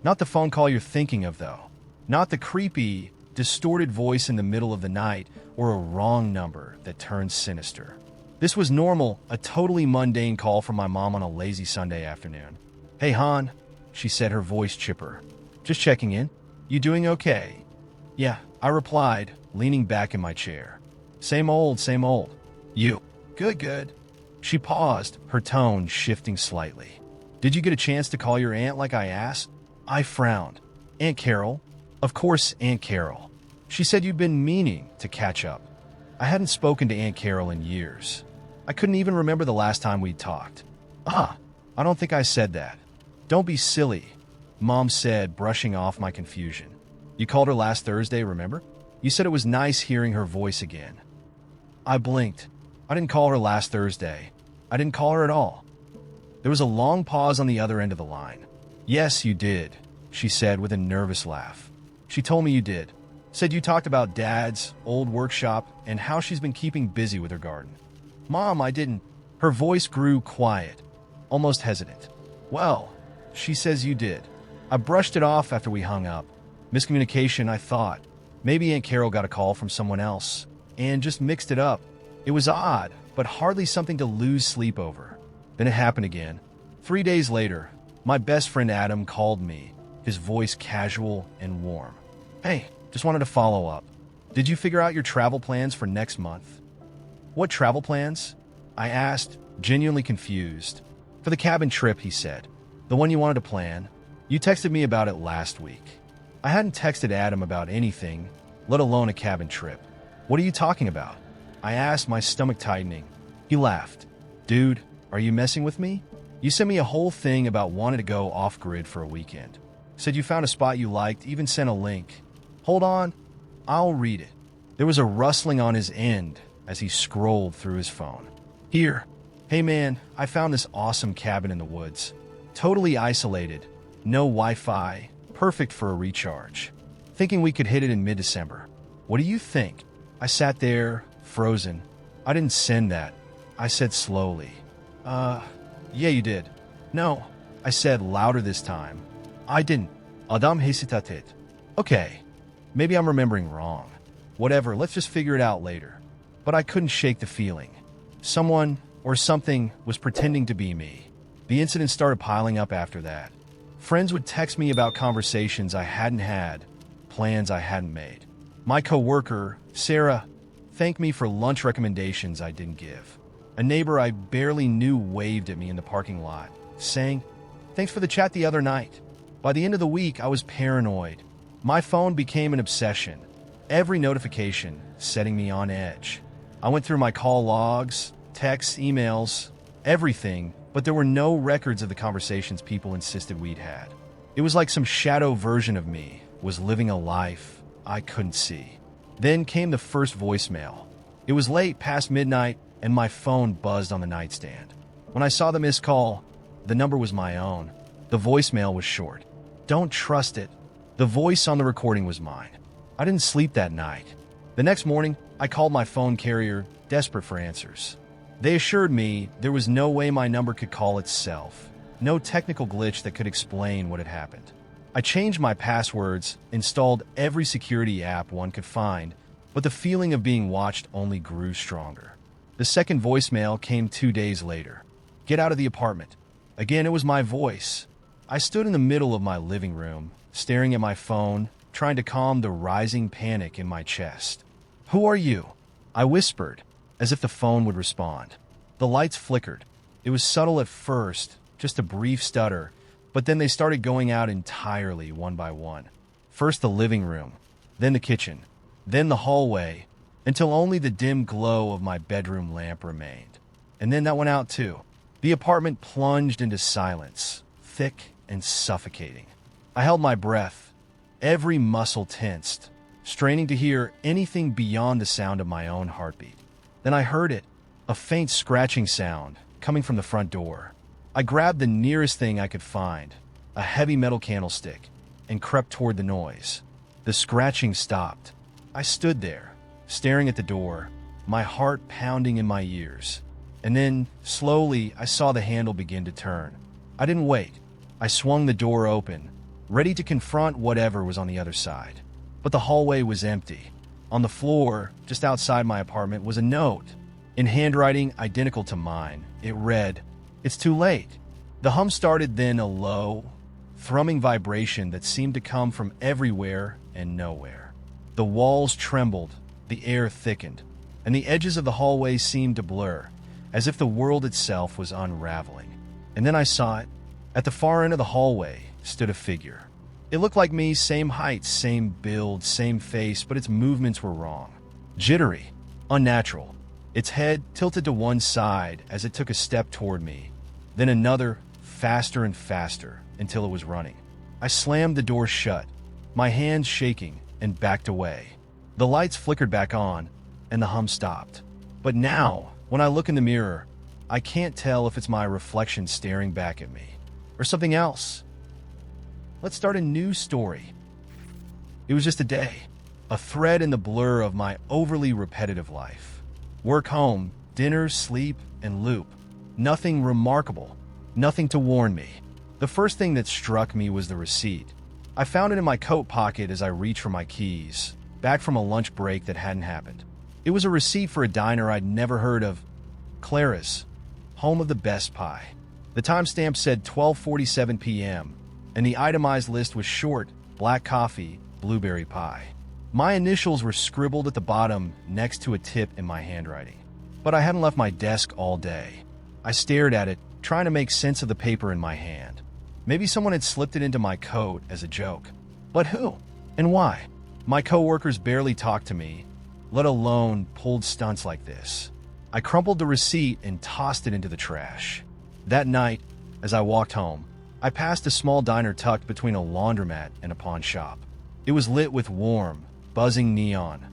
Not the phone call you're thinking of, though. Not the creepy, distorted voice in the middle of the night or a wrong number that turns sinister. This was normal, a totally mundane call from my mom on a lazy Sunday afternoon. "Hey, Han," she said, her voice chipper. "Just checking in. You doing okay?" "Yeah," I replied, leaning back in my chair. Same old, same old." "You?" "Good, good." She paused, her tone shifting slightly. "Did you get a chance to call your aunt like I asked?" I frowned. "Aunt Carol?" "Of course, Aunt Carol. She said you'd been meaning to catch up." I hadn't spoken to Aunt Carol in years. I couldn't even remember the last time we'd talked. "Ah, I don't think I said that." "Don't be silly," Mom said, brushing off my confusion. "You called her last Thursday, remember? You said it was nice hearing her voice again." I blinked. "I didn't call her last Thursday. I didn't call her at all." There was a long pause on the other end of the line. "Yes, you did," she said with a nervous laugh. "She told me you did. Said you talked about Dad's old workshop and how she's been keeping busy with her garden." "Mom, I didn't." Her voice grew quiet, almost hesitant. "Well, she says you did." I brushed it off after we hung up. Miscommunication, I thought. Maybe Aunt Carol got a call from someone else and just mixed it up. It was odd, but hardly something to lose sleep over. Then it happened again. 3 days later, my best friend Adam called me, his voice casual and warm. "Hey, just wanted to follow up. Did you figure out your travel plans for next month?" "What travel plans?" I asked, genuinely confused. "For the cabin trip," he said. "The one you wanted to plan. You texted me about it last week." I hadn't texted Adam about anything, let alone a cabin trip. "What are you talking about?" I asked, my stomach tightening. He laughed. "Dude, are you messing with me? You sent me a whole thing about wanting to go off-grid for a weekend. Said you found a spot you liked, even sent a link. Hold on, I'll read it." There was a rustling on his end as he scrolled through his phone. "Here. Hey man, I found this awesome cabin in the woods. Totally isolated. No Wi-Fi. Perfect for a recharge. Thinking we could hit it in mid-December. What do you think?" I sat there, frozen. "I didn't send that," I said slowly. Yeah, you did." "No," I said louder this time. "I didn't. Adam hesitated." "Okay, maybe I'm remembering wrong. Whatever, let's just figure it out later." But I couldn't shake the feeling. Someone or something was pretending to be me. The incidents started piling up after that. Friends would text me about conversations I hadn't had, plans I hadn't made. My coworker, Sarah, thanked me for lunch recommendations I didn't give. A neighbor I barely knew waved at me in the parking lot, saying, "Thanks for the chat the other night." By the end of the week, I was paranoid. My phone became an obsession. Every notification setting me on edge. I went through my call logs, texts, emails, everything, but there were no records of the conversations people insisted we'd had. It was like some shadow version of me was living a life I couldn't see. Then came the first voicemail. It was late, past midnight, and my phone buzzed on the nightstand. When I saw the missed call, the number was my own. The voicemail was short. "Don't trust it." The voice on the recording was mine. I didn't sleep that night. The next morning, I called my phone carrier, desperate for answers. They assured me there was no way my number could call itself, no technical glitch that could explain what had happened. I changed my passwords, installed every security app one could find, but the feeling of being watched only grew stronger. The second voicemail came 2 days later. "Get out of the apartment." Again, it was my voice. I stood in the middle of my living room, staring at my phone, trying to calm the rising panic in my chest. "Who are you?" I whispered, as if the phone would respond. The lights flickered. It was subtle at first, just a brief stutter, but then they started going out entirely one by one. First the living room, then the kitchen, then the hallway, until only the dim glow of my bedroom lamp remained. And then that went out too. The apartment plunged into silence, thick and suffocating. I held my breath, every muscle tensed, straining to hear anything beyond the sound of my own heartbeat. Then I heard it, a faint scratching sound coming from the front door. I grabbed the nearest thing I could find, a heavy metal candlestick, and crept toward the noise. The scratching stopped. I stood there, staring at the door, my heart pounding in my ears. And then, slowly, I saw the handle begin to turn. I didn't wait. I swung the door open, ready to confront whatever was on the other side. But the hallway was empty. On the floor, just outside my apartment, was a note. In handwriting identical to mine, it read, "It's too late." The hum started, then a low, thrumming vibration that seemed to come from everywhere and nowhere. The walls trembled, the air thickened, and the edges of the hallway seemed to blur, as if the world itself was unraveling. And then I saw it. At the far end of the hallway stood a figure. It looked like me, same height, same build, same face, but its movements were wrong. Jittery, unnatural. Its head tilted to one side as it took a step toward me, then another, faster and faster, until it was running. I slammed the door shut, my hands shaking, and backed away. The lights flickered back on, and the hum stopped. But now, when I look in the mirror, I can't tell if it's my reflection staring back at me, or something else. Let's start a new story. It was just a day, a thread in the blur of my overly repetitive life. Work, home, dinner, sleep, and loop. Nothing remarkable, nothing to warn me. The first thing that struck me was the receipt. I found it in my coat pocket as I reached for my keys, back from a lunch break that hadn't happened. It was a receipt for a diner I'd never heard of, Clara's, home of the best pie. The timestamp said 12:47 p.m., and the itemized list was short: black coffee, blueberry pie. My initials were scribbled at the bottom next to a tip in my handwriting. But I hadn't left my desk all day. I stared at it, trying to make sense of the paper in my hand. Maybe someone had slipped it into my coat as a joke. But who? And why? My coworkers barely talked to me, let alone pulled stunts like this. I crumpled the receipt and tossed it into the trash. That night, as I walked home, I passed a small diner tucked between a laundromat and a pawn shop. It was lit with warm, buzzing neon.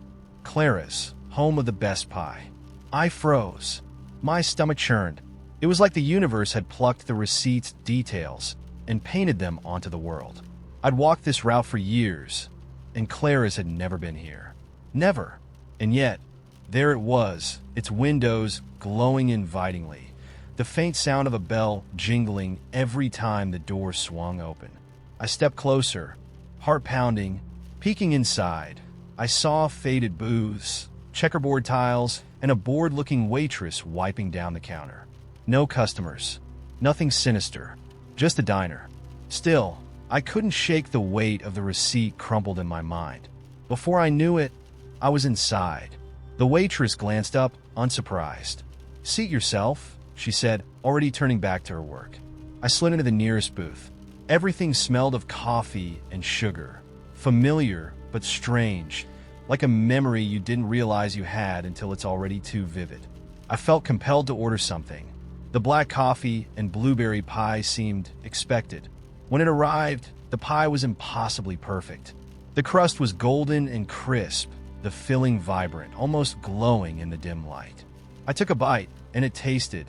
Clara's, home of the best pie. I froze. My stomach churned. It was like the universe had plucked the receipt's details and painted them onto the world. I'd walked this route for years, and Clara's had never been here. Never. And yet, there it was, its windows glowing invitingly, the faint sound of a bell jingling every time the door swung open. I stepped closer, heart pounding, peeking inside. I saw faded booths, checkerboard tiles, and a bored-looking waitress wiping down the counter. No customers, nothing sinister, just a diner. Still, I couldn't shake the weight of the receipt crumpled in my mind. Before I knew it, I was inside. The waitress glanced up, unsurprised. "Seat yourself," she said, already turning back to her work. I slid into the nearest booth. Everything smelled of coffee and sugar. Familiar, but strange, like a memory you didn't realize you had until it's already too vivid. I felt compelled to order something. The black coffee and blueberry pie seemed expected. When it arrived, the pie was impossibly perfect. The crust was golden and crisp, the filling vibrant, almost glowing in the dim light. I took a bite, and it tasted,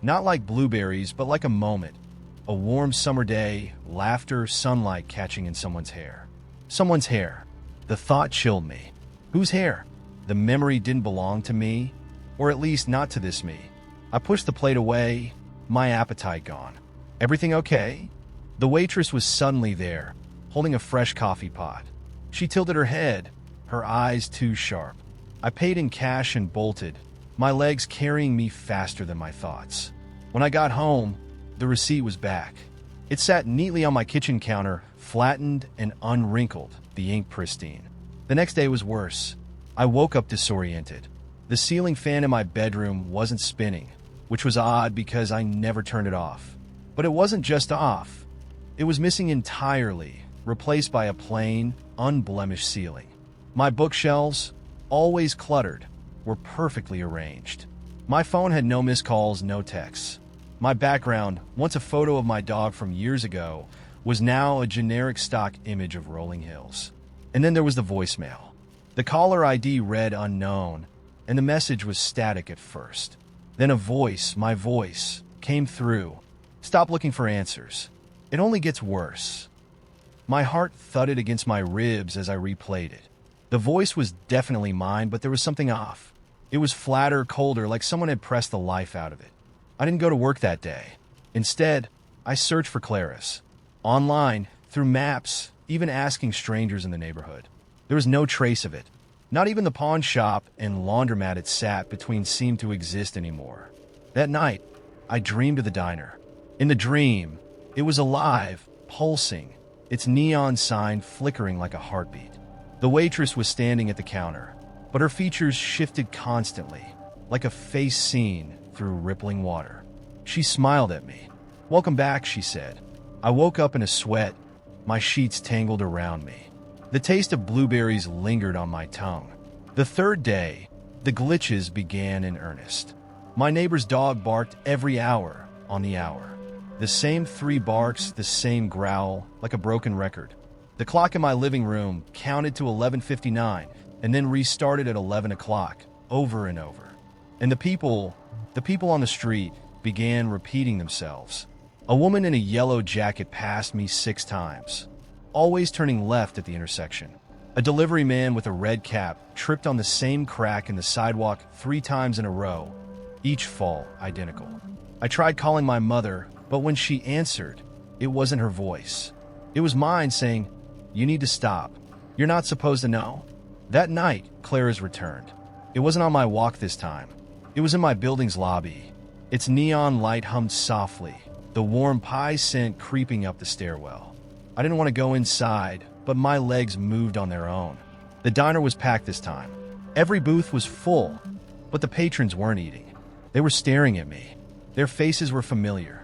not like blueberries, but like a moment. A warm summer day, laughter, sunlight catching in someone's hair. Someone's hair. The thought chilled me. Whose hair? The memory didn't belong to me, or at least not to this me. I pushed the plate away, my appetite gone. "Everything okay?" The waitress was suddenly there, holding a fresh coffee pot. She tilted her head, her eyes too sharp. I paid in cash and bolted, my legs carrying me faster than my thoughts. When I got home, the receipt was back. It sat neatly on my kitchen counter, flattened and unwrinkled, the ink pristine. The next day was worse. I woke up disoriented. The ceiling fan in my bedroom wasn't spinning, which was odd because I never turned it off. But it wasn't just off. It was missing entirely, replaced by a plain, unblemished ceiling. My bookshelves, always cluttered, were perfectly arranged. My phone had no missed calls, no texts. My background, once a photo of my dog from years ago, was now a generic stock image of rolling hills. And then there was the voicemail. The caller ID read unknown, and the message was static at first. Then a voice, my voice, came through. "Stop looking for answers. It only gets worse." My heart thudded against my ribs as I replayed it. The voice was definitely mine, but there was something off. It was flatter, colder, like someone had pressed the life out of it. I didn't go to work that day. Instead, I searched for Clara's. Online, through maps, even asking strangers in the neighborhood. There was no trace of it. Not even the pawn shop and laundromat it sat between seemed to exist anymore. That night, I dreamed of the diner. In the dream, it was alive, pulsing, its neon sign flickering like a heartbeat. The waitress was standing at the counter, but her features shifted constantly, like a face seen through rippling water. She smiled at me. "Welcome back," she said. I woke up in a sweat, my sheets tangled around me. The taste of blueberries lingered on my tongue. The third day, the glitches began in earnest. My neighbor's dog barked every hour on the hour. The same 3 barks, the same growl, like a broken record. The clock in my living room counted to 11:59 and then restarted at 11 o'clock, over and over. And the people on the street began repeating themselves. A woman in a yellow jacket passed me 6 times, always turning left at the intersection. A delivery man with a red cap tripped on the same crack in the sidewalk 3 times in a row, each fall identical. I tried calling my mother, but when she answered, it wasn't her voice. It was mine saying, "You need to stop. You're not supposed to know." That night, Clara's returned. It wasn't on my walk this time. It was in my building's lobby. Its neon light hummed softly, the warm pie scent creeping up the stairwell. I didn't want to go inside, but my legs moved on their own. The diner was packed this time. Every booth was full, but the patrons weren't eating. They were staring at me. Their faces were familiar.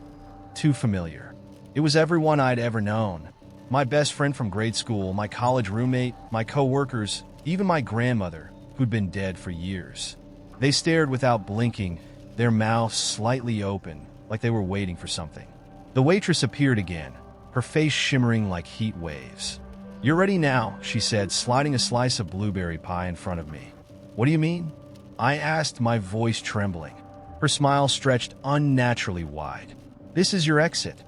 Too familiar. It was everyone I'd ever known. My best friend from grade school, my college roommate, my co-workers, even my grandmother, who'd been dead for years. They stared without blinking, their mouths slightly open, like they were waiting for something. The waitress appeared again, her face shimmering like heat waves. "You're ready now," she said, sliding a slice of blueberry pie in front of me. "What do you mean?" I asked, my voice trembling. Her smile stretched unnaturally wide. "This is your exit."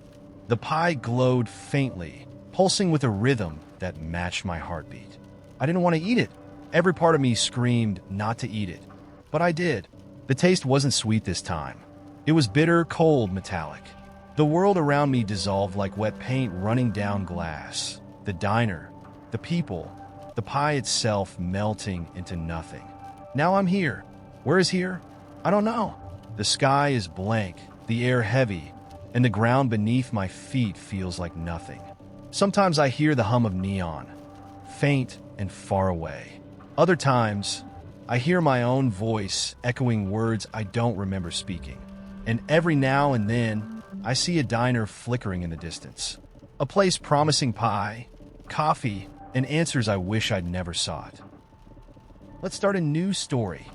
The pie glowed faintly, pulsing with a rhythm that matched my heartbeat. I didn't want to eat it. Every part of me screamed not to eat it. But I did. The taste wasn't sweet this time. It was bitter, cold, metallic. The world around me dissolved like wet paint running down glass. The diner, the people, the pie itself melting into nothing. Now I'm here. Where is here? I don't know. The sky is blank, the air heavy, and the ground beneath my feet feels like nothing. Sometimes I hear the hum of neon, faint and far away. Other times, I hear my own voice echoing words I don't remember speaking. And every now and then, I see a diner flickering in the distance. A place promising pie, coffee, and answers I wish I'd never sought. Let's start a new story.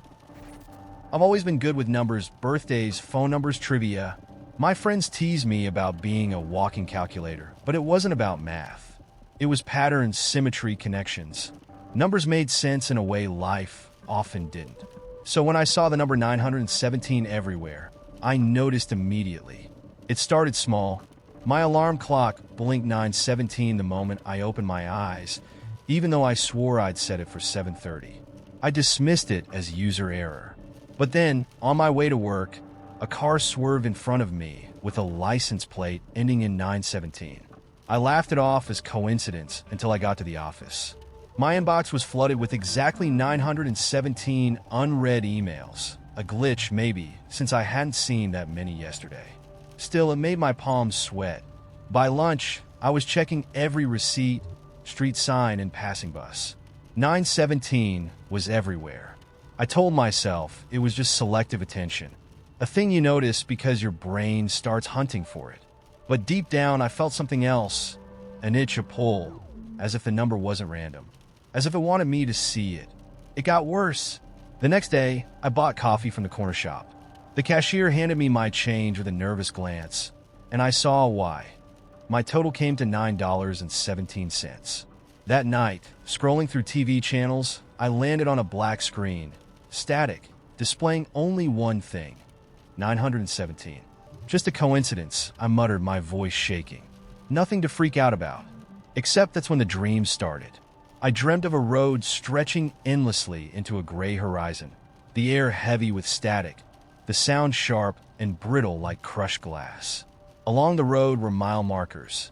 I've always been good with numbers, birthdays, phone numbers, trivia. My friends tease me about being a walking calculator, but it wasn't about math. It was patterns, symmetry, connections. Numbers made sense in a way life often didn't. So when I saw the number 917 everywhere, I noticed immediately. It started small. My alarm clock blinked 9:17 the moment I opened my eyes, even though I swore I'd set it for 7:30. I dismissed it as user error. But then, on my way to work, a car swerved in front of me with a license plate ending in 917. I laughed it off as coincidence until I got to the office. My inbox was flooded with exactly 917 unread emails. A glitch, maybe, since I hadn't seen that many yesterday. Still, it made my palms sweat. By lunch, I was checking every receipt, street sign, and passing bus. 917 was everywhere. I told myself it was just selective attention, a thing you notice because your brain starts hunting for it. But deep down, I felt something else, an itch, a pull, as if the number wasn't random, as if it wanted me to see it. It got worse. The next day, I bought coffee from the corner shop. The cashier handed me my change with a nervous glance, and I saw why. My total came to $9.17. That night, scrolling through TV channels, I landed on a black screen, static, displaying only one thing, 917. Just a coincidence, I muttered, my voice shaking. Nothing to freak out about. Except that's when the dream started. I dreamt of a road stretching endlessly into a gray horizon, the air heavy with static, the sound sharp and brittle like crushed glass. Along the road were mile markers,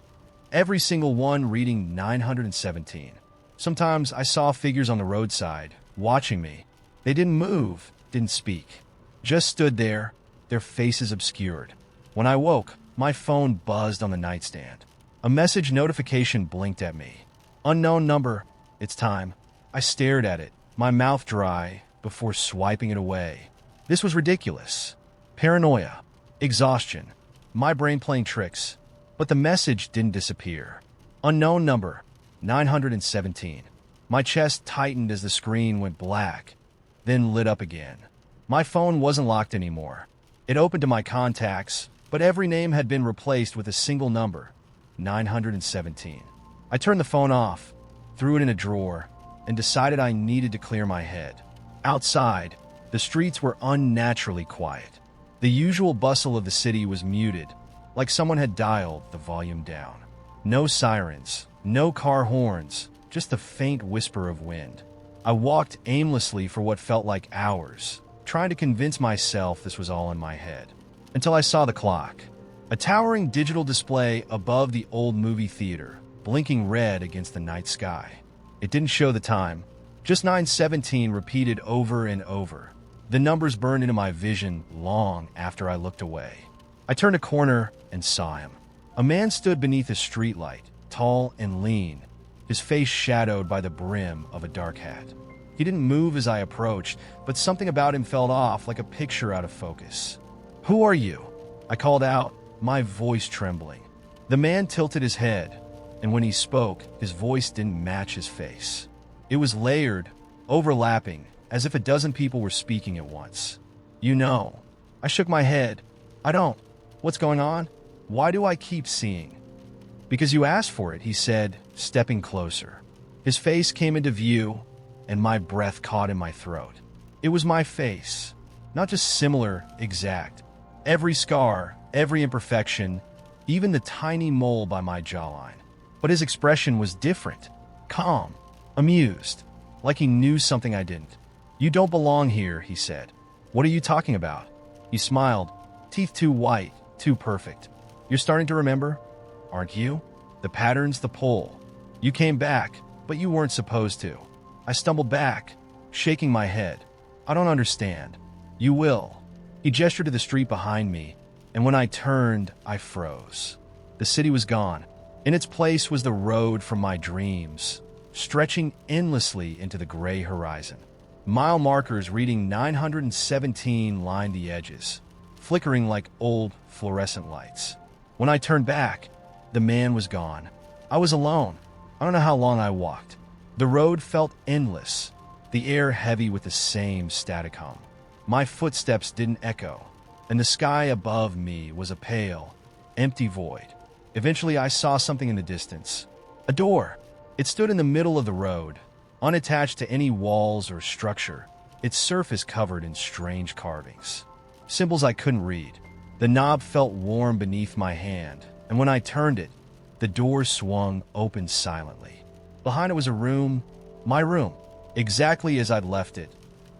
every single one reading 917. Sometimes I saw figures on the roadside, watching me. They didn't move, didn't speak. Just stood there, their faces obscured. When I woke, my phone buzzed on the nightstand. A message notification blinked at me. Unknown number, it's time. I stared at it, my mouth dry, before swiping it away. This was ridiculous. Paranoia, exhaustion, my brain playing tricks. But the message didn't disappear. Unknown number, 917. My chest tightened as the screen went black, then lit up again. My phone wasn't locked anymore. It opened to my contacts, but every name had been replaced with a single number, 917. I turned the phone off, threw it in a drawer, and decided I needed to clear my head. Outside, the streets were unnaturally quiet. The usual bustle of the city was muted, like someone had dialed the volume down. No sirens, no car horns, just a faint whisper of wind. I walked aimlessly for what felt like hours, trying to convince myself this was all in my head, until I saw the clock. A towering digital display above the old movie theater, blinking red against the night sky. It didn't show the time, just 917 repeated over and over. The numbers burned into my vision long after I looked away. I turned a corner and saw him. A man stood beneath a streetlight, tall and lean, his face shadowed by the brim of a dark hat. He didn't move as I approached, but something about him felt off, like a picture out of focus. "Who are you?" I called out, my voice trembling. The man tilted his head, and when he spoke, his voice didn't match his face. It was layered, overlapping, as if a dozen people were speaking at once. "You know." I shook my head. "I don't. What's going on? Why do I keep seeing?" "Because you asked for it," he said, stepping closer. His face came into view, and my breath caught in my throat. It was my face. Not just similar, exact. Every scar, every imperfection, even the tiny mole by my jawline. But his expression was different. Calm, amused, like he knew something I didn't. "You don't belong here," he said. "What are you talking about?" He smiled, teeth too white, too perfect. "You're starting to remember, aren't you? The patterns, the pull. You came back, but you weren't supposed to." I stumbled back, shaking my head. "I don't understand." "You will." He gestured to the street behind me, and when I turned, I froze. The city was gone. In its place was the road from my dreams, stretching endlessly into the gray horizon. Mile markers reading 917 lined the edges, flickering like old fluorescent lights. When I turned back, the man was gone. I was alone. I don't know how long I walked. The road felt endless, the air heavy with the same static hum. My footsteps didn't echo, and the sky above me was a pale, empty void. Eventually, I saw something in the distance. A door. It stood in the middle of the road, unattached to any walls or structure, its surface covered in strange carvings. Symbols I couldn't read. The knob felt warm beneath my hand, and when I turned it, the door swung open silently. Behind it was a room, my room, exactly as I'd left it.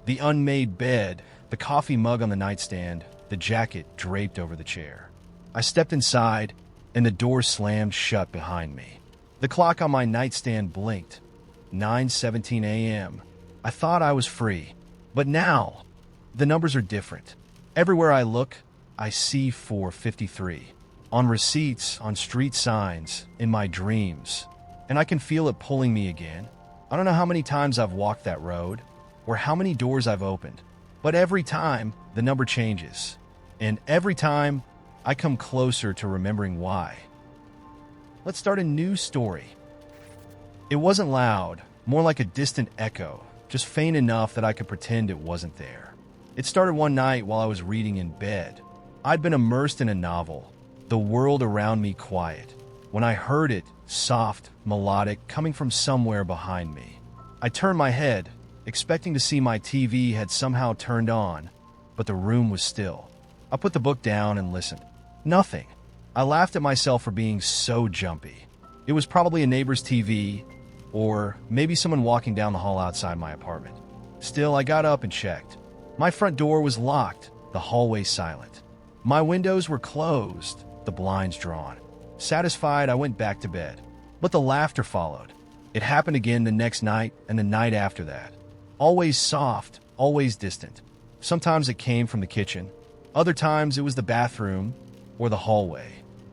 The unmade bed, the coffee mug on the nightstand, the jacket draped over the chair. I stepped inside, and the door slammed shut behind me. The clock on my nightstand blinked. 9:17 a.m. I thought I was free, but now the numbers are different. Everywhere I look, I see 453. On receipts, on street signs, in my dreams. And I can feel it pulling me again. I don't know how many times I've walked that road, or how many doors I've opened, but every time the number changes. And every time I come closer to remembering why. Let's start a new story. It wasn't loud, more like a distant echo, just faint enough that I could pretend it wasn't there. It started one night while I was reading in bed. I'd been immersed in a novel, the world around me quiet, when I heard it, soft, melodic, coming from somewhere behind me. I turned my head, expecting to see my TV had somehow turned on, but the room was still. I put the book down and listened. Nothing. I laughed at myself for being so jumpy. It was probably a neighbor's TV, or maybe someone walking down the hall outside my apartment. Still, I got up and checked. My front door was locked, the hallway silent. My windows were closed, the blinds drawn. Satisfied, I went back to bed. But the laughter followed. It happened again the next night and the night after that. Always soft, always distant. Sometimes it came from the kitchen. Other times it was the bathroom or the hallway.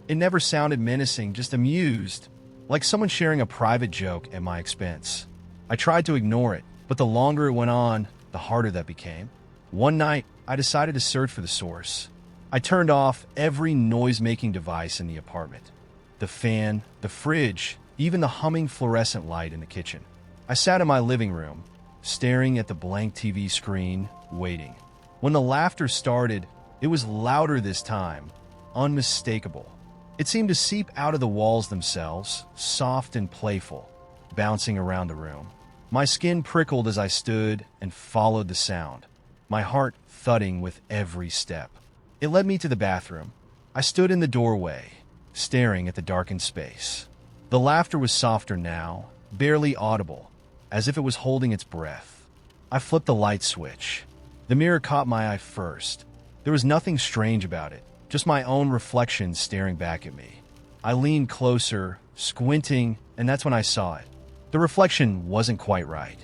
It never sounded menacing, just amused, like someone sharing a private joke at my expense. I tried to ignore it, but the longer it went on, the harder that became. One night, I decided to search for the source. I turned off every noise-making device in the apartment. The fan, the fridge, even the humming fluorescent light in the kitchen. I sat in my living room, staring at the blank TV screen, waiting. When the laughter started, it was louder this time, unmistakable. It seemed to seep out of the walls themselves, soft and playful, bouncing around the room. My skin prickled as I stood and followed the sound, my heart thudding with every step. It led me to the bathroom. I stood in the doorway, staring at the darkened space. The laughter was softer now, barely audible, as if it was holding its breath. I flipped the light switch. The mirror caught my eye first. There was nothing strange about it, just my own reflection staring back at me. I leaned closer, squinting, and that's when I saw it. The reflection wasn't quite right.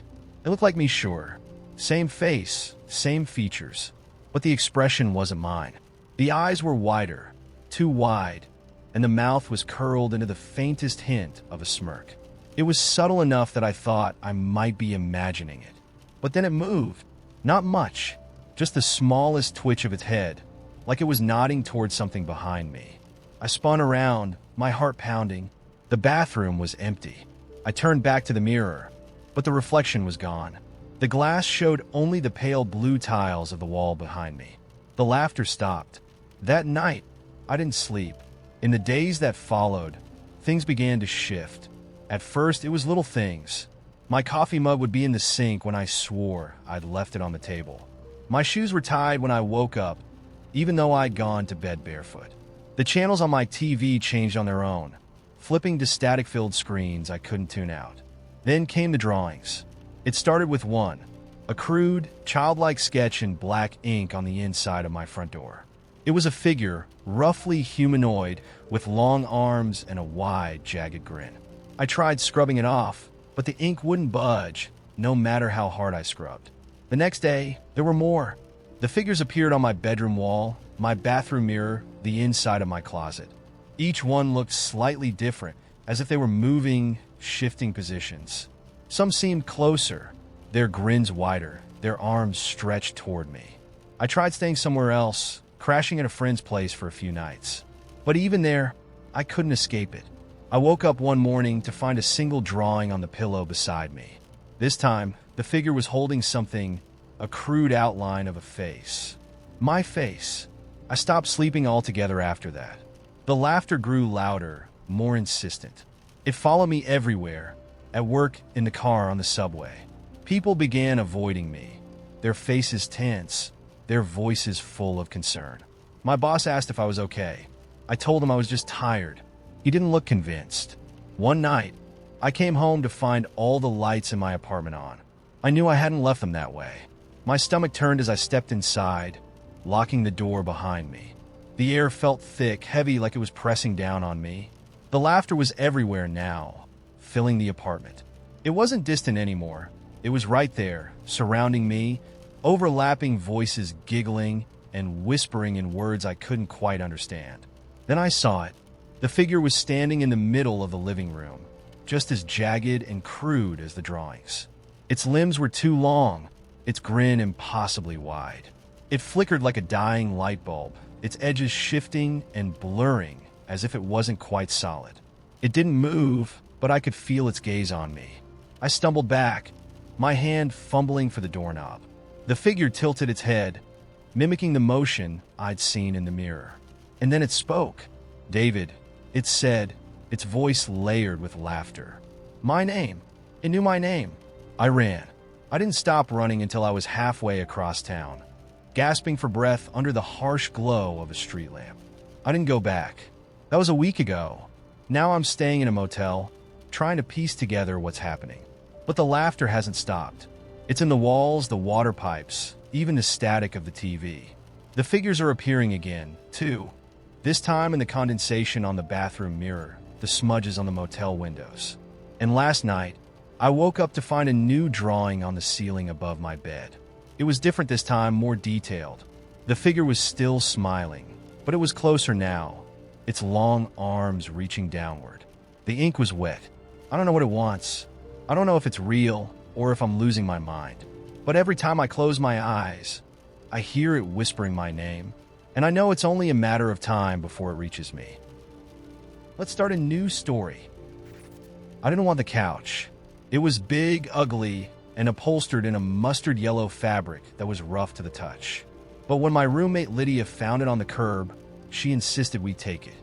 It looked like me, sure. Same face, same features, but the expression wasn't mine. The eyes were wider, too wide, and the mouth was curled into the faintest hint of a smirk. It was subtle enough that I thought I might be imagining it. But then it moved. Not much, just the smallest twitch of its head, like it was nodding towards something behind me. I spun around, my heart pounding. The bathroom was empty. I turned back to the mirror, but the reflection was gone. The glass showed only the pale blue tiles of the wall behind me. The laughter stopped. That night, I didn't sleep. In the days that followed, things began to shift. At first, it was little things. My coffee mug would be in the sink when I swore I'd left it on the table. My shoes were tied when I woke up, even though I'd gone to bed barefoot. The channels on my TV changed on their own, flipping to static-filled screens I couldn't tune out. Then came the drawings. It started with one, a crude, childlike sketch in black ink on the inside of my front door. It was a figure, roughly humanoid, with long arms and a wide, jagged grin. I tried scrubbing it off, but the ink wouldn't budge, no matter how hard I scrubbed. The next day, there were more. The figures appeared on my bedroom wall, my bathroom mirror, the inside of my closet. Each one looked slightly different, as if they were moving, shifting positions. Some seemed closer, their grins wider, their arms stretched toward me. I tried staying somewhere else, crashing at a friend's place for a few nights. But even there, I couldn't escape it. I woke up one morning to find a single drawing on the pillow beside me. This time, the figure was holding something, a crude outline of a face. My face. I stopped sleeping altogether after that. The laughter grew louder, more insistent. It followed me everywhere, at work, in the car, on the subway. People began avoiding me, their faces tense, their voices full of concern. My boss asked if I was okay. I told him I was just tired. He didn't look convinced. One night, I came home to find all the lights in my apartment on. I knew I hadn't left them that way. My stomach turned as I stepped inside, locking the door behind me. The air felt thick, heavy, like it was pressing down on me. The laughter was everywhere now, filling the apartment. It wasn't distant anymore. It was right there, surrounding me, overlapping voices giggling and whispering in words I couldn't quite understand. Then I saw it. The figure was standing in the middle of the living room, just as jagged and crude as the drawings. Its limbs were too long, its grin impossibly wide. It flickered like a dying light bulb, its edges shifting and blurring as if it wasn't quite solid. It didn't move, but I could feel its gaze on me. I stumbled back, my hand fumbling for the doorknob. The figure tilted its head, mimicking the motion I'd seen in the mirror. And then it spoke. "David," it said, its voice layered with laughter. My name. It knew my name. I ran. I didn't stop running until I was halfway across town, gasping for breath under the harsh glow of a street lamp. I didn't go back. That was a week ago. Now I'm staying in a motel, trying to piece together what's happening. But the laughter hasn't stopped. It's in the walls, the water pipes, even the static of the TV. The figures are appearing again, too. This time in the condensation on the bathroom mirror, the smudges on the motel windows. And last night, I woke up to find a new drawing on the ceiling above my bed. It was different this time, more detailed. The figure was still smiling, but it was closer now, its long arms reaching downward. The ink was wet. I don't know what it wants. I don't know if it's real or if I'm losing my mind. But every time I close my eyes, I hear it whispering my name, and I know it's only a matter of time before it reaches me. Let's start a new story. I didn't want the couch. It was big, ugly, and upholstered in a mustard yellow fabric that was rough to the touch. But when my roommate Lydia found it on the curb, she insisted we take it.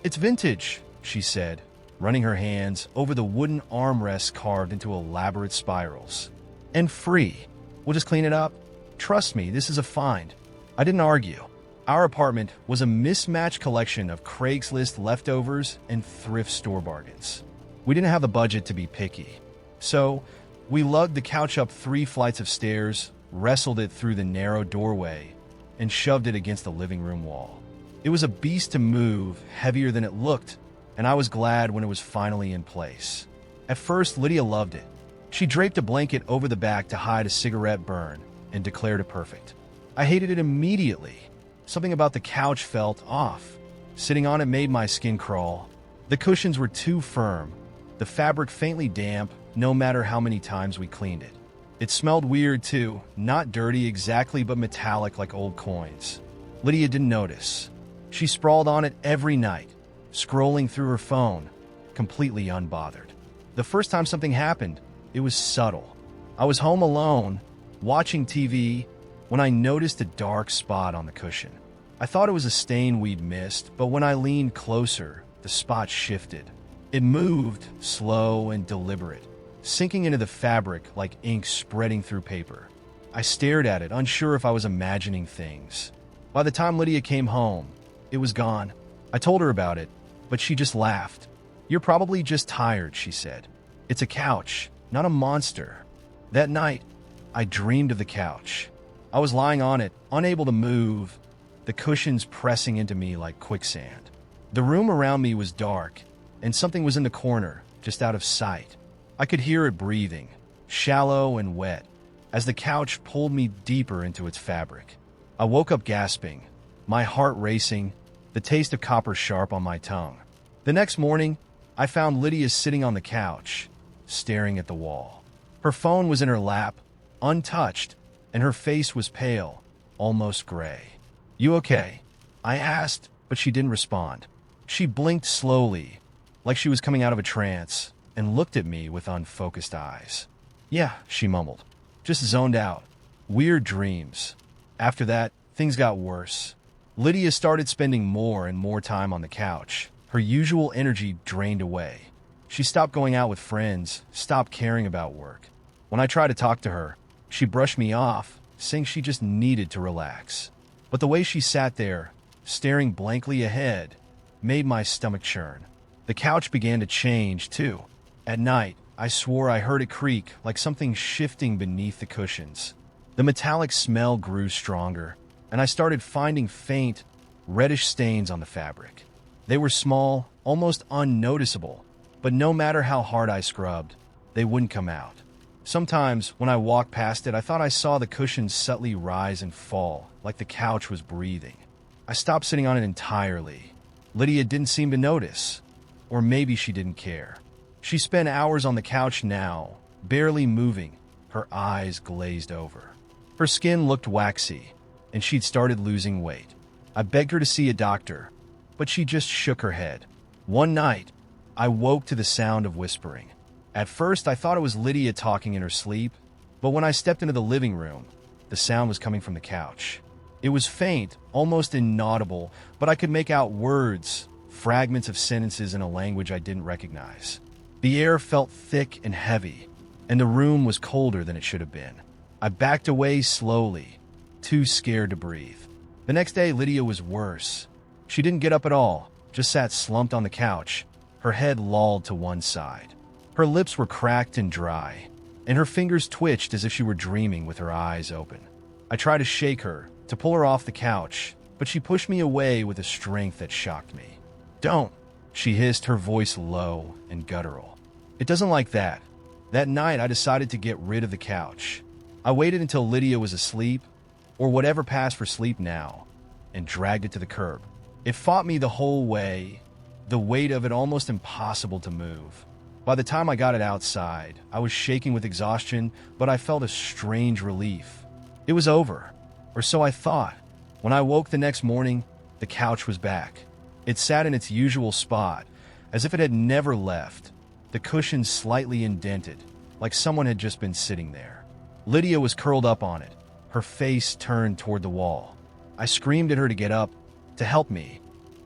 "It's vintage," she said, running her hands over the wooden armrests carved into elaborate spirals. "And free. We'll just clean it up. Trust me, this is a find." I didn't argue. Our apartment was a mismatched collection of Craigslist leftovers and thrift store bargains. We didn't have the budget to be picky. So, we lugged the couch up 3 flights of stairs, wrestled it through the narrow doorway, and shoved it against the living room wall. It was a beast to move, heavier than it looked, and I was glad when it was finally in place. At first, Lydia loved it. She draped a blanket over the back to hide a cigarette burn and declared it perfect. I hated it immediately. Something about the couch felt off. Sitting on it made my skin crawl. The cushions were too firm, the fabric faintly damp, no matter how many times we cleaned it. It smelled weird too, not dirty exactly, but metallic like old coins. Lydia didn't notice. She sprawled on it every night, scrolling through her phone, completely unbothered. The first time something happened, it was subtle. I was home alone, watching TV, when I noticed a dark spot on the cushion. I thought it was a stain we'd missed, but when I leaned closer, the spot shifted. It moved, slow and deliberate, sinking into the fabric like ink spreading through paper. I stared at it, unsure if I was imagining things. By the time Lydia came home, it was gone. I told her about it, but she just laughed. "You're probably just tired," she said. "It's a couch, not a monster." That night, I dreamed of the couch. I was lying on it, unable to move, the cushions pressing into me like quicksand. The room around me was dark, and something was in the corner, just out of sight. I could hear it breathing, shallow and wet, as the couch pulled me deeper into its fabric. I woke up gasping, my heart racing, the taste of copper sharp on my tongue. The next morning, I found Lydia sitting on the couch, staring at the wall. Her phone was in her lap, untouched, and her face was pale, almost gray. "You okay?" I asked, but she didn't respond. She blinked slowly, like she was coming out of a trance, and looked at me with unfocused eyes. "Yeah," she mumbled. "Just zoned out. Weird dreams." After that, things got worse. Lydia started spending more and more time on the couch. Her usual energy drained away. She stopped going out with friends, stopped caring about work. When I tried to talk to her, she brushed me off, saying she just needed to relax. But the way she sat there, staring blankly ahead, made my stomach churn. The couch began to change, too. At night, I swore I heard it creak like something shifting beneath the cushions. The metallic smell grew stronger, and I started finding faint, reddish stains on the fabric. They were small, almost unnoticeable, but no matter how hard I scrubbed, they wouldn't come out. Sometimes, when I walked past it, I thought I saw the cushions subtly rise and fall, like the couch was breathing. I stopped sitting on it entirely. Lydia didn't seem to notice, or maybe she didn't care. She spent hours on the couch now, barely moving, her eyes glazed over. Her skin looked waxy, and she'd started losing weight. I begged her to see a doctor, but she just shook her head. One night, I woke to the sound of whispering. At first, I thought it was Lydia talking in her sleep, but when I stepped into the living room, the sound was coming from the couch. It was faint, almost inaudible, but I could make out words, fragments of sentences in a language I didn't recognize. The air felt thick and heavy, and the room was colder than it should have been. I backed away slowly, too scared to breathe. The next day, Lydia was worse. She didn't get up at all, just sat slumped on the couch, her head lolled to one side. Her lips were cracked and dry, and her fingers twitched as if she were dreaming with her eyes open. I tried to shake her, to pull her off the couch, but she pushed me away with a strength that shocked me. "Don't," she hissed, her voice low and guttural. "It doesn't like that." That night, I decided to get rid of the couch. I waited until Lydia was asleep, or whatever passed for sleep now, and dragged it to the curb. It fought me the whole way, the weight of it almost impossible to move. By the time I got it outside, I was shaking with exhaustion, but I felt a strange relief. It was over, or so I thought. When I woke the next morning, the couch was back. It sat in its usual spot, as if it had never left, the cushions slightly indented, like someone had just been sitting there. Lydia was curled up on it, her face turned toward the wall. I screamed at her to get up, to help me,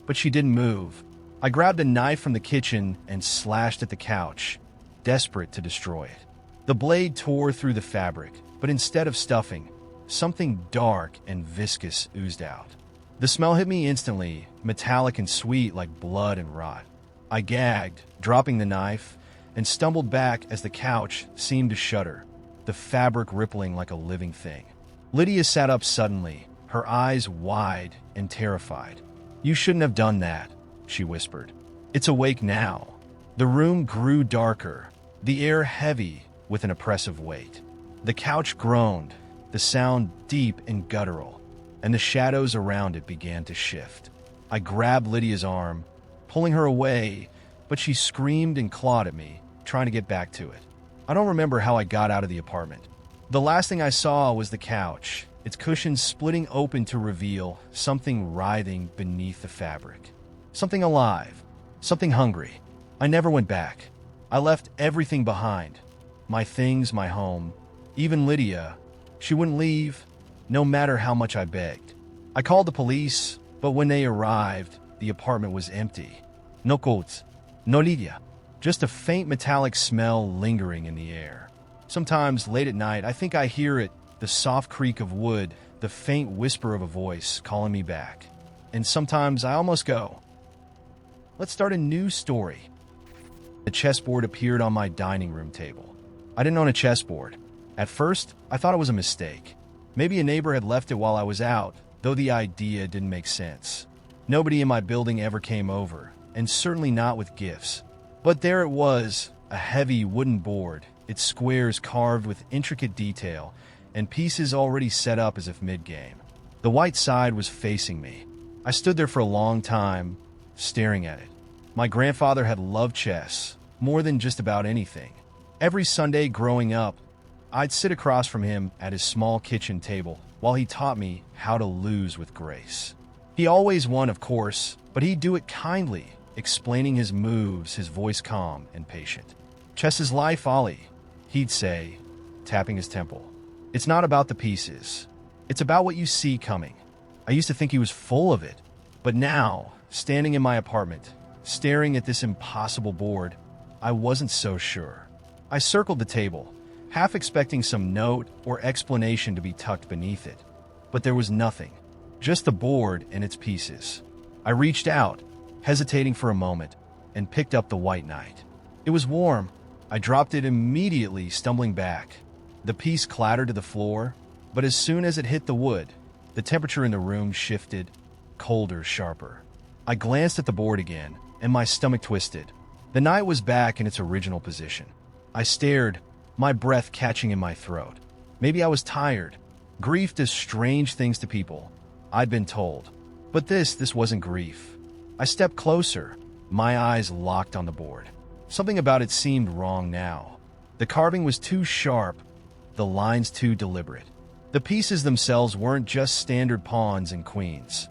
but she didn't move. I grabbed a knife from the kitchen and slashed at the couch, desperate to destroy it. The blade tore through the fabric, but instead of stuffing, something dark and viscous oozed out. The smell hit me instantly, metallic and sweet like blood and rot. I gagged, dropping the knife, and stumbled back as the couch seemed to shudder, the fabric rippling like a living thing. Lydia sat up suddenly, her eyes wide and terrified. "You shouldn't have done that," she whispered. "It's awake now." The room grew darker, the air heavy with an oppressive weight. The couch groaned, the sound deep and guttural, and the shadows around it began to shift. I grabbed Lydia's arm, pulling her away, but she screamed and clawed at me, trying to get back to it. I don't remember how I got out of the apartment. The last thing I saw was the couch, its cushions splitting open to reveal something writhing beneath the fabric. Something alive, something hungry. I never went back. I left everything behind. My things, my home, even Lydia. She wouldn't leave, no matter how much I begged. I called the police, but when they arrived, the apartment was empty. No coats, no Lydia. Just a faint metallic smell lingering in the air. Sometimes, late at night, I think I hear it, the soft creak of wood, the faint whisper of a voice calling me back. And sometimes I almost go. Let's start a new story. The chessboard appeared on my dining room table. I didn't own a chessboard. At first, I thought it was a mistake. Maybe a neighbor had left it while I was out, though the idea didn't make sense. Nobody in my building ever came over, and certainly not with gifts. But there it was, a heavy wooden board, its squares carved with intricate detail, and pieces already set up as if mid-game. The white side was facing me. I stood there for a long time, staring at it. My grandfather had loved chess, more than just about anything. Every Sunday growing up, I'd sit across from him at his small kitchen table while he taught me how to lose with grace. He always won, of course, but he'd do it kindly, explaining his moves, his voice calm and patient. "Chess is life, Ollie," he'd say, tapping his temple. "It's not about the pieces. It's about what you see coming." I used to think he was full of it, but now, standing in my apartment, staring at this impossible board, I wasn't so sure. I circled the table, half expecting some note or explanation to be tucked beneath it. But there was nothing, just the board and its pieces. I reached out, hesitating for a moment, and picked up the white knight. It was warm. I dropped it immediately, stumbling back. The piece clattered to the floor, but as soon as it hit the wood, the temperature in the room shifted, colder, sharper. I glanced at the board again, and my stomach twisted. The knight was back in its original position. I stared, my breath catching in my throat. Maybe I was tired. Grief does strange things to people, I'd been told. But this wasn't grief. I stepped closer, my eyes locked on the board. Something about it seemed wrong now. The carving was too sharp, the lines too deliberate. The pieces themselves weren't just standard pawns and queens.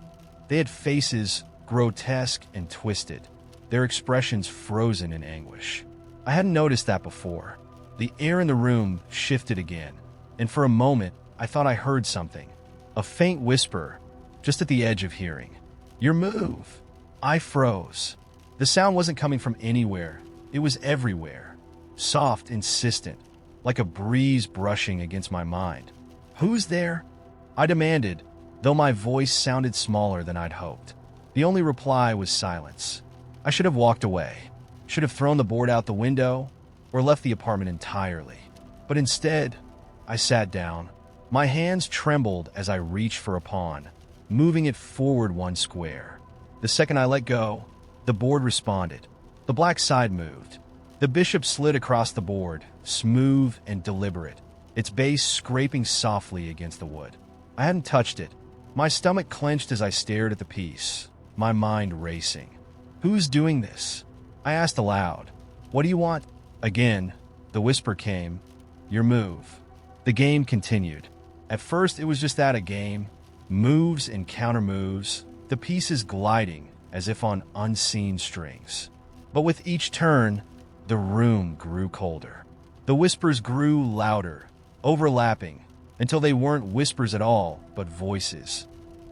They had faces, grotesque and twisted, their expressions frozen in anguish. I hadn't noticed that before. The air in the room shifted again, and for a moment, I thought I heard something. A faint whisper, just at the edge of hearing. "Your move." I froze. The sound wasn't coming from anywhere. It was everywhere. Soft, insistent, like a breeze brushing against my mind. "Who's there?" I demanded, though my voice sounded smaller than I'd hoped. The only reply was silence. I should have walked away, should have thrown the board out the window, or left the apartment entirely. But instead, I sat down. My hands trembled as I reached for a pawn. moving it forward 1 square. The second I let go, the board responded. The black side moved. The bishop slid across the board, smooth and deliberate, its base scraping softly against the wood. I hadn't touched it. My stomach clenched as I stared at the piece, my mind racing. Who's doing this? I asked aloud. What do you want? Again, the whisper came. Your move. The game continued. At first, it was just that, a game. Moves and counter moves, the pieces gliding as if on unseen strings. But with each turn, the room grew colder. The whispers grew louder, overlapping, until they weren't whispers at all, but voices.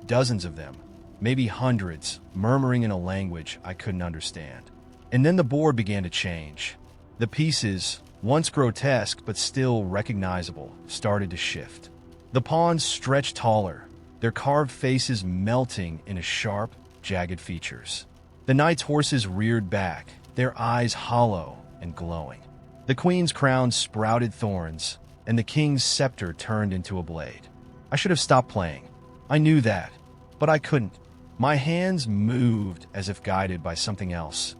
Dozens of them, maybe hundreds, murmuring in a language I couldn't understand. And then the board began to change. The pieces, once grotesque but still recognizable, started to shift. The pawns stretched taller, their carved faces melting into sharp, jagged features. The knight's horses reared back, their eyes hollow and glowing. The queen's crown sprouted thorns, and the king's scepter turned into a blade. I should have stopped playing. I knew that, but I couldn't. My hands moved as if guided by something else,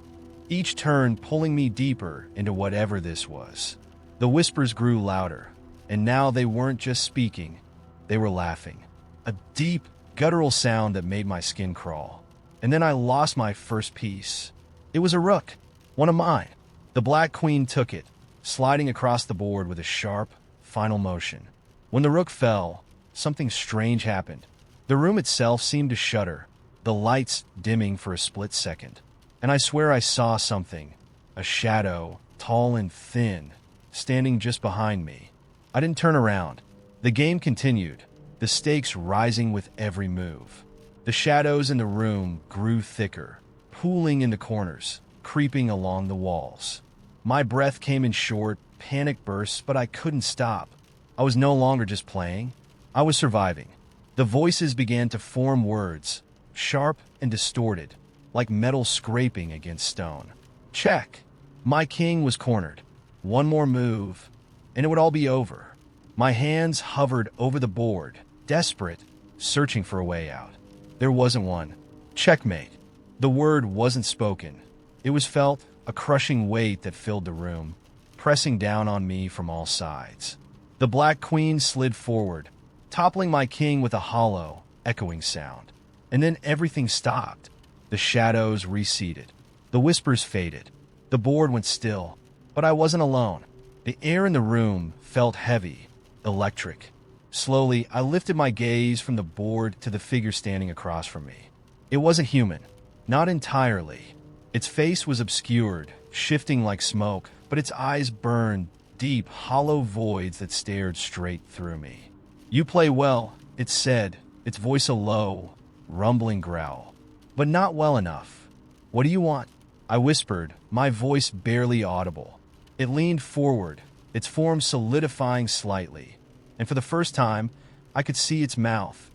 each turn pulling me deeper into whatever this was. The whispers grew louder, and now they weren't just speaking, they were laughing. A deep, guttural sound that made my skin crawl. And then I lost my first piece. It was a rook, one of mine. The black queen took it, sliding across the board with a sharp, final motion. When the rook fell, something strange happened. The room itself seemed to shudder, the lights dimming for a split second. And I swear I saw something, a shadow, tall and thin, standing just behind me. I didn't turn around. The game continued, the stakes rising with every move. The shadows in the room grew thicker, pooling in the corners, creeping along the walls. My breath came in short, panic bursts, but I couldn't stop. I was no longer just playing. I was surviving. The voices began to form words, sharp and distorted, like metal scraping against stone. Check. My king was cornered. One more move, and it would all be over. My hands hovered over the board, desperate, searching for a way out. There wasn't one. Checkmate. The word wasn't spoken. It was felt, a crushing weight that filled the room, pressing down on me from all sides. The black queen slid forward, toppling my king with a hollow, echoing sound. And then everything stopped. The shadows receded. The whispers faded. The board went still. But I wasn't alone. The air in the room felt heavy, electric. Slowly, I lifted my gaze from the board to the figure standing across from me. It wasn't human. Not entirely. Its face was obscured, shifting like smoke, but its eyes burned, deep, hollow voids that stared straight through me. You play well, it said, its voice a low, rumbling growl. But not well enough. What do you want? I whispered, my voice barely audible. It leaned forward, its form solidifying slightly, and for the first time, I could see its mouth,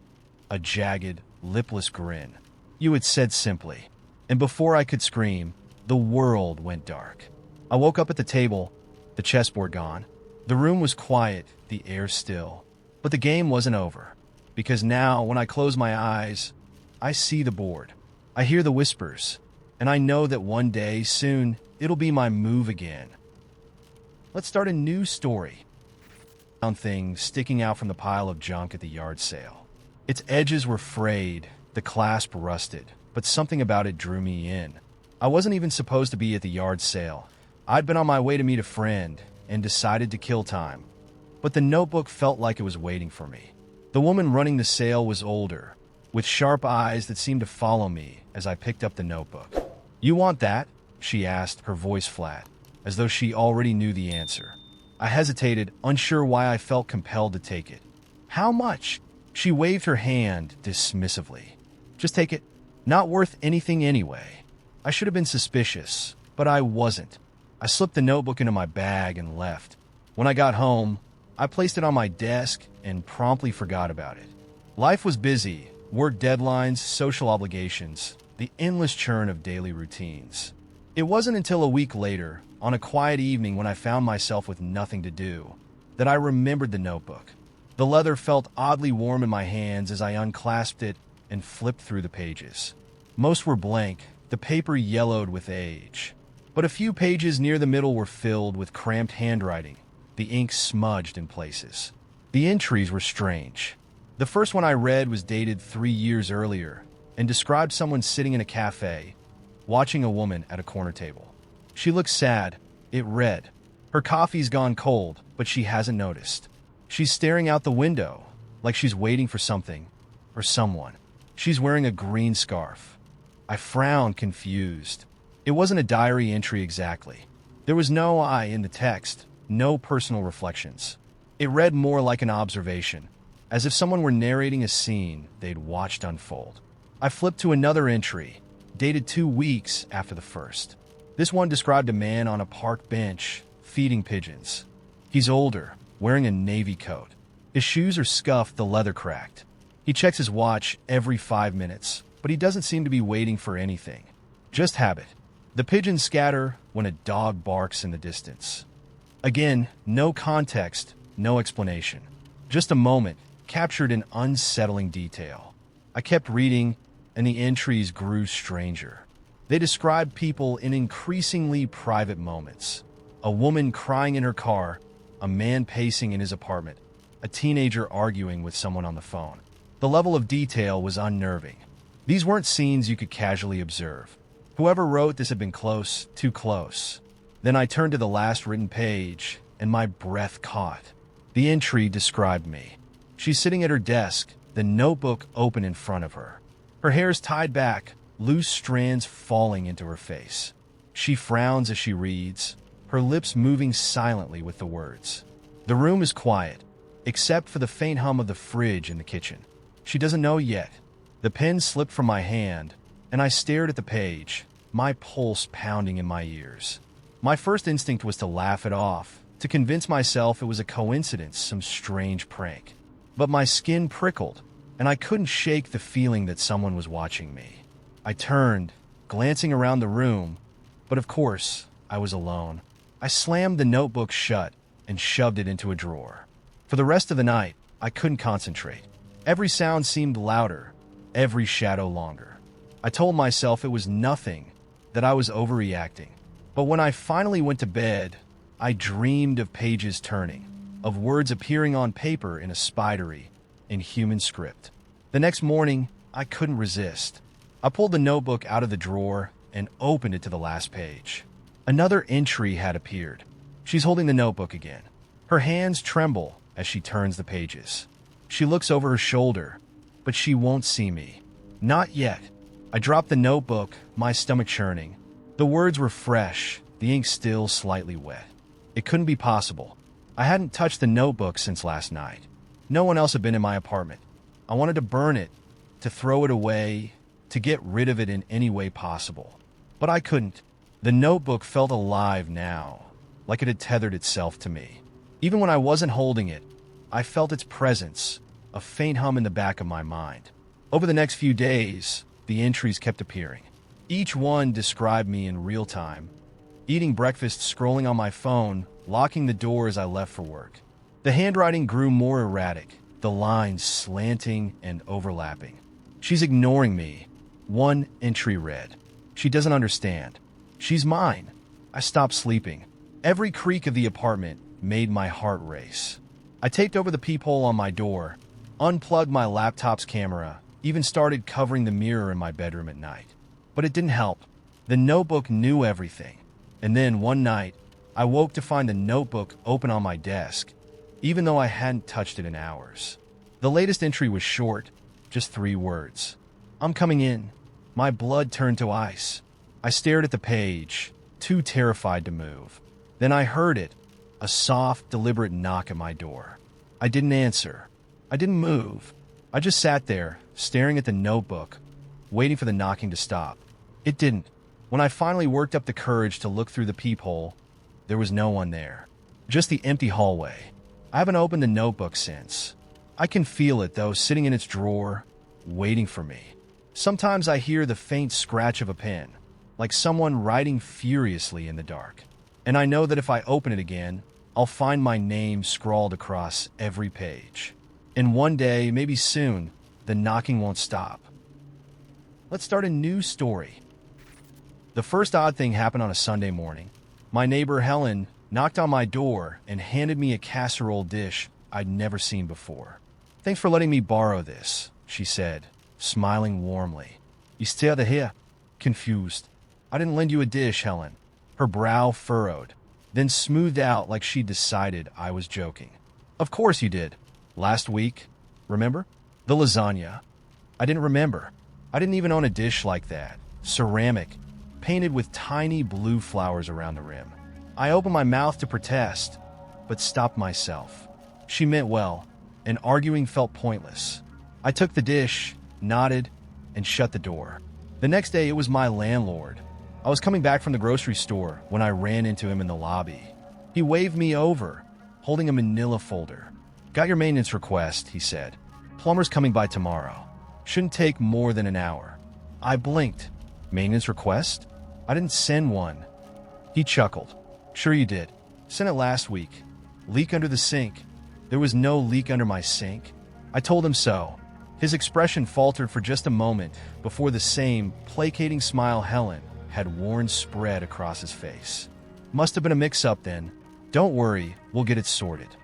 a jagged, lipless grin. You had said simply, and before I could scream, the world went dark. I woke up at the table, the chessboard gone. The room was quiet, the air still. But the game wasn't over, because now, when I close my eyes, I see the board. I hear the whispers, and I know that one day, soon, it'll be my move again. Let's start a new story. Found thing sticking out from the pile of junk at the yard sale. Its edges were frayed, the clasp rusted, but something about it drew me in. I wasn't even supposed to be at the yard sale. I'd been on my way to meet a friend and decided to kill time. But the notebook felt like it was waiting for me. The woman running the sale was older, with sharp eyes that seemed to follow me as I picked up the notebook. You want that? She asked, her voice flat, as though she already knew the answer. I hesitated, unsure why I felt compelled to take it. How much? She waved her hand dismissively. Just take it. Not worth anything anyway. I should have been suspicious, but I wasn't. I slipped the notebook into my bag and left. When I got home, I placed it on my desk and promptly forgot about it. Life was busy, work deadlines, social obligations, the endless churn of daily routines. It wasn't until a week later, on a quiet evening when I found myself with nothing to do, that I remembered the notebook. The leather felt oddly warm in my hands as I unclasped it, and flipped through the pages. Most were blank, the paper yellowed with age. But a few pages near the middle were filled with cramped handwriting, the ink smudged in places. The entries were strange. The first one I read was dated 3 years earlier and described someone sitting in a cafe, watching a woman at a corner table. She looks sad. It read, "Her coffee's gone cold, but she hasn't noticed. She's staring out the window, like she's waiting for something or someone. She's wearing a green scarf." I frowned, confused. It wasn't a diary entry exactly. There was no I in the text, no personal reflections. It read more like an observation, as if someone were narrating a scene they'd watched unfold. I flipped to another entry, dated 2 weeks after the first. This one described a man on a park bench, feeding pigeons. He's older, wearing a navy coat. His shoes are scuffed, the leather cracked. He checks his watch every 5 minutes, but he doesn't seem to be waiting for anything. Just habit. The pigeons scatter when a dog barks in the distance. Again, no context, no explanation. Just a moment, captured in unsettling detail. I kept reading, and the entries grew stranger. They described people in increasingly private moments. A woman crying in her car, a man pacing in his apartment, a teenager arguing with someone on the phone. The level of detail was unnerving. These weren't scenes you could casually observe. Whoever wrote this had been close, too close. Then I turned to the last written page, and my breath caught. The entry described me. She's sitting at her desk, the notebook open in front of her. Her hair's tied back, loose strands falling into her face. She frowns as she reads, her lips moving silently with the words. The room is quiet, except for the faint hum of the fridge in the kitchen. She doesn't know yet. The pen slipped from my hand, and I stared at the page, my pulse pounding in my ears. My first instinct was to laugh it off, to convince myself it was a coincidence, some strange prank. But my skin prickled, and I couldn't shake the feeling that someone was watching me. I turned, glancing around the room, but of course, I was alone. I slammed the notebook shut and shoved it into a drawer. For the rest of the night, I couldn't concentrate. Every sound seemed louder, every shadow longer. I told myself it was nothing, that I was overreacting. But when I finally went to bed, I dreamed of pages turning, of words appearing on paper in a spidery, inhuman script. The next morning, I couldn't resist. I pulled the notebook out of the drawer and opened it to the last page. Another entry had appeared. She's holding the notebook again. Her hands tremble as she turns the pages. She looks over her shoulder, but she won't see me. Not yet. I dropped the notebook, my stomach churning. The words were fresh, the ink still slightly wet. It couldn't be possible. I hadn't touched the notebook since last night. No one else had been in my apartment. I wanted to burn it, to throw it away, to get rid of it in any way possible. But I couldn't. The notebook felt alive now, like it had tethered itself to me. Even when I wasn't holding it, I felt its presence, a faint hum in the back of my mind. Over the next few days, the entries kept appearing. Each one described me in real time. Eating breakfast, scrolling on my phone, locking the door as I left for work. The handwriting grew more erratic, the lines slanting and overlapping. She's ignoring me. One entry read, "She doesn't understand. She's mine." I stopped sleeping. Every creak of the apartment made my heart race. I taped over the peephole on my door, unplugged my laptop's camera, even started covering the mirror in my bedroom at night. But it didn't help. The notebook knew everything. And then one night, I woke to find the notebook open on my desk, even though I hadn't touched it in hours. The latest entry was short, just 3 words. "I'm coming in." My blood turned to ice. I stared at the page, too terrified to move. Then I heard it, a soft, deliberate knock at my door. I didn't answer. I didn't move. I just sat there, staring at the notebook, waiting for the knocking to stop. It didn't. When I finally worked up the courage to look through the peephole, there was no one there. Just the empty hallway. I haven't opened the notebook since. I can feel it, though, sitting in its drawer, waiting for me. Sometimes I hear the faint scratch of a pen, like someone writing furiously in the dark. And I know that if I open it again, I'll find my name scrawled across every page. And one day, maybe soon, the knocking won't stop. Let's start a new story. The first odd thing happened on a Sunday morning. My neighbor Helen knocked on my door and handed me a casserole dish I'd never seen before. "Thanks for letting me borrow this," she said, smiling warmly. "You still here?" Confused. "I didn't lend you a dish, Helen." Her brow furrowed, then smoothed out like she decided I was joking. "Of course you did. Last week. Remember? The lasagna." I didn't remember. I didn't even own a dish like that. Ceramic, painted with tiny blue flowers around the rim. I opened my mouth to protest, but stopped myself. She meant well, and arguing felt pointless. I took the dish, nodded, and shut the door. The next day, it was my landlord. I was coming back from the grocery store when I ran into him in the lobby. He waved me over, holding a manila folder. "Got your maintenance request," he said. "Plumber's coming by tomorrow. Shouldn't take more than an hour." I blinked. "Maintenance request? I didn't send one." He chuckled. "Sure you did. Sent it last week. Leak under the sink." There was no leak under my sink. I told him so. His expression faltered for just a moment before the same placating smile Helen had worn spread across his face. "Must have been a mix-up then. Don't worry, we'll get it sorted."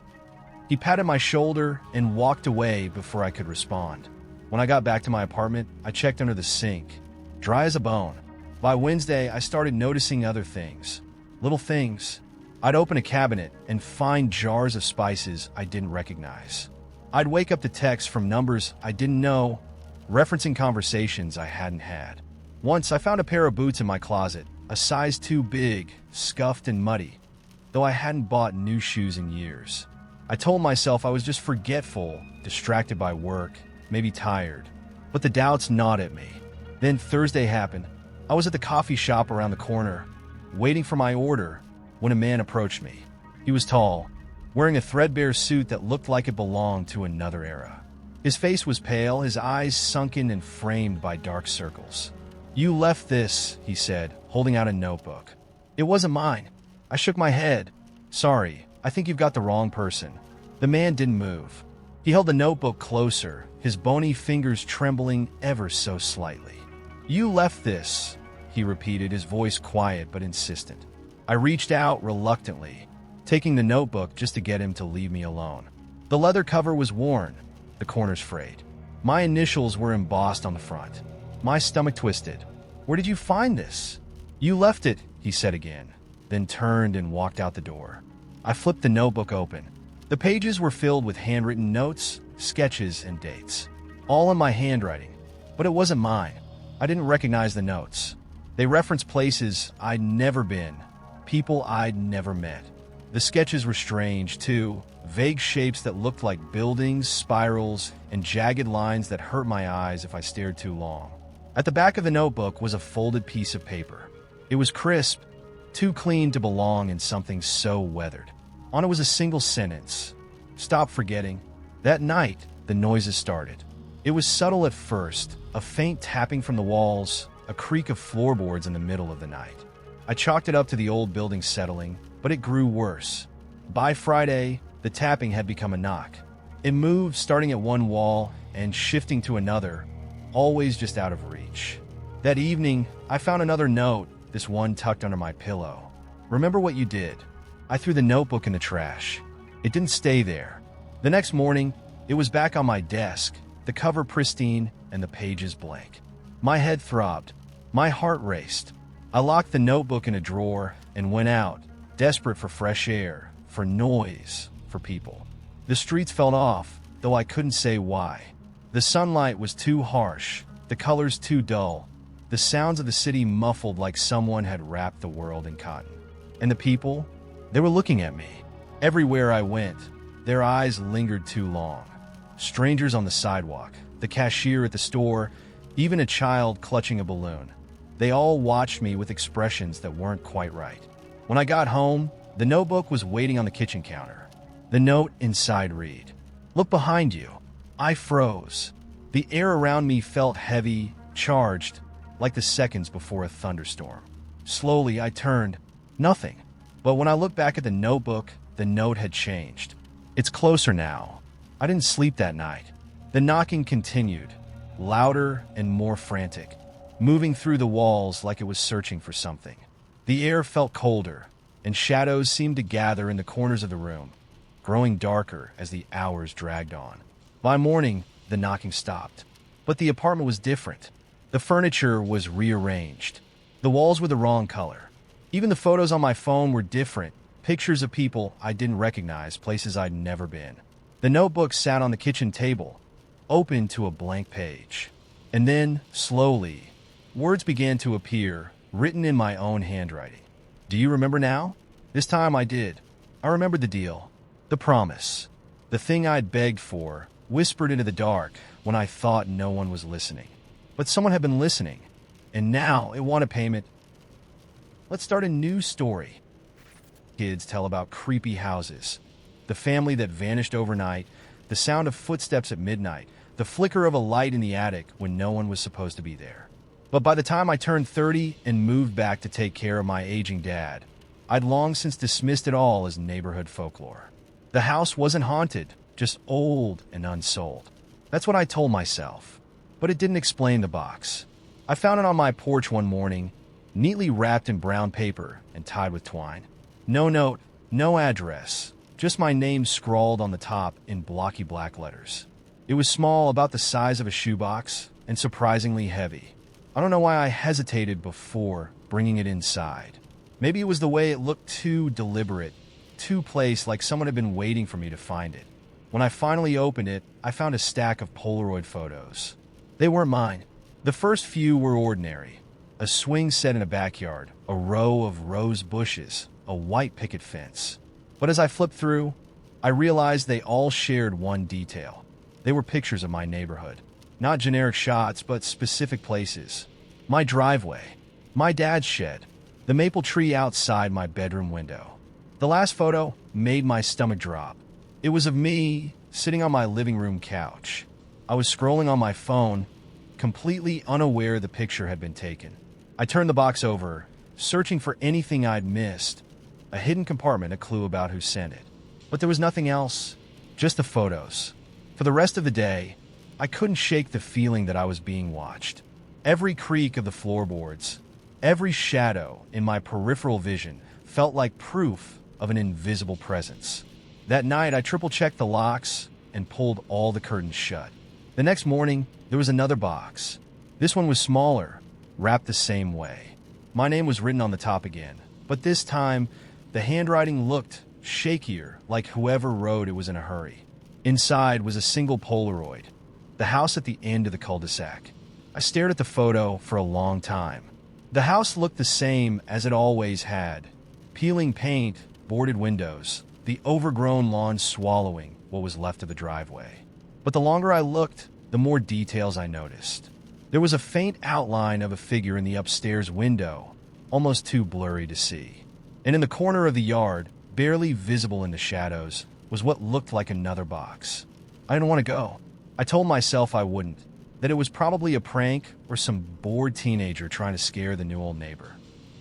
He patted my shoulder and walked away before I could respond. When I got back to my apartment, I checked under the sink. Dry as a bone. By Wednesday, I started noticing other things. Little things. I'd open a cabinet and find jars of spices I didn't recognize. I'd wake up to texts from numbers I didn't know, referencing conversations I hadn't had. Once, I found a pair of boots in my closet, a size too big, scuffed and muddy, though I hadn't bought new shoes in years. I told myself I was just forgetful, distracted by work, maybe tired, but the doubts gnawed at me. Then Thursday happened. I was at the coffee shop around the corner, waiting for my order, when a man approached me. He was tall, wearing a threadbare suit that looked like it belonged to another era. His face was pale, his eyes sunken and framed by dark circles. "You left this," he said, holding out a notebook. "It wasn't mine." I shook my head. "Sorry, I think you've got the wrong person." The man didn't move. He held the notebook closer, his bony fingers trembling ever so slightly. "You left this," he repeated, his voice quiet but insistent. I reached out reluctantly, taking the notebook just to get him to leave me alone. The leather cover was worn, the corners frayed. My initials were embossed on the front. My stomach twisted. "Where did you find this?" "You left it," he said again, then turned and walked out the door. I flipped the notebook open. The pages were filled with handwritten notes, sketches, and dates, all in my handwriting, but it wasn't mine. I didn't recognize the notes. They referenced places I'd never been, people I'd never met. The sketches were strange, too, vague shapes that looked like buildings, spirals, and jagged lines that hurt my eyes if I stared too long. At the back of the notebook was a folded piece of paper. It was crisp, too clean to belong in something so weathered. On it was a single sentence. "Stop forgetting." That night, the noises started. It was subtle at first, a faint tapping from the walls, a creak of floorboards in the middle of the night. I chalked it up to the old building settling, but it grew worse. By Friday, the tapping had become a knock. It moved, starting at one wall and shifting to another, always just out of reach. That evening, I found another note, this one tucked under my pillow. "Remember what you did." I threw the notebook in the trash. It didn't stay there. The next morning, it was back on my desk, the cover pristine and the pages blank. My head throbbed. My heart raced. I locked the notebook in a drawer and went out, desperate for fresh air, for noise, for people. The streets felt off, though I couldn't say why. The sunlight was too harsh, the colors too dull, the sounds of the city muffled like someone had wrapped the world in cotton. And the people? They were looking at me. Everywhere I went, their eyes lingered too long. Strangers on the sidewalk, the cashier at the store, even a child clutching a balloon. They all watched me with expressions that weren't quite right. When I got home, the notebook was waiting on the kitchen counter. The note inside read, "Look behind you." I froze. The air around me felt heavy, charged, like the seconds before a thunderstorm. Slowly, I turned. Nothing. But when I looked back at the notebook, the note had changed. It's closer now. I didn't sleep that night. The knocking continued, louder and more frantic. moving through the walls like it was searching for something. The air felt colder, and shadows seemed to gather in the corners of the room, growing darker as the hours dragged on. By morning, the knocking stopped. But the apartment was different. The furniture was rearranged. The walls were the wrong color. Even the photos on my phone were different, pictures of people I didn't recognize, places I'd never been. The notebook sat on the kitchen table, open to a blank page. And then, slowly, words began to appear, written in my own handwriting. Do you remember now? This time I did. I remembered the deal. The promise. The thing I'd begged for, whispered into the dark when I thought no one was listening. But someone had been listening, and now it wanted payment. Let's start a new story. Kids tell about creepy houses, the family that vanished overnight, the sound of footsteps at midnight, the flicker of a light in the attic when no one was supposed to be there. But by the time I turned 30 and moved back to take care of my aging dad, I'd long since dismissed it all as neighborhood folklore. The house wasn't haunted, just old and unsold. That's what I told myself. But it didn't explain the box. I found it on my porch one morning, neatly wrapped in brown paper and tied with twine. No note, no address, just my name scrawled on the top in blocky black letters. It was small, about the size of a shoebox, and surprisingly heavy. I don't know why I hesitated before bringing it inside. Maybe it was the way it looked, too deliberate, too placed, like someone had been waiting for me to find it. When I finally opened it, I found a stack of Polaroid photos. They weren't mine. The first few were ordinary. A swing set in a backyard, a row of rose bushes, a white picket fence. But as I flipped through, I realized they all shared one detail. They were pictures of my neighborhood. Not generic shots, but specific places. My driveway, my dad's shed, the maple tree outside my bedroom window. The last photo made my stomach drop. It was of me sitting on my living room couch. I was scrolling on my phone, completely unaware the picture had been taken. I turned the box over, searching for anything I'd missed. A hidden compartment, a clue about who sent it. But there was nothing else, just the photos. For the rest of the day, I couldn't shake the feeling that I was being watched. Every creak of the floorboards, every shadow in my peripheral vision felt like proof of an invisible presence. That night, I triple-checked the locks and pulled all the curtains shut. The next morning, there was another box. This one was smaller, wrapped the same way. My name was written on the top again, but this time, the handwriting looked shakier, like whoever wrote it was in a hurry. Inside was a single Polaroid, the house at the end of the cul-de-sac. I stared at the photo for a long time. The house looked the same as it always had. Peeling paint, boarded windows, the overgrown lawn swallowing what was left of the driveway. But the longer I looked, the more details I noticed. There was a faint outline of a figure in the upstairs window, almost too blurry to see. And in the corner of the yard, barely visible in the shadows, was what looked like another box. I didn't want to go. I told myself I wouldn't, that it was probably a prank or some bored teenager trying to scare the new old neighbor.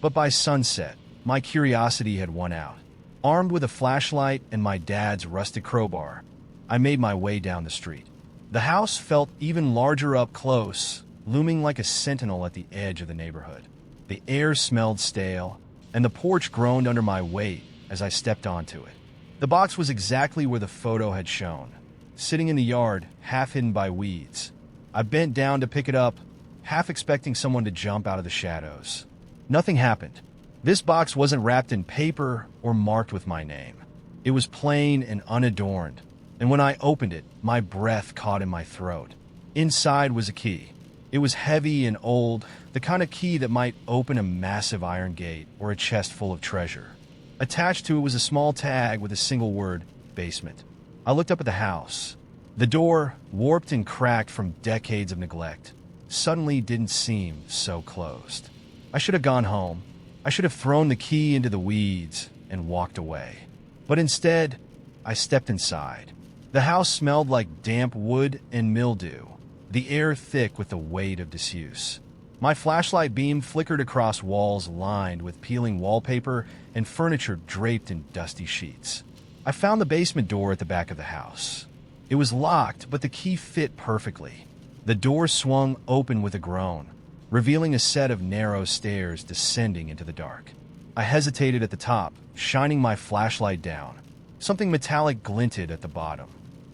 But by sunset, my curiosity had won out. Armed with a flashlight and my dad's rusted crowbar, I made my way down the street. The house felt even larger up close, looming like a sentinel at the edge of the neighborhood. The air smelled stale, and the porch groaned under my weight as I stepped onto it. The box was exactly where the photo had shown, sitting in the yard, half hidden by weeds. I bent down to pick it up, half expecting someone to jump out of the shadows. Nothing happened. This box wasn't wrapped in paper or marked with my name. It was plain and unadorned, and when I opened it, my breath caught in my throat. Inside was a key. It was heavy and old, the kind of key that might open a massive iron gate or a chest full of treasure. Attached to it was a small tag with a single word, basement. I looked up at the house. The door, warped and cracked from decades of neglect, suddenly didn't seem so closed. I should have gone home. I should have thrown the key into the weeds and walked away. But instead, I stepped inside. The house smelled like damp wood and mildew, the air thick with the weight of disuse. My flashlight beam flickered across walls lined with peeling wallpaper and furniture draped in dusty sheets. I found the basement door at the back of the house. It was locked, but the key fit perfectly. The door swung open with a groan, revealing a set of narrow stairs descending into the dark. I hesitated at the top, shining my flashlight down. Something metallic glinted at the bottom.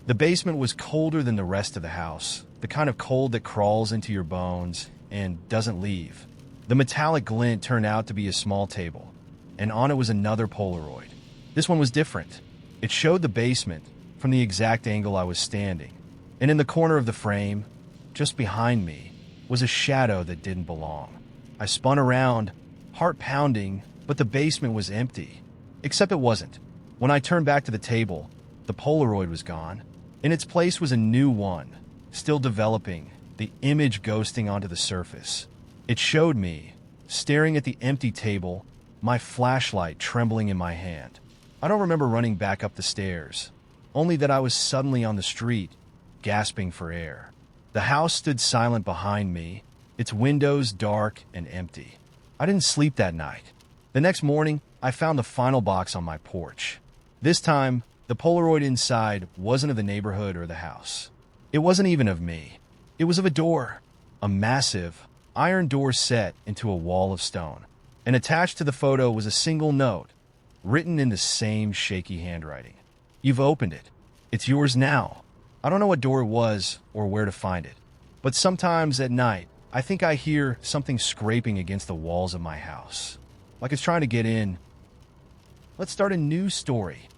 The basement was colder than the rest of the house, the kind of cold that crawls into your bones and doesn't leave. The metallic glint turned out to be a small table, and on it was another Polaroid. This one was different. It showed the basement from the exact angle I was standing, and in the corner of the frame, just behind me, was a shadow that didn't belong. I spun around, heart pounding, but the basement was empty. Except it wasn't. When I turned back to the table, the Polaroid was gone. In its place was a new one, still developing, the image ghosting onto the surface. It showed me, staring at the empty table, my flashlight trembling in my hand. I don't remember running back up the stairs, only that I was suddenly on the street, gasping for air. The house stood silent behind me, its windows dark and empty. I didn't sleep that night. The next morning, I found the final box on my porch. This time, the Polaroid inside wasn't of the neighborhood or the house. It wasn't even of me. It was of a door, a massive, iron door set into a wall of stone. And attached to the photo was a single note, written in the same shaky handwriting. You've opened it. It's yours now. I don't know what door it was or where to find it, but sometimes at night, I think I hear something scraping against the walls of my house, like it's trying to get in. Let's start a new story.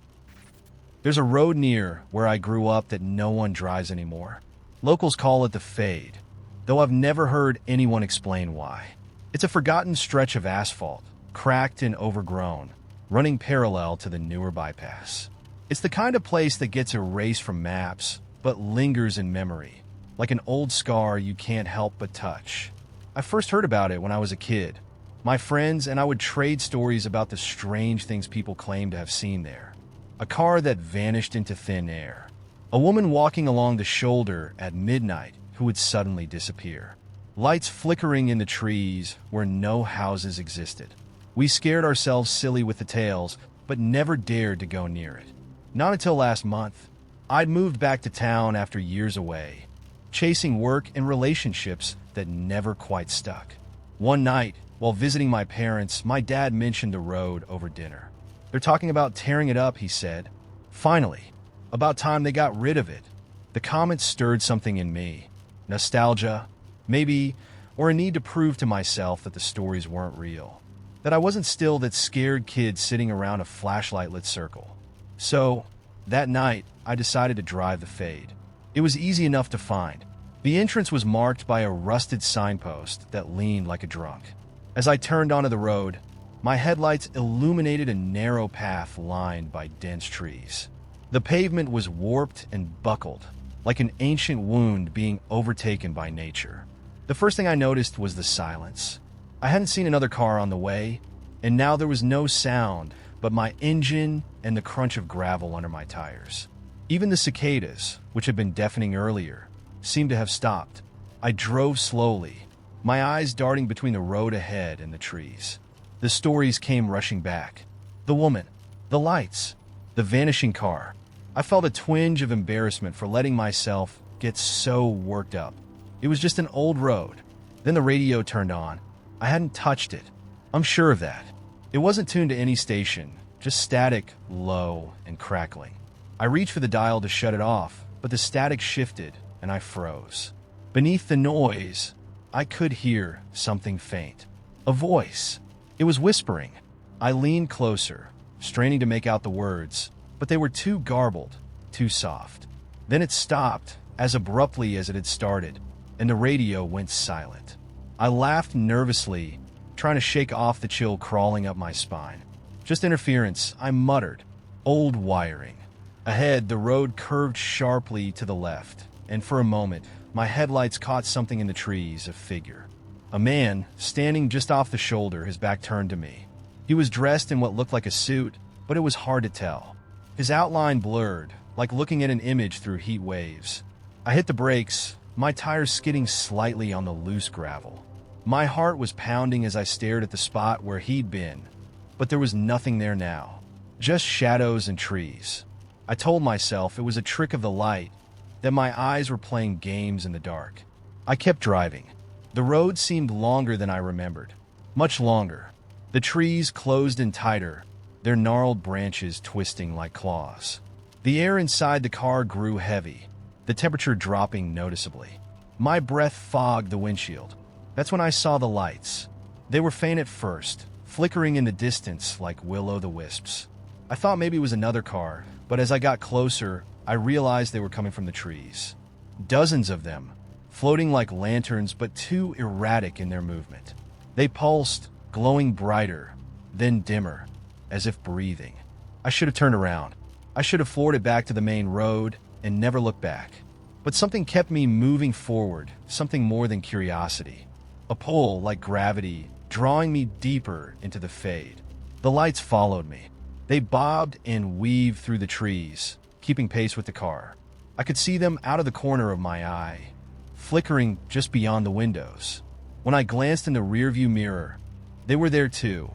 There's a road near where I grew up that no one drives anymore. Locals call it the Fade, though I've never heard anyone explain why. It's a forgotten stretch of asphalt, cracked and overgrown, running parallel to the newer bypass. It's the kind of place that gets erased from maps, but lingers in memory, like an old scar you can't help but touch. I first heard about it when I was a kid. My friends and I would trade stories about the strange things people claimed to have seen there. A car that vanished into thin air. A woman walking along the shoulder at midnight who would suddenly disappear. Lights flickering in the trees where no houses existed. We scared ourselves silly with the tales, but never dared to go near it. Not until last month. I'd moved back to town after years away, chasing work and relationships that never quite stuck. One night, while visiting my parents, my dad mentioned the road over dinner. They're talking about tearing it up, he said. Finally, about time they got rid of it. The comment stirred something in me. Nostalgia, maybe, or a need to prove to myself that the stories weren't real. That I wasn't still that scared kid sitting around a flashlight-lit circle. So, that night, I decided to drive the Fade. It was easy enough to find. The entrance was marked by a rusted signpost that leaned like a drunk. As I turned onto the road, my headlights illuminated a narrow path lined by dense trees. The pavement was warped and buckled, like an ancient wound being overtaken by nature. The first thing I noticed was the silence. I hadn't seen another car on the way, and now there was no sound but my engine and the crunch of gravel under my tires. Even the cicadas, which had been deafening earlier, seemed to have stopped. I drove slowly, my eyes darting between the road ahead and the trees. The stories came rushing back. The woman, the lights, the vanishing car. I felt a twinge of embarrassment for letting myself get so worked up. It was just an old road. Then the radio turned on. I hadn't touched it. I'm sure of that. It wasn't tuned to any station, just static, low, and crackling. I reached for the dial to shut it off, but the static shifted, and I froze. Beneath the noise, I could hear something faint. A voice. It was whispering. I leaned closer, straining to make out the words, but they were too garbled, too soft. Then it stopped, as abruptly as it had started, and the radio went silent. I laughed nervously, trying to shake off the chill crawling up my spine. Just interference, I muttered. Old wiring. Ahead, the road curved sharply to the left, and for a moment, my headlights caught something in the trees, a figure. A man, standing just off the shoulder, his back turned to me. He was dressed in what looked like a suit, but it was hard to tell. His outline blurred, like looking at an image through heat waves. I hit the brakes, my tires skidding slightly on the loose gravel. My heart was pounding as I stared at the spot where he'd been, but there was nothing there now. Just shadows and trees. I told myself it was a trick of the light, that my eyes were playing games in the dark. I kept driving, The road seemed longer than I remembered. Much longer. The trees closed in tighter, their gnarled branches twisting like claws. The air inside the car grew heavy, the temperature dropping noticeably. My breath fogged the windshield. That's when I saw the lights. They were faint at first, flickering in the distance like will-o'-the-wisps. I thought maybe it was another car, but as I got closer, I realized they were coming from the trees. Dozens of them, floating like lanterns but too erratic in their movement. They pulsed, glowing brighter, then dimmer, as if breathing. I should have turned around. I should have floored it back to the main road and never looked back. But something kept me moving forward, something more than curiosity. A pull like gravity, drawing me deeper into the fade. The lights followed me. They bobbed and weaved through the trees, keeping pace with the car. I could see them out of the corner of my eye, flickering just beyond the windows. When I glanced in the rearview mirror, they were there too,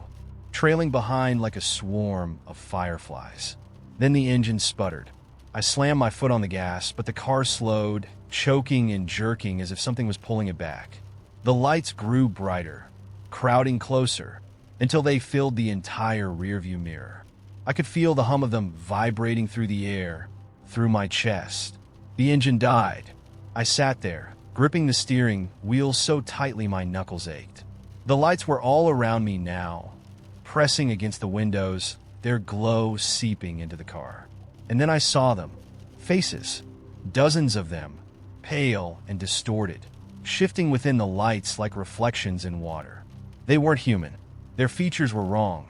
trailing behind like a swarm of fireflies. Then the engine sputtered. I slammed my foot on the gas, but the car slowed, choking and jerking as if something was pulling it back. The lights grew brighter, crowding closer, until they filled the entire rearview mirror. I could feel the hum of them vibrating through the air, through my chest. The engine died. I sat there, gripping the steering wheel so tightly my knuckles ached. The lights were all around me now, pressing against the windows, their glow seeping into the car. And then I saw them. Faces. Dozens of them, pale and distorted, shifting within the lights like reflections in water. They weren't human. Their features were wrong.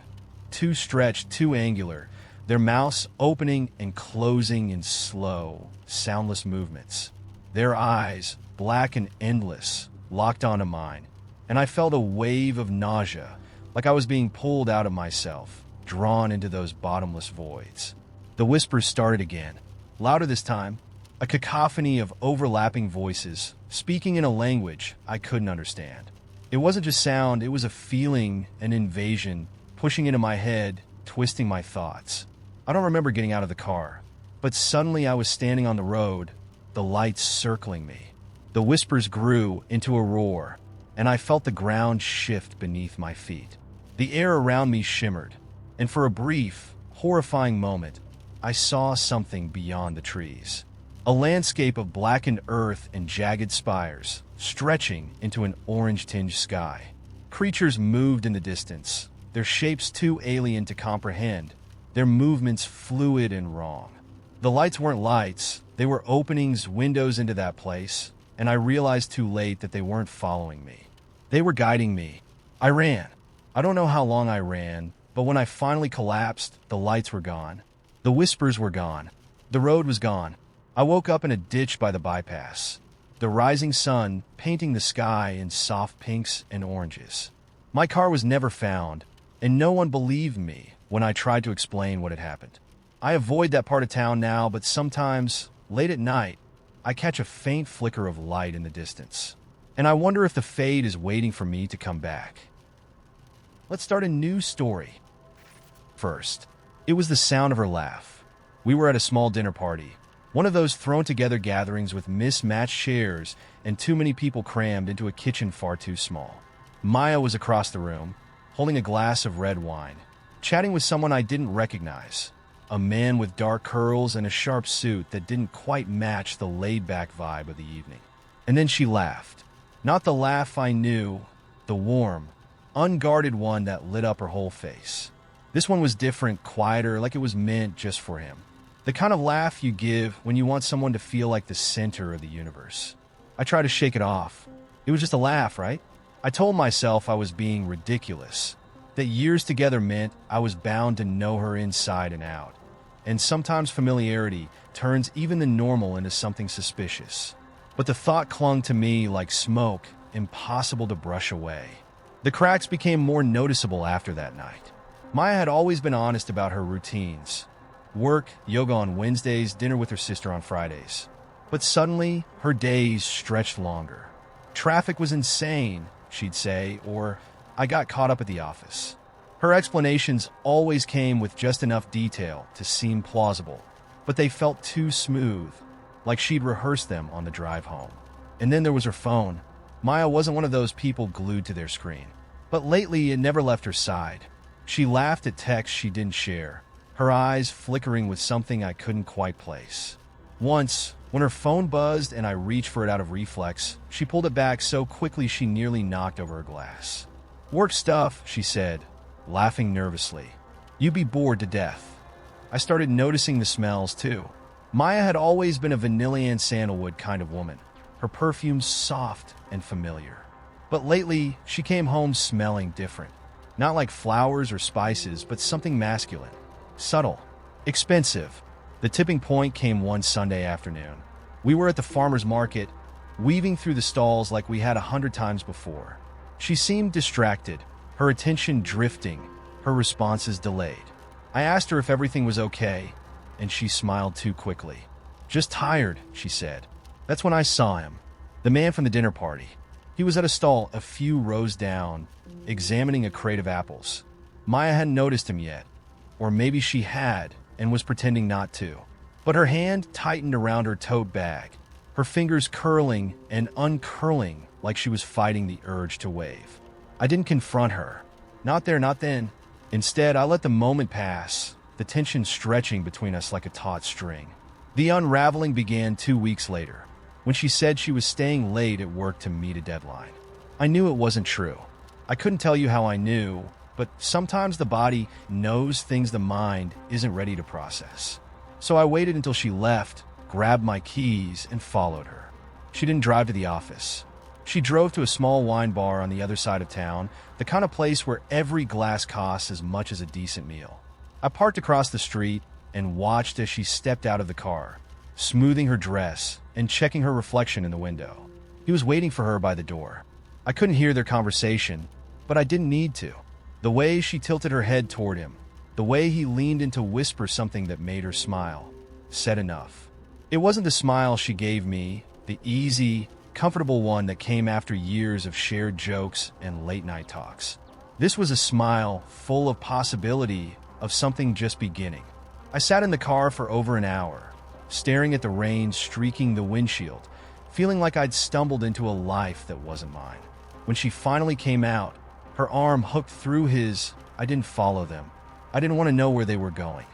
Too stretched, too angular, their mouths opening and closing in slow, soundless movements. Their eyes, black and endless, locked onto mine, and I felt a wave of nausea, like I was being pulled out of myself, drawn into those bottomless voids. The whispers started again, louder this time, a cacophony of overlapping voices, speaking in a language I couldn't understand. It wasn't just sound, it was a feeling, an invasion, pushing into my head, twisting my thoughts. I don't remember getting out of the car, but suddenly I was standing on the road, the lights circling me. The whispers grew into a roar, and I felt the ground shift beneath my feet. The air around me shimmered, and for a brief, horrifying moment, I saw something beyond the trees. A landscape of blackened earth and jagged spires, stretching into an orange-tinged sky. Creatures moved in the distance, their shapes too alien to comprehend, their movements fluid and wrong. The lights weren't lights, they were openings, windows into that place, and I realized too late that they weren't following me. They were guiding me. I ran. I don't know how long I ran, but when I finally collapsed, the lights were gone. The whispers were gone. The road was gone. I woke up in a ditch by the bypass, the rising sun painting the sky in soft pinks and oranges. My car was never found, and no one believed me when I tried to explain what had happened. I avoid that part of town now, but sometimes, late at night, I catch a faint flicker of light in the distance, and I wonder if the fade is waiting for me to come back. Let's start a new story. First, it was the sound of her laugh. We were at a small dinner party, one of those thrown-together gatherings with mismatched chairs and too many people crammed into a kitchen far too small. Maya was across the room, holding a glass of red wine, chatting with someone I didn't recognize, a man with dark curls and a sharp suit that didn't quite match the laid-back vibe of the evening. And then she laughed. Not the laugh I knew, the warm, unguarded one that lit up her whole face. This one was different, quieter, like it was meant just for him. The kind of laugh you give when you want someone to feel like the center of the universe. I tried to shake it off. It was just a laugh, right? I told myself I was being ridiculous, that years together meant I was bound to know her inside and out. And sometimes familiarity turns even the normal into something suspicious. But the thought clung to me like smoke, impossible to brush away. The cracks became more noticeable after that night. Maya had always been honest about her routines. Work, yoga on Wednesdays, dinner with her sister on Fridays. But suddenly, her days stretched longer. Traffic was insane, she'd say, or I got caught up at the office. Her explanations always came with just enough detail to seem plausible, but they felt too smooth, like she'd rehearsed them on the drive home. And then there was her phone. Maya wasn't one of those people glued to their screen. But lately, it never left her side. She laughed at texts she didn't share, her eyes flickering with something I couldn't quite place. Once, when her phone buzzed and I reached for it out of reflex, she pulled it back so quickly she nearly knocked over a glass. "Work stuff," she said, laughing nervously. "You'd be bored to death." I started noticing the smells, too. Maya had always been a vanilla and sandalwood kind of woman, her perfume soft and familiar. But lately, she came home smelling different. Not like flowers or spices, but something masculine, subtle, expensive. The tipping point came one Sunday afternoon. We were at the farmer's market, weaving through the stalls like we had 100 times before. She seemed distracted, her attention drifting, her responses delayed. I asked her if everything was okay, and she smiled too quickly. "Just tired," she said. That's when I saw him, the man from the dinner party. He was at a stall a few rows down, examining a crate of apples. Maya hadn't noticed him yet, or maybe she had and was pretending not to. But her hand tightened around her tote bag, her fingers curling and uncurling like she was fighting the urge to wave. I didn't confront her. Not there, not then. Instead, I let the moment pass, the tension stretching between us like a taut string. The unraveling began 2 weeks later, when she said she was staying late at work to meet a deadline. I knew it wasn't true. I couldn't tell you how I knew, but sometimes the body knows things the mind isn't ready to process. So I waited until she left, grabbed my keys, and followed her. She didn't drive to the office. She drove to a small wine bar on the other side of town, the kind of place where every glass costs as much as a decent meal. I parked across the street and watched as she stepped out of the car, smoothing her dress and checking her reflection in the window. He was waiting for her by the door. I couldn't hear their conversation, but I didn't need to. The way she tilted her head toward him, the way he leaned in to whisper something that made her smile, said enough. It wasn't the smile she gave me, the easy, comfortable one that came after years of shared jokes and late-night talks. This was a smile full of possibility of something just beginning. I sat in the car for over an hour, staring at the rain streaking the windshield, feeling like I'd stumbled into a life that wasn't mine. When she finally came out, her arm hooked through his. I didn't follow them. I didn't want to know where they were going.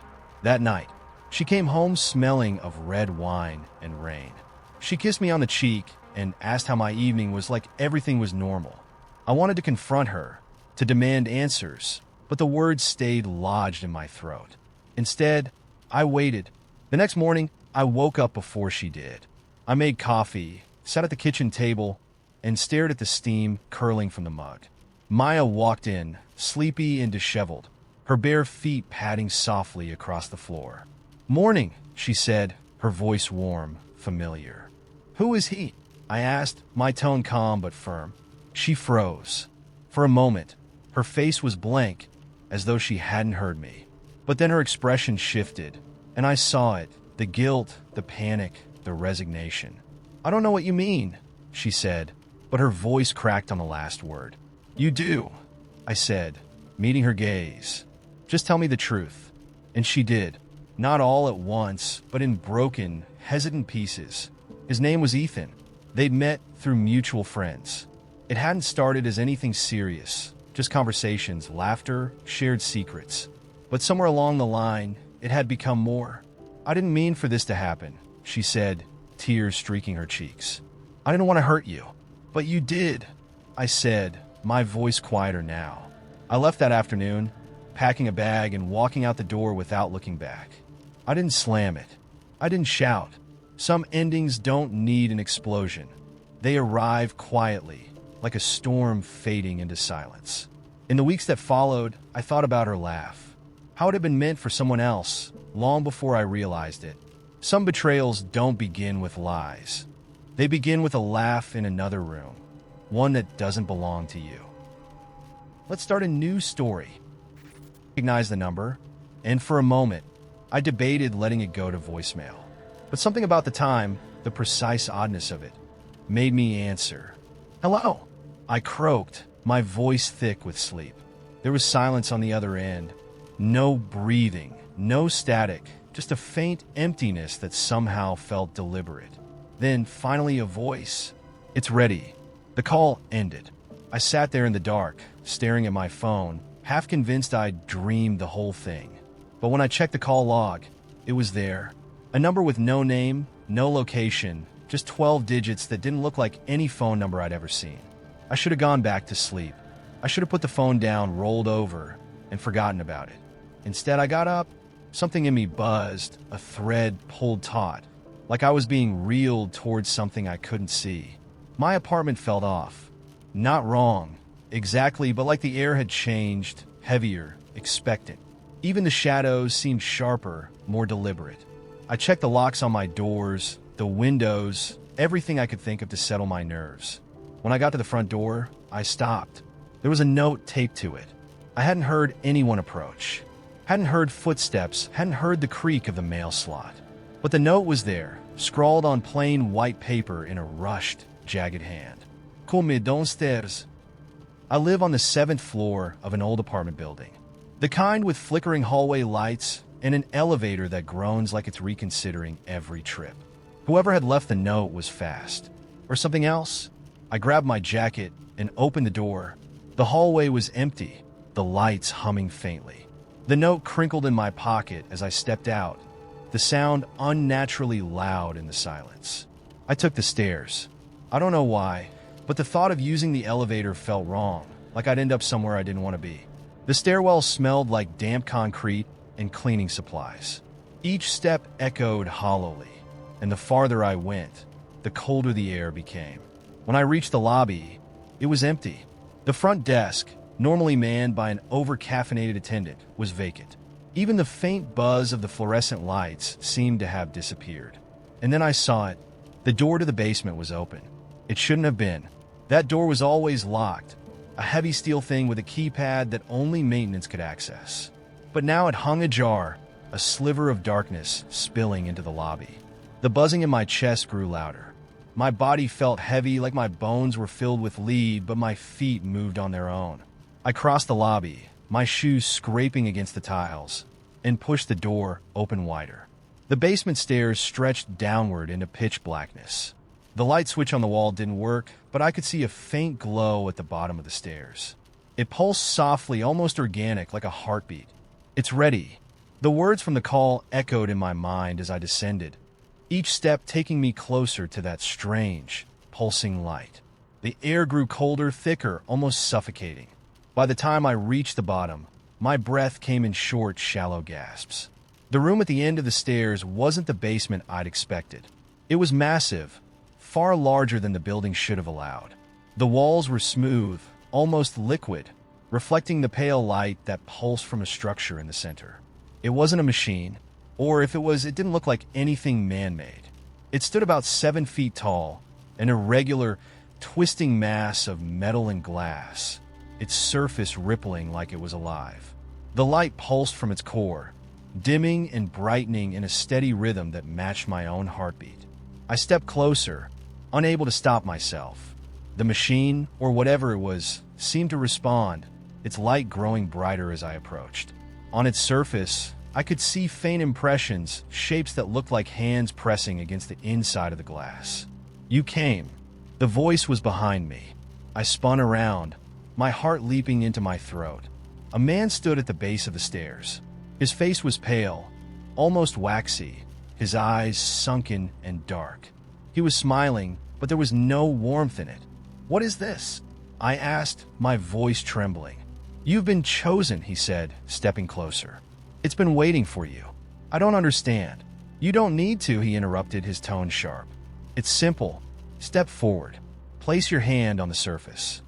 That night, she came home smelling of red wine and rain. She kissed me on the cheek and asked how my evening was, like everything was normal. I wanted to confront her, to demand answers, but the words stayed lodged in my throat. Instead, I waited. The next morning, I woke up before she did. I made coffee, sat at the kitchen table, and stared at the steam curling from the mug. Maya walked in, sleepy and disheveled, her bare feet padding softly across the floor. "Morning," she said, her voice warm, familiar. "Who is he?" I asked, my tone calm but firm. She froze. For a moment, her face was blank, as though she hadn't heard me. But then her expression shifted, and I saw it, the guilt, the panic, the resignation. "I don't know what you mean," she said, but her voice cracked on the last word. "You do," I said, meeting her gaze. "Just tell me the truth." And she did. Not all at once, but in broken, hesitant pieces. His name was Ethan. They'd met through mutual friends. It hadn't started as anything serious, just conversations, laughter, shared secrets. But somewhere along the line, it had become more. "I didn't mean for this to happen," she said, tears streaking her cheeks. "I didn't want to hurt you." "But you did," I said, my voice quieter now. I left that afternoon, packing a bag and walking out the door without looking back. I didn't slam it. I didn't shout. Some endings don't need an explosion. They arrive quietly, like a storm fading into silence. In the weeks that followed, I thought about her laugh. How it had been meant for someone else, long before I realized it. Some betrayals don't begin with lies. They begin with a laugh in another room, one that doesn't belong to you. Let's start a new story. I recognized the number, and for a moment, I debated letting it go to voicemail. But something about the time, the precise oddness of it, made me answer. "Hello," I croaked, my voice thick with sleep. There was silence on the other end. No breathing, no static, just a faint emptiness that somehow felt deliberate. Then, finally, a voice. "It's ready." The call ended. I sat there in the dark, staring at my phone, half convinced I'd dreamed the whole thing. But when I checked the call log, it was there. A number with no name, no location, just 12 digits that didn't look like any phone number I'd ever seen. I should have gone back to sleep. I should have put the phone down, rolled over, and forgotten about it. Instead, I got up. Something in me buzzed, a thread pulled taut, like I was being reeled towards something I couldn't see. My apartment felt off. Not wrong, exactly, but like the air had changed, heavier, expectant. Even the shadows seemed sharper, more deliberate. I checked the locks on my doors, the windows, everything I could think of to settle my nerves. When I got to the front door, I stopped. There was a note taped to it. I hadn't heard anyone approach. Hadn't heard footsteps, hadn't heard the creak of the mail slot. But the note was there, scrawled on plain white paper in a rushed, jagged hand. Come downstairs. I live on the 7th floor of an old apartment building. The kind with flickering hallway lights and an elevator that groans like it's reconsidering every trip. Whoever had left the note was fast. Or something else? I grabbed my jacket and opened the door. The hallway was empty, the lights humming faintly. The note crinkled in my pocket as I stepped out, the sound unnaturally loud in the silence. I took the stairs. I don't know why, but the thought of using the elevator felt wrong, like I'd end up somewhere I didn't want to be. The stairwell smelled like damp concrete and cleaning supplies. Each step echoed hollowly, and the farther I went, the colder the air became. When I reached the lobby, it was empty. The front desk, normally manned by an over-caffeinated attendant, was vacant. Even the faint buzz of the fluorescent lights seemed to have disappeared. And then I saw it. The door to the basement was open. It shouldn't have been. That door was always locked, a heavy steel thing with a keypad that only maintenance could access. But now it hung ajar, a sliver of darkness spilling into the lobby. The buzzing in my chest grew louder. My body felt heavy, like my bones were filled with lead, but my feet moved on their own. I crossed the lobby, my shoes scraping against the tiles, and pushed the door open wider. The basement stairs stretched downward into pitch blackness. The light switch on the wall didn't work, but I could see a faint glow at the bottom of the stairs. It pulsed softly, almost organic, like a heartbeat. "It's ready." The words from the call echoed in my mind as I descended, each step taking me closer to that strange, pulsing light. The air grew colder, thicker, almost suffocating. By the time I reached the bottom, my breath came in short, shallow gasps. The room at the end of the stairs wasn't the basement I'd expected. It was massive, far larger than the building should have allowed. The walls were smooth, almost liquid, reflecting the pale light that pulsed from a structure in the center. It wasn't a machine, or if it was, it didn't look like anything man-made. It stood about 7 feet tall, an irregular, twisting mass of metal and glass, its surface rippling like it was alive. The light pulsed from its core, dimming and brightening in a steady rhythm that matched my own heartbeat. I stepped closer, unable to stop myself. The machine, or whatever it was, seemed to respond, its light growing brighter as I approached. On its surface, I could see faint impressions, shapes that looked like hands pressing against the inside of the glass. "You came." The voice was behind me. I spun around, my heart leaping into my throat. A man stood at the base of the stairs. His face was pale, almost waxy, his eyes sunken and dark. He was smiling, but there was no warmth in it. "What is this?" I asked, my voice trembling. "You've been chosen," he said, stepping closer. "It's been waiting for you." "I don't understand." "You don't need to," he interrupted, his tone sharp. "It's simple. Step forward. Place your hand on the surface."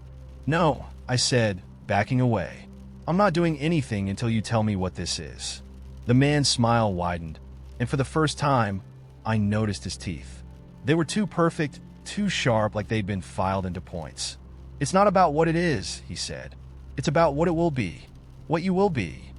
"No," I said, backing away. "I'm not doing anything until you tell me what this is." The man's smile widened, and for the first time, I noticed his teeth. They were too perfect, too sharp, like they'd been filed into points. "It's not about what it is," he said. "It's about what it will be. What you will be."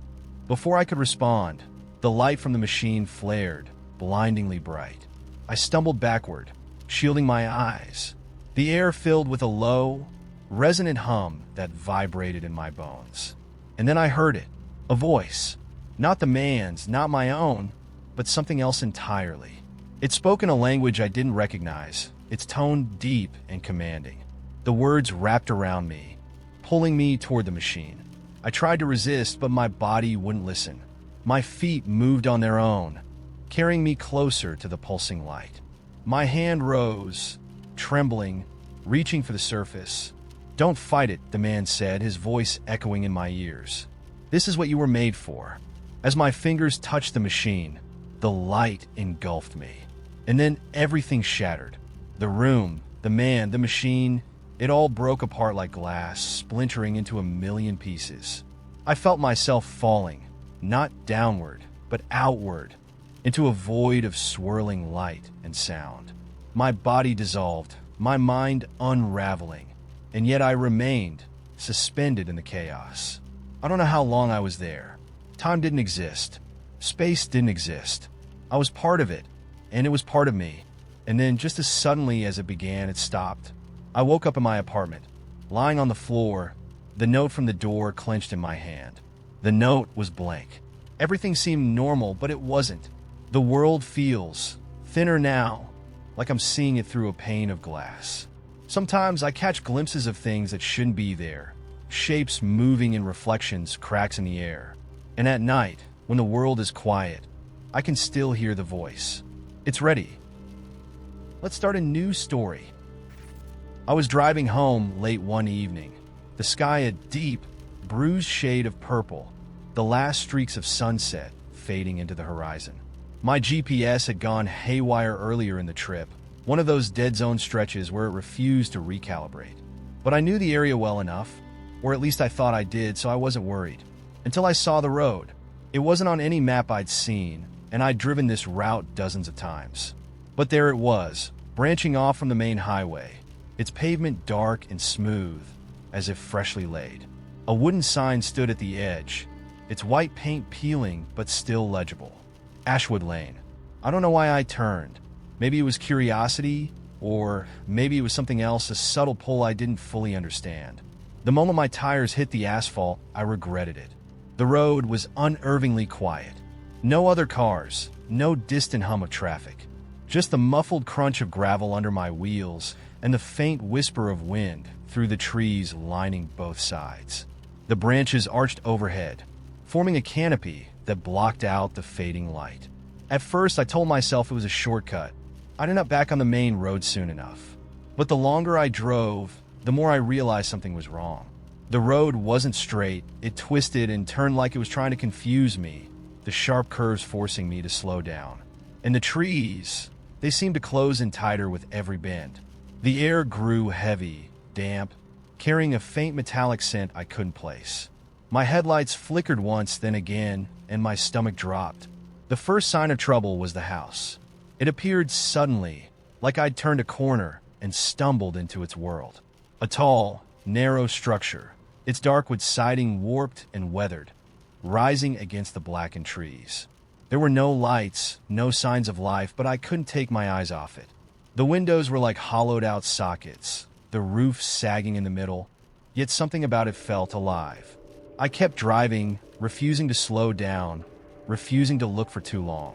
Before I could respond, the light from the machine flared, blindingly bright. I stumbled backward, shielding my eyes. The air filled with a low, resonant hum that vibrated in my bones. And then I heard it, a voice. Not the man's, not my own, but something else entirely. It spoke in a language I didn't recognize, its tone deep and commanding. The words wrapped around me, pulling me toward the machine. I tried to resist, but my body wouldn't listen. My feet moved on their own, carrying me closer to the pulsing light. My hand rose, trembling, reaching for the surface. "Don't fight it," the man said, his voice echoing in my ears. "This is what you were made for." As my fingers touched the machine, the light engulfed me. And then everything shattered. The room, the man, the machine, it all broke apart like glass, splintering into a million pieces. I felt myself falling, not downward, but outward, into a void of swirling light and sound. My body dissolved, my mind unraveling, and yet I remained suspended in the chaos. I don't know how long I was there. Time didn't exist. Space didn't exist. I was part of it, and it was part of me. And then, just as suddenly as it began, it stopped. I woke up in my apartment, lying on the floor, the note from the door clenched in my hand. The note was blank. Everything seemed normal, but it wasn't. The world feels thinner now, like I'm seeing it through a pane of glass. Sometimes I catch glimpses of things that shouldn't be there, shapes moving in reflections, cracks in the air. And at night, when the world is quiet, I can still hear the voice. It's ready. Let's start a new story. I was driving home late one evening. The sky a deep, bruised shade of purple, the last streaks of sunset fading into the horizon. My GPS had gone haywire earlier in the trip, one of those dead zone stretches where it refused to recalibrate. But I knew the area well enough, or at least I thought I did, so I wasn't worried. Until I saw the road. It wasn't on any map I'd seen, and I'd driven this route dozens of times. But there it was, branching off from the main highway, its pavement dark and smooth, as if freshly laid. A wooden sign stood at the edge, its white paint peeling but still legible. Ashwood Lane. I don't know why I turned. Maybe it was curiosity, or maybe it was something else, a subtle pull I didn't fully understand. The moment my tires hit the asphalt, I regretted it. The road was unnervingly quiet. No other cars, no distant hum of traffic. Just the muffled crunch of gravel under my wheels and the faint whisper of wind through the trees lining both sides. The branches arched overhead, forming a canopy that blocked out the fading light. At first, I told myself it was a shortcut. I'd end up back on the main road soon enough. But the longer I drove, the more I realized something was wrong. The road wasn't straight, it twisted and turned like it was trying to confuse me, the sharp curves forcing me to slow down. And the trees, they seemed to close in tighter with every bend. The air grew heavy, damp, carrying a faint metallic scent I couldn't place. My headlights flickered once, then again, and my stomach dropped. The first sign of trouble was the house. It appeared suddenly, like I'd turned a corner and stumbled into its world. A tall, narrow structure, its dark wood siding warped and weathered, rising against the blackened trees. There were no lights, no signs of life, but I couldn't take my eyes off it. The windows were like hollowed-out sockets, the roof sagging in the middle, yet something about it felt alive. I kept driving, refusing to slow down, refusing to look for too long.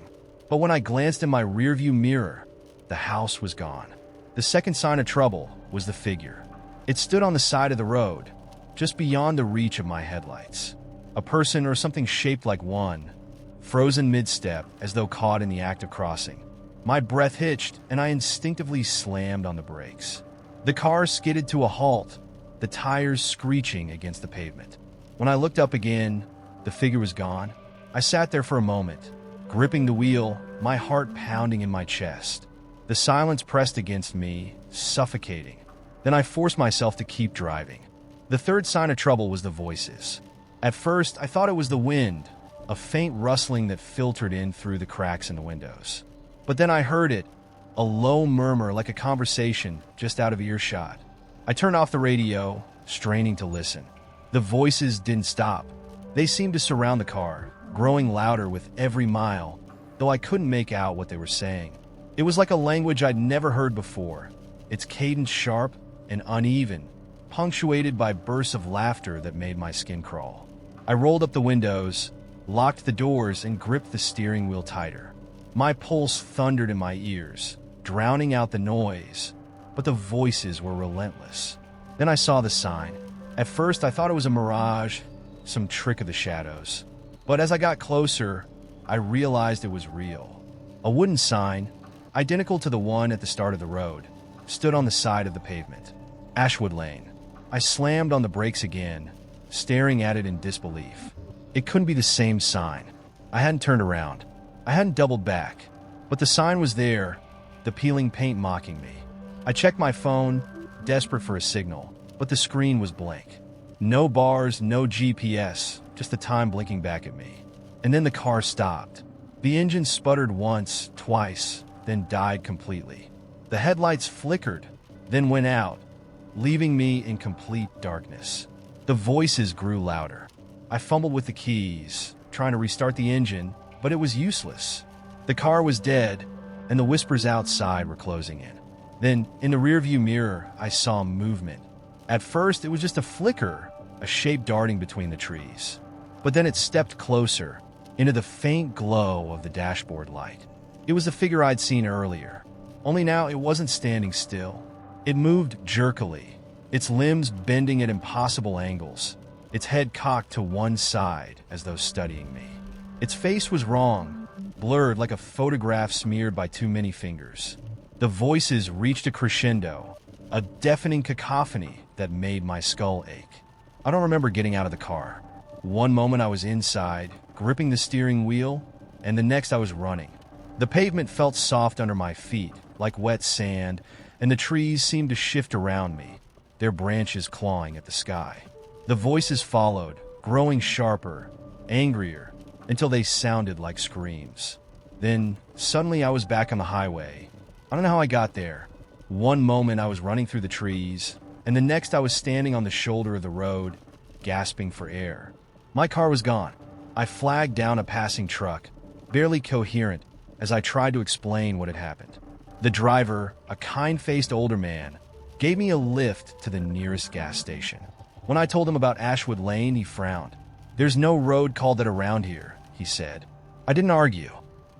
But when I glanced in my rearview mirror, the house was gone. The second sign of trouble was the figure. It stood on the side of the road, just beyond the reach of my headlights. A person or something shaped like one, frozen mid-step as though caught in the act of crossing. My breath hitched, and I instinctively slammed on the brakes. The car skidded to a halt, the tires screeching against the pavement. When I looked up again, the figure was gone. I sat there for a moment, gripping the wheel, my heart pounding in my chest. The silence pressed against me, suffocating. Then I forced myself to keep driving. The third sign of trouble was the voices. At first, I thought it was the wind, a faint rustling that filtered in through the cracks in the windows. But then I heard it, a low murmur like a conversation just out of earshot. I turned off the radio, straining to listen. The voices didn't stop. They seemed to surround the car, growing louder with every mile, though I couldn't make out what they were saying. It was like a language I'd never heard before, its cadence sharp and uneven, punctuated by bursts of laughter that made my skin crawl. I rolled up the windows, locked the doors, and gripped the steering wheel tighter. My pulse thundered in my ears, drowning out the noise, but the voices were relentless. Then I saw the sign. At first, I thought it was a mirage, some trick of the shadows. But as I got closer, I realized it was real. A wooden sign, identical to the one at the start of the road, stood on the side of the pavement. Ashwood Lane. I slammed on the brakes again, staring at it in disbelief. It couldn't be the same sign. I hadn't turned around. I hadn't doubled back. But the sign was there, the peeling paint mocking me. I checked my phone, desperate for a signal, but the screen was blank. No bars, no GPS, just the time blinking back at me. And then the car stopped. The engine sputtered once, twice, then died completely. The headlights flickered, then went out, leaving me in complete darkness. The voices grew louder. I fumbled with the keys, trying to restart the engine, but it was useless. The car was dead, and the whispers outside were closing in. Then, in the rearview mirror, I saw movement. At first, it was just a flicker, a shape darting between the trees. But then it stepped closer, into the faint glow of the dashboard light. It was the figure I'd seen earlier. Only now it wasn't standing still. It moved jerkily, its limbs bending at impossible angles, its head cocked to one side as though studying me. Its face was wrong, blurred like a photograph smeared by too many fingers. The voices reached a crescendo, a deafening cacophony that made my skull ache. I don't remember getting out of the car. One moment I was inside, gripping the steering wheel, and the next I was running. The pavement felt soft under my feet, like wet sand, and the trees seemed to shift around me, their branches clawing at the sky. The voices followed, growing sharper, angrier, until they sounded like screams. Then, suddenly I was back on the highway. I don't know how I got there. One moment I was running through the trees, and the next I was standing on the shoulder of the road, gasping for air. My car was gone. I flagged down a passing truck, barely coherent, as I tried to explain what had happened. The driver, a kind-faced older man, gave me a lift to the nearest gas station. When I told him about Ashwood Lane, he frowned. "There's no road called that around here," he said. I didn't argue.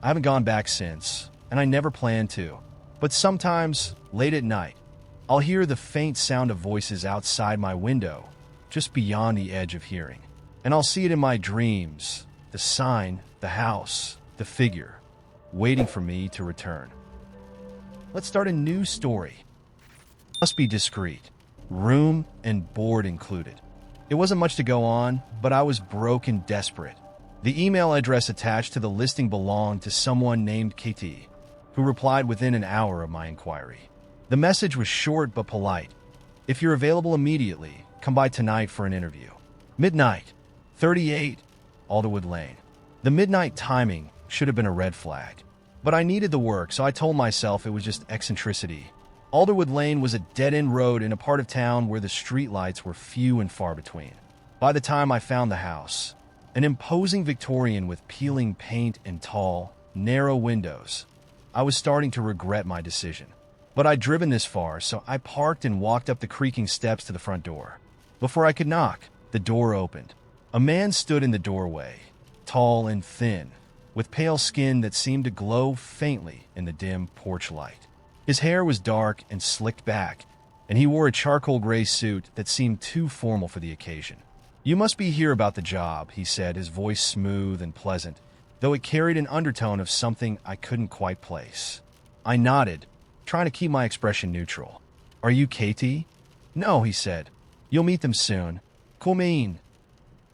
I haven't gone back since, and I never plan to. But sometimes, late at night, I'll hear the faint sound of voices outside my window, just beyond the edge of hearing. And I'll see it in my dreams, the sign, the house, the figure, waiting for me to return. Let's start a new story. Must be discreet. Room and board included. It wasn't much to go on, but I was broke and desperate. The email address attached to the listing belonged to someone named Katie, who replied within an hour of my inquiry. The message was short but polite. "If you're available immediately, come by tonight for an interview. Midnight, 38, Alderwood Lane." The midnight timing should have been a red flag. But I needed the work, so I told myself it was just eccentricity. Alderwood Lane was a dead-end road in a part of town where the streetlights were few and far between. By the time I found the house, an imposing Victorian with peeling paint and tall, narrow windows, I was starting to regret my decision. But I'd driven this far, so I parked and walked up the creaking steps to the front door. Before I could knock, the door opened. A man stood in the doorway, tall and thin, with pale skin that seemed to glow faintly in the dim porch light. His hair was dark and slicked back, and he wore a charcoal gray suit that seemed too formal for the occasion. "You must be here about the job," he said, his voice smooth and pleasant, though it carried an undertone of something I couldn't quite place. I nodded, trying to keep my expression neutral. "Are you Katie?" "No," he said. "You'll meet them soon. Come in."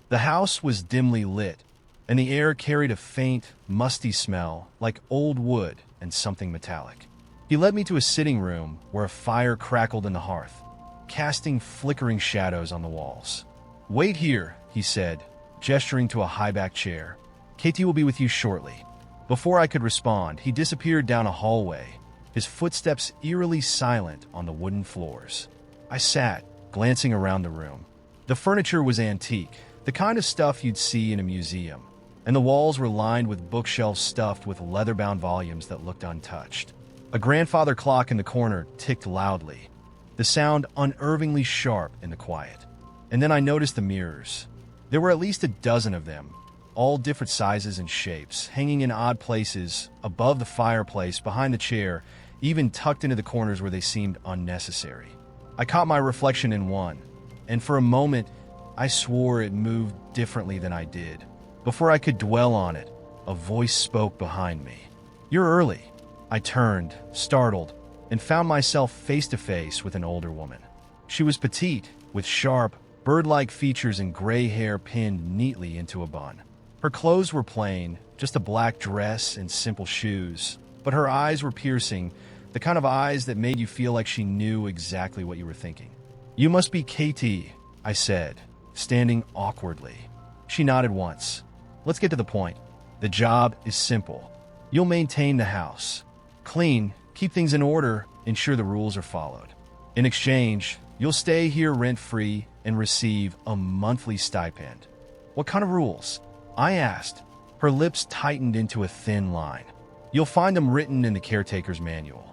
The house was dimly lit, and the air carried a faint, musty smell like old wood and something metallic. He led me to a sitting room where a fire crackled in the hearth, casting flickering shadows on the walls. "Wait here," he said, gesturing to a high-backed chair. "Katie will be with you shortly." Before I could respond, he disappeared down a hallway, his footsteps eerily silent on the wooden floors. I sat, glancing around the room. The furniture was antique, the kind of stuff you'd see in a museum, and the walls were lined with bookshelves stuffed with leather-bound volumes that looked untouched. A grandfather clock in the corner ticked loudly, the sound unnervingly sharp in the quiet. And then I noticed the mirrors. There were at least a dozen of them, all different sizes and shapes, hanging in odd places, above the fireplace, behind the chair, even tucked into the corners where they seemed unnecessary. I caught my reflection in one, and for a moment, I swore it moved differently than I did. Before I could dwell on it, a voice spoke behind me. "You're early." I turned, startled, and found myself face to face with an older woman. She was petite, with sharp, bird-like features and gray hair pinned neatly into a bun. Her clothes were plain, just a black dress and simple shoes, but her eyes were piercing, the kind of eyes that made you feel like she knew exactly what you were thinking. "You must be Katie," I said, standing awkwardly. She nodded once. "Let's get to the point. The job is simple. You'll maintain the house. Clean, keep things in order, ensure the rules are followed. In exchange, you'll stay here rent-free and receive a monthly stipend." "What kind of rules?" I asked. Her lips tightened into a thin line. "You'll find them written in the caretaker's manual.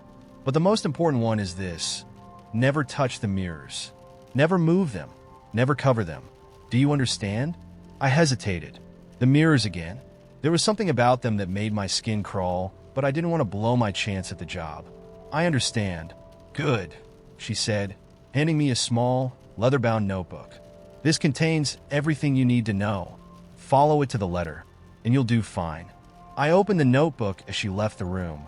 But the most important one is this: never touch the mirrors. Never move them. Never cover them. Do you understand?" I hesitated. The mirrors again. There was something about them that made my skin crawl, but I didn't want to blow my chance at the job. "I understand." "Good," she said, handing me a small, leather-bound notebook. "This contains everything you need to know. Follow it to the letter, and you'll do fine." I opened the notebook as she left the room,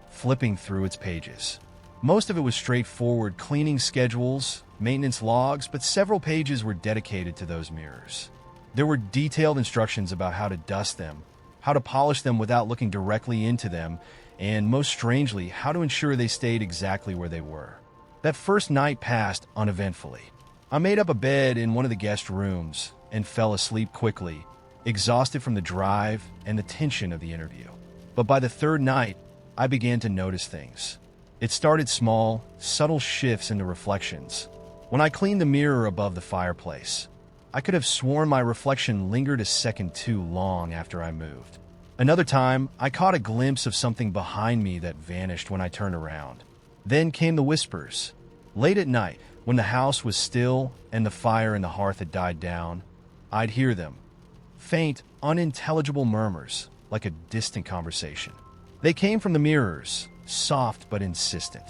flipping through its pages. Most of it was straightforward cleaning schedules, maintenance logs, but several pages were dedicated to those mirrors. There were detailed instructions about how to dust them, how to polish them without looking directly into them, and most strangely, how to ensure they stayed exactly where they were. That first night passed uneventfully. I made up a bed in one of the guest rooms and fell asleep quickly, exhausted from the drive and the tension of the interview. But by the third night, I began to notice things. It started small, subtle shifts in the reflections. When I cleaned the mirror above the fireplace, I could have sworn my reflection lingered a second too long after I moved. Another time, I caught a glimpse of something behind me that vanished when I turned around. Then came the whispers. Late at night, when the house was still and the fire in the hearth had died down, I'd hear them. Faint, unintelligible murmurs, like a distant conversation. They came from the mirrors, soft but insistent.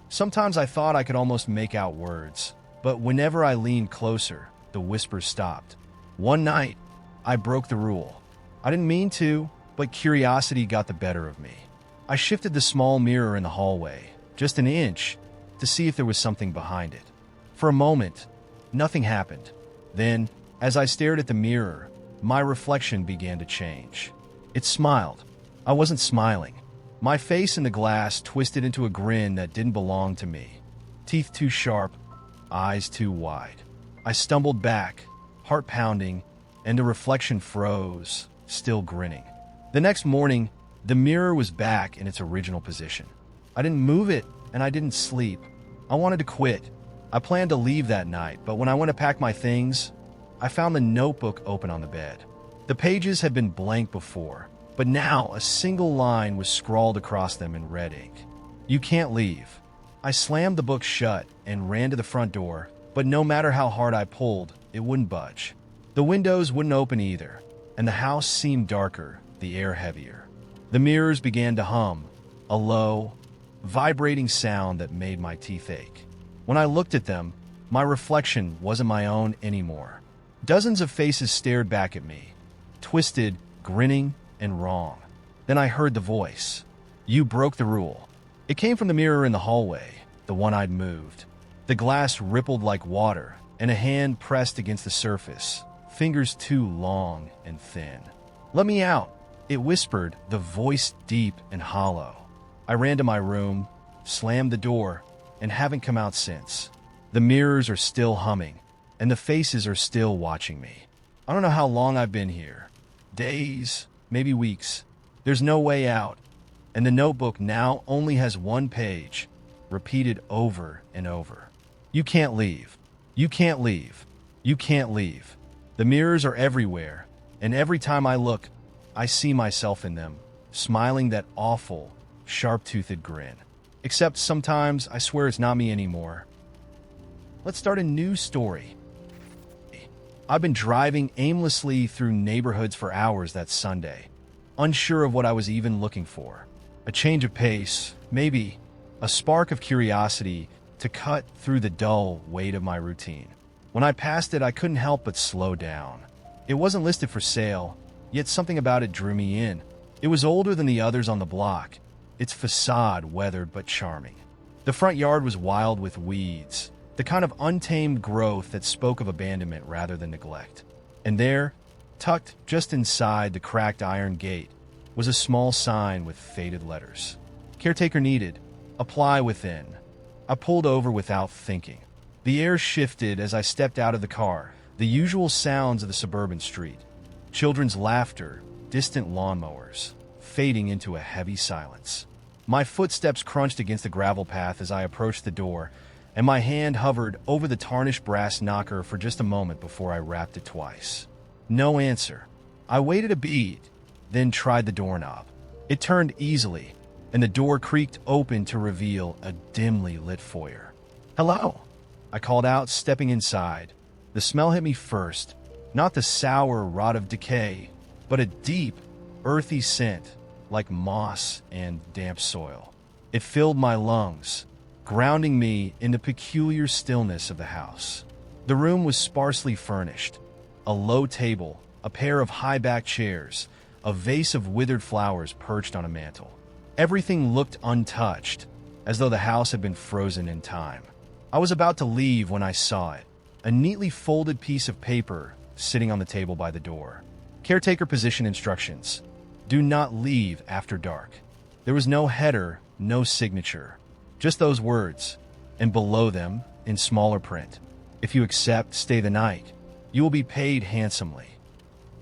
Sometimes I thought I could almost make out words, but whenever I leaned closer, the whispers stopped. One night, I broke the rule. I didn't mean to, but curiosity got the better of me. I shifted the small mirror in the hallway, just an inch, to see if there was something behind it. For a moment, nothing happened. Then, as I stared at the mirror, my reflection began to change. It smiled. I wasn't smiling. My face in the glass twisted into a grin that didn't belong to me. Teeth too sharp, eyes too wide. I stumbled back, heart pounding, and the reflection froze, still grinning. The next morning, the mirror was back in its original position. I didn't move it, and I didn't sleep. I wanted to quit. I planned to leave that night, but when I went to pack my things, I found the notebook open on the bed. The pages had been blank before, but now a single line was scrawled across them in red ink. "You can't leave." I slammed the book shut and ran to the front door, but no matter how hard I pulled, it wouldn't budge. The windows wouldn't open either, and the house seemed darker, the air heavier. The mirrors began to hum, a low, vibrating sound that made my teeth ache. When I looked at them, my reflection wasn't my own anymore. Dozens of faces stared back at me, twisted, grinning, and wrong. Then I heard the voice. "You broke the rule." It came from the mirror in the hallway, the one I'd moved. The glass rippled like water, and a hand pressed against the surface, fingers too long and thin. "Let me out," it whispered, the voice deep and hollow. I ran to my room, slammed the door, and haven't come out since. The mirrors are still humming, and the faces are still watching me. I don't know how long I've been here. Days, maybe weeks. There's no way out, and the notebook now only has one page, repeated over and over. "You can't leave. You can't leave. You can't leave." The mirrors are everywhere, and every time I look, I see myself in them, smiling that awful, sharp-toothed grin. Except sometimes I swear it's not me anymore. Let's start a new story. I've been driving aimlessly through neighborhoods for hours that Sunday, unsure of what I was even looking for. A change of pace, maybe, a spark of curiosity, to cut through the dull weight of my routine. When I passed it, I couldn't help but slow down. It wasn't listed for sale, yet something about it drew me in. It was older than the others on the block, its facade weathered but charming. The front yard was wild with weeds, the kind of untamed growth that spoke of abandonment rather than neglect. And there, tucked just inside the cracked iron gate, was a small sign with faded letters. Caretaker needed. Apply within. I pulled over without thinking. The air shifted as I stepped out of the car, the usual sounds of the suburban street. Children's laughter, distant lawnmowers, fading into a heavy silence. My footsteps crunched against the gravel path as I approached the door, and my hand hovered over the tarnished brass knocker for just a moment before I rapped it twice. No answer. I waited a beat, then tried the doorknob. It turned easily, and the door creaked open to reveal a dimly lit foyer. "Hello," I called out, stepping inside. The smell hit me first, not the sour rot of decay, but a deep, earthy scent, like moss and damp soil. It filled my lungs, grounding me in the peculiar stillness of the house. The room was sparsely furnished. A low table, a pair of high-backed chairs, a vase of withered flowers perched on a mantel. Everything looked untouched, as though the house had been frozen in time. I was about to leave when I saw it, a neatly folded piece of paper sitting on the table by the door. Caretaker position instructions. Do not leave after dark. There was no header, no signature, just those words, and below them, in smaller print, if you accept, stay the night. You will be paid handsomely.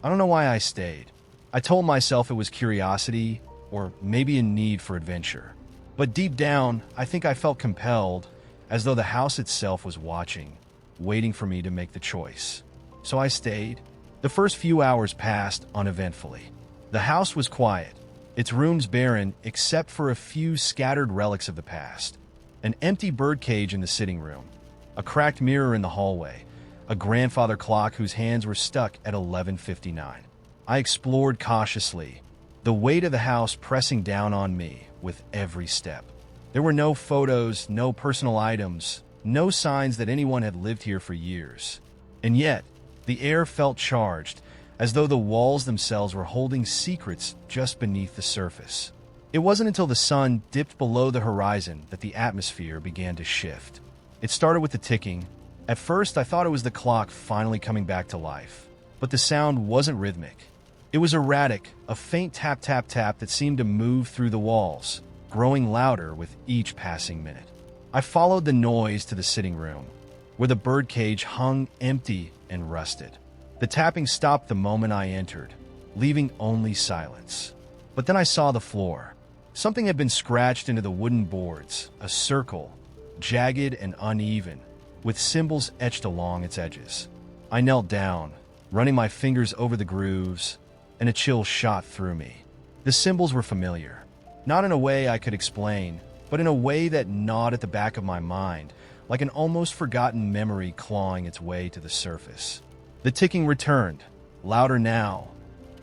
I don't know why I stayed. I told myself it was curiosity, or maybe a need for adventure. But deep down, I think I felt compelled, as though the house itself was watching, waiting for me to make the choice. So I stayed. The first few hours passed uneventfully. The house was quiet, its rooms barren except for a few scattered relics of the past. An empty birdcage in the sitting room, a cracked mirror in the hallway, a grandfather clock whose hands were stuck at 11:59. I explored cautiously, the weight of the house pressing down on me with every step. There were no photos, no personal items, no signs that anyone had lived here for years. And yet, the air felt charged, as though the walls themselves were holding secrets just beneath the surface. It wasn't until the sun dipped below the horizon that the atmosphere began to shift. It started with the ticking. At first, I thought it was the clock finally coming back to life. But the sound wasn't rhythmic. It was erratic, a faint tap-tap-tap that seemed to move through the walls, growing louder with each passing minute. I followed the noise to the sitting room, where the birdcage hung empty and rusted. The tapping stopped the moment I entered, leaving only silence. But then I saw the floor. Something had been scratched into the wooden boards, a circle, jagged and uneven, with symbols etched along its edges. I knelt down, running my fingers over the grooves, and a chill shot through me. The symbols were familiar, not in a way I could explain, but in a way that gnawed at the back of my mind, like an almost forgotten memory clawing its way to the surface. The ticking returned, louder now,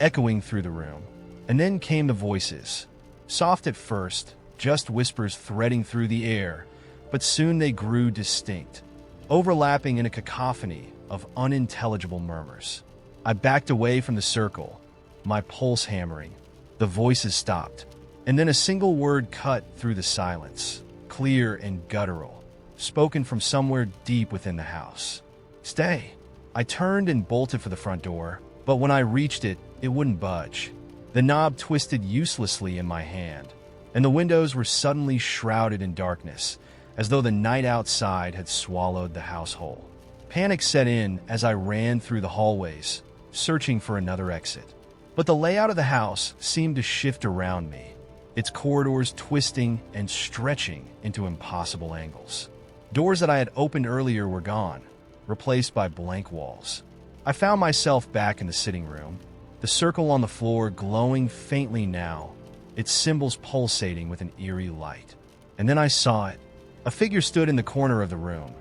echoing through the room. And then came the voices. Soft at first, just whispers threading through the air, but soon they grew distinct, overlapping in a cacophony of unintelligible murmurs. I backed away from the circle, my pulse hammering. The voices stopped, and then a single word cut through the silence, clear and guttural, spoken from somewhere deep within the house. "Stay." I turned and bolted for the front door, but when I reached it, it wouldn't budge. The knob twisted uselessly in my hand, and the windows were suddenly shrouded in darkness, as though the night outside had swallowed the house whole. Panic set in as I ran through the hallways, searching for another exit. But the layout of the house seemed to shift around me, its corridors twisting and stretching into impossible angles. Doors that I had opened earlier were gone, replaced by blank walls. I found myself back in the sitting room, the circle on the floor glowing faintly now, its symbols pulsating with an eerie light. And then I saw it. A figure stood in the corner of the room,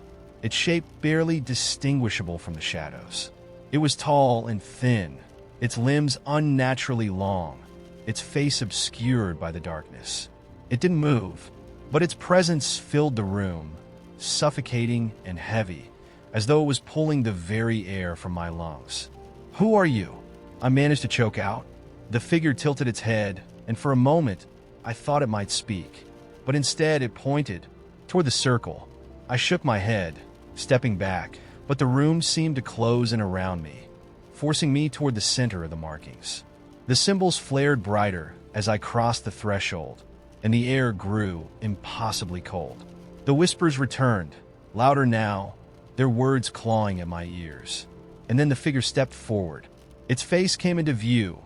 its shape barely distinguishable from the shadows. It was tall and thin, its limbs unnaturally long, its face obscured by the darkness. It didn't move, but its presence filled the room, suffocating and heavy, as though it was pulling the very air from my lungs. "Who are you?" I managed to choke out. The figure tilted its head, and for a moment, I thought it might speak. But instead, it pointed toward the circle. I shook my head, stepping back, but the room seemed to close in around me, forcing me toward the center of the markings. The symbols flared brighter as I crossed the threshold, and the air grew impossibly cold. The whispers returned, louder now, their words clawing at my ears. And then the figure stepped forward. Its face came into view,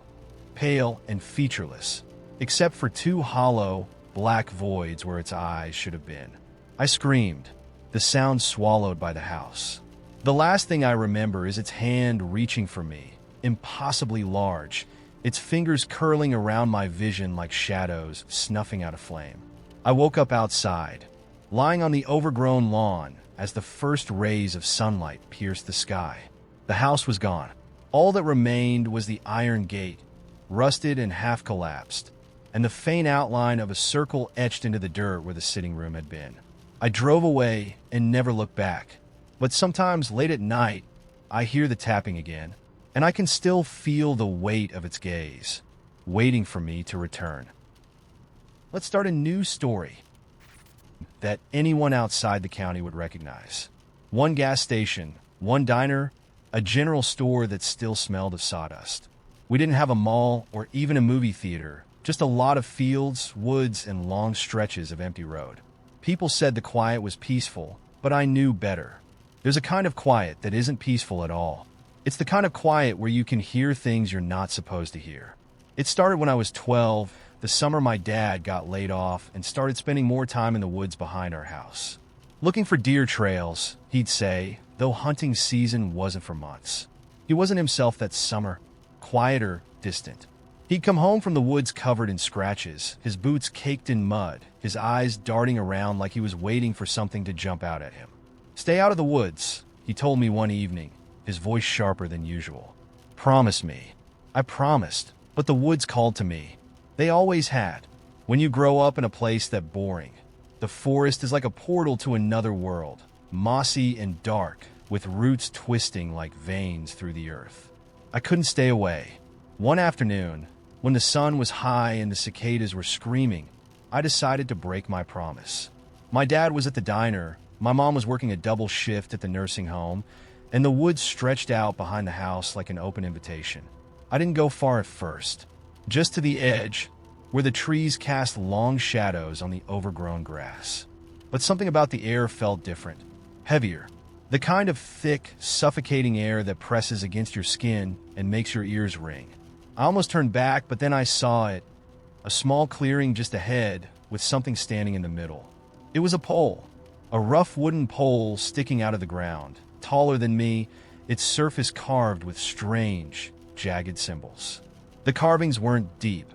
pale and featureless, except for two hollow, black voids where its eyes should have been. I screamed, the sound swallowed by the house. The last thing I remember is its hand reaching for me, impossibly large, its fingers curling around my vision like shadows snuffing out a flame. I woke up outside, lying on the overgrown lawn as the first rays of sunlight pierced the sky. The house was gone. All that remained was the iron gate, rusted and half collapsed, and the faint outline of a circle etched into the dirt where the sitting room had been. I drove away and never looked back. But sometimes late at night, I hear the tapping again, and I can still feel the weight of its gaze, waiting for me to return. Let's start a new story that anyone outside the county would recognize. One gas station, one diner, a general store that still smelled of sawdust. We didn't have a mall or even a movie theater, just a lot of fields, woods, and long stretches of empty road. People said the quiet was peaceful, but I knew better. There's a kind of quiet that isn't peaceful at all. It's the kind of quiet where you can hear things you're not supposed to hear. It started when I was 12, the summer my dad got laid off and started spending more time in the woods behind our house. Looking for deer trails, he'd say, though hunting season wasn't for months. He wasn't himself that summer, quieter, distant. He'd come home from the woods covered in scratches, his boots caked in mud, his eyes darting around like he was waiting for something to jump out at him. "Stay out of the woods," he told me one evening, his voice sharper than usual. "Promise me." I promised, but the woods called to me. They always had. When you grow up in a place that's boring, the forest is like a portal to another world, mossy and dark, with roots twisting like veins through the earth. I couldn't stay away. One afternoon, when the sun was high and the cicadas were screaming, I decided to break my promise. My dad was at the diner, my mom was working a double shift at the nursing home, and the woods stretched out behind the house like an open invitation. I didn't go far at first, just to the edge, where the trees cast long shadows on the overgrown grass. But something about the air felt different, heavier, the kind of thick, suffocating air that presses against your skin and makes your ears ring. I almost turned back, but then I saw it, a small clearing just ahead with something standing in the middle. It was a pole, a rough wooden pole sticking out of the ground, taller than me, its surface carved with strange, jagged symbols. The carvings weren't deep,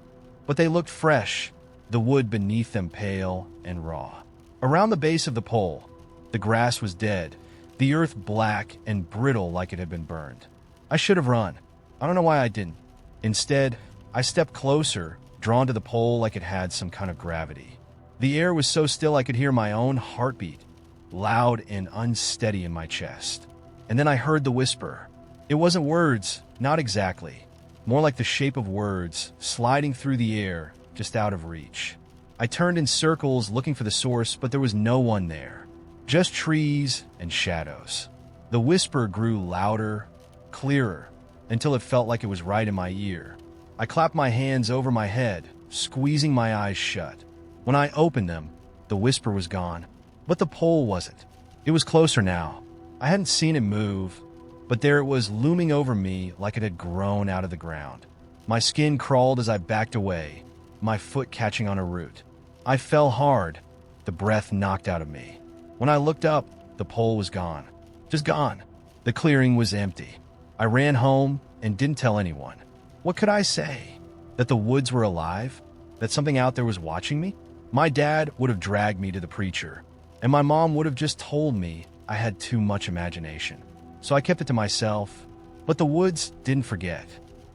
but they looked fresh, the wood beneath them pale and raw. Around the base of the pole, the grass was dead, the earth black and brittle like it had been burned. I should have run. I don't know why I didn't. Instead, I stepped closer, drawn to the pole like it had some kind of gravity. The air was so still I could hear my own heartbeat, loud and unsteady in my chest. And then I heard the whisper. It wasn't words, not exactly. More like the shape of words, sliding through the air, just out of reach. I turned in circles looking for the source, but there was no one there. Just trees and shadows. The whisper grew louder, clearer, until it felt like it was right in my ear. I clapped my hands over my head, squeezing my eyes shut. When I opened them, the whisper was gone. But the pole wasn't. It was closer now. I hadn't seen it move, but there it was looming over me like it had grown out of the ground. My skin crawled as I backed away, my foot catching on a root. I fell hard, the breath knocked out of me. When I looked up, the pole was gone. Just gone. The clearing was empty. I ran home and didn't tell anyone. What could I say? That the woods were alive? That something out there was watching me? My dad would have dragged me to the preacher, and my mom would have just told me I had too much imagination. So I kept it to myself, but the woods didn't forget.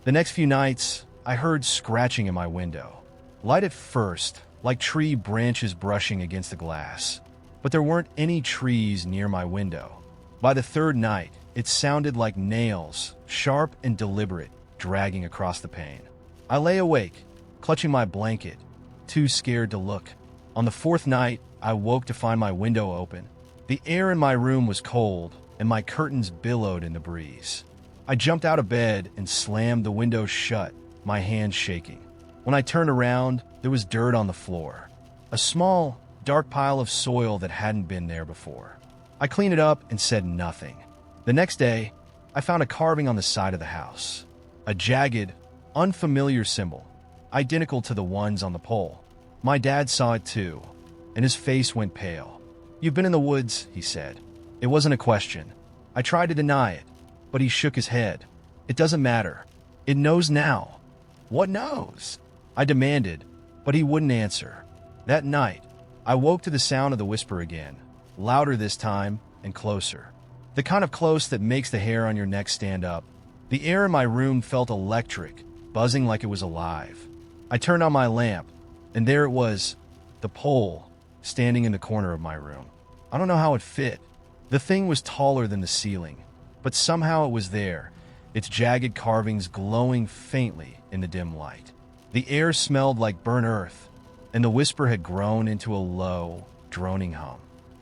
The next few nights, I heard scratching in my window. Light at first, like tree branches brushing against the glass. but there weren't any trees near my window. By the third night, it sounded like nails, sharp and deliberate, dragging across the pane. I lay awake, clutching my blanket, too scared to look. On the fourth night, I woke to find my window open. The air in my room was cold, and my curtains billowed in the breeze. I jumped out of bed and slammed the window shut, my hands shaking. When I turned around, there was dirt on the floor. A small, dark pile of soil that hadn't been there before. I cleaned it up and said nothing. The next day, I found a carving on the side of the house. A jagged, unfamiliar symbol, identical to the ones on the pole. My dad saw it too, and his face went pale. "You've been in the woods," he said. It wasn't a question. I tried to deny it, but he shook his head. "It doesn't matter. It knows now." "What knows?" I demanded, but he wouldn't answer. That night, I woke to the sound of the whisper again, louder this time and closer. The kind of close that makes the hair on your neck stand up. The air in my room felt electric, buzzing like it was alive. I turned on my lamp, and there it was, the pole, standing in the corner of my room. I don't know how it fit. The thing was taller than the ceiling, but somehow it was there, its jagged carvings glowing faintly in the dim light. The air smelled like burnt earth, and the whisper had grown into a low, droning hum.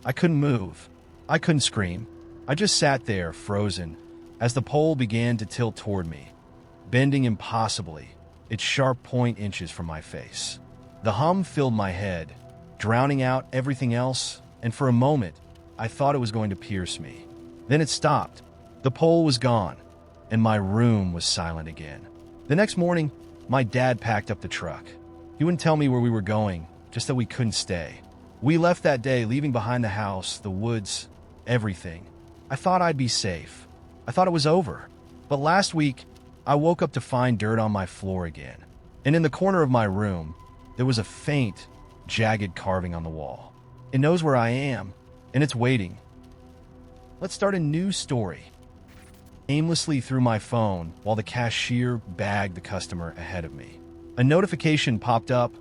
I couldn't move. I couldn't scream. I just sat there, frozen, as the pole began to tilt toward me, bending impossibly, its sharp point inches from my face. The hum filled my head, drowning out everything else, and for a moment, I thought it was going to pierce me. Then it stopped. The pole was gone, and my room was silent again. The next morning, my dad packed up the truck. He wouldn't tell me where we were going, just that we couldn't stay. We left that day, leaving behind the house, the woods, everything. I thought I'd be safe. I thought it was over. But last week, I woke up to find dirt on my floor again. And in the corner of my room, there was a faint, jagged carving on the wall. It knows where I am, and it's waiting. Let's start a new story. Aimlessly through my phone while the cashier bagged the customer ahead of me. A notification popped up,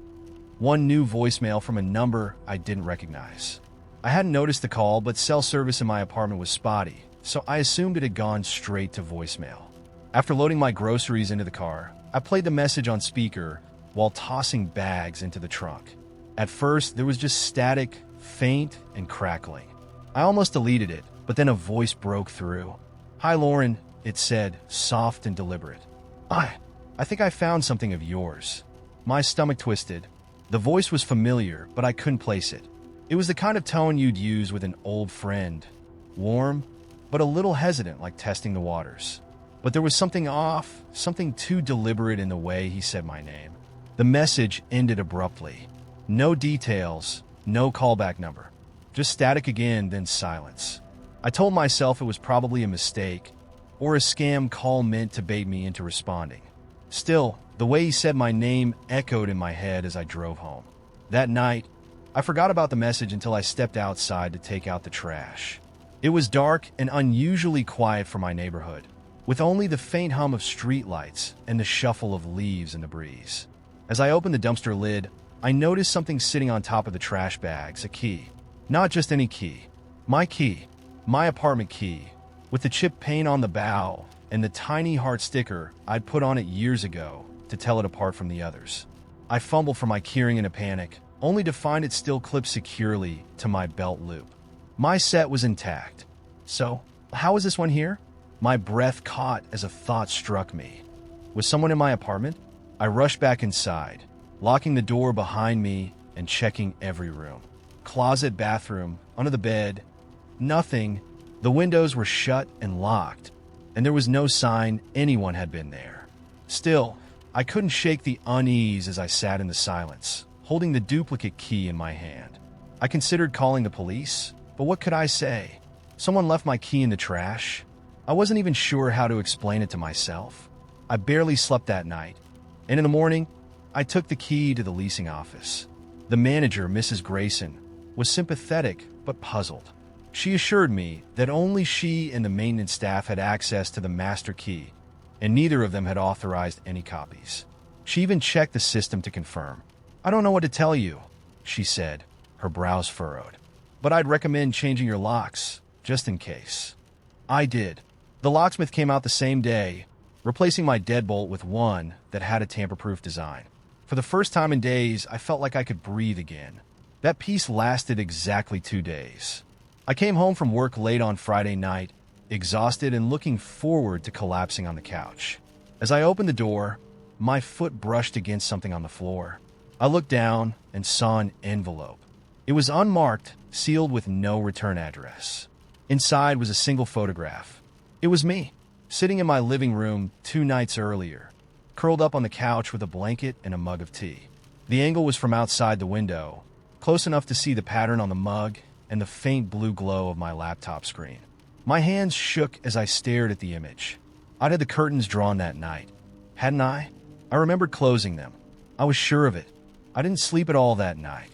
one new voicemail from a number I didn't recognize. I hadn't noticed the call, but cell service in my apartment was spotty, so I assumed it had gone straight to voicemail. After loading my groceries into the car, I played the message on speaker while tossing bags into the trunk. At first, there was just static, faint, and crackling. I almost deleted it, but then a voice broke through. "Hi, Lauren," it said, soft and deliberate. I think I found something of yours." My stomach twisted. The voice was familiar, but I couldn't place it. It was the kind of tone you'd use with an old friend. Warm, but a little hesitant, like testing the waters. But there was something off, something too deliberate in the way he said my name. The message ended abruptly. No details, no callback number. Just static again, then silence. I told myself it was probably a mistake, or a scam call meant to bait me into responding. Still, the way he said my name echoed in my head as I drove home. That night, I forgot about the message until I stepped outside to take out the trash. It was dark and unusually quiet for my neighborhood, with only the faint hum of streetlights and the shuffle of leaves in the breeze. As I opened the dumpster lid, I noticed something sitting on top of the trash bags, a key. Not just any key. My key. My apartment key, with the chipped paint on the bow and the tiny heart sticker I'd put on it years ago to tell it apart from the others. I fumbled for my keyring in a panic, only to find it still clipped securely to my belt loop. My set was intact. So, how is this one here? My breath caught as a thought struck me. Was someone in my apartment? I rushed back inside, locking the door behind me and checking every room. Closet, bathroom, under the bed. Nothing. The windows were shut and locked, and there was no sign anyone had been there. Still, I couldn't shake the unease as I sat in the silence, holding the duplicate key in my hand. I considered calling the police, but what could I say? Someone left my key in the trash? I wasn't even sure how to explain it to myself. I barely slept that night, and in the morning, I took the key to the leasing office. The manager, Mrs. Grayson, was sympathetic but puzzled. She assured me that only she and the maintenance staff had access to the master key, and neither of them had authorized any copies. She even checked the system to confirm. "I don't know what to tell you," she said, her brows furrowed. but I'd recommend changing your locks, just in case. I did. The locksmith came out the same day, replacing my deadbolt with one that had a tamper-proof design. For the first time in days, I felt like I could breathe again. That peace lasted exactly 2 days. I came home from work late on Friday night, exhausted and looking forward to collapsing on the couch. As I opened the door, my foot brushed against something on the floor. I looked down and saw an envelope. It was unmarked, sealed with no return address. Inside was a single photograph. It was me, sitting in my living room 2 nights earlier, curled up on the couch with a blanket and a mug of tea. The angle was from outside the window, close enough to see the pattern on the mug and the faint blue glow of my laptop screen. My hands shook as I stared at the image. I'd had the curtains drawn that night, hadn't I? I remembered closing them. I was sure of it. I didn't sleep at all that night.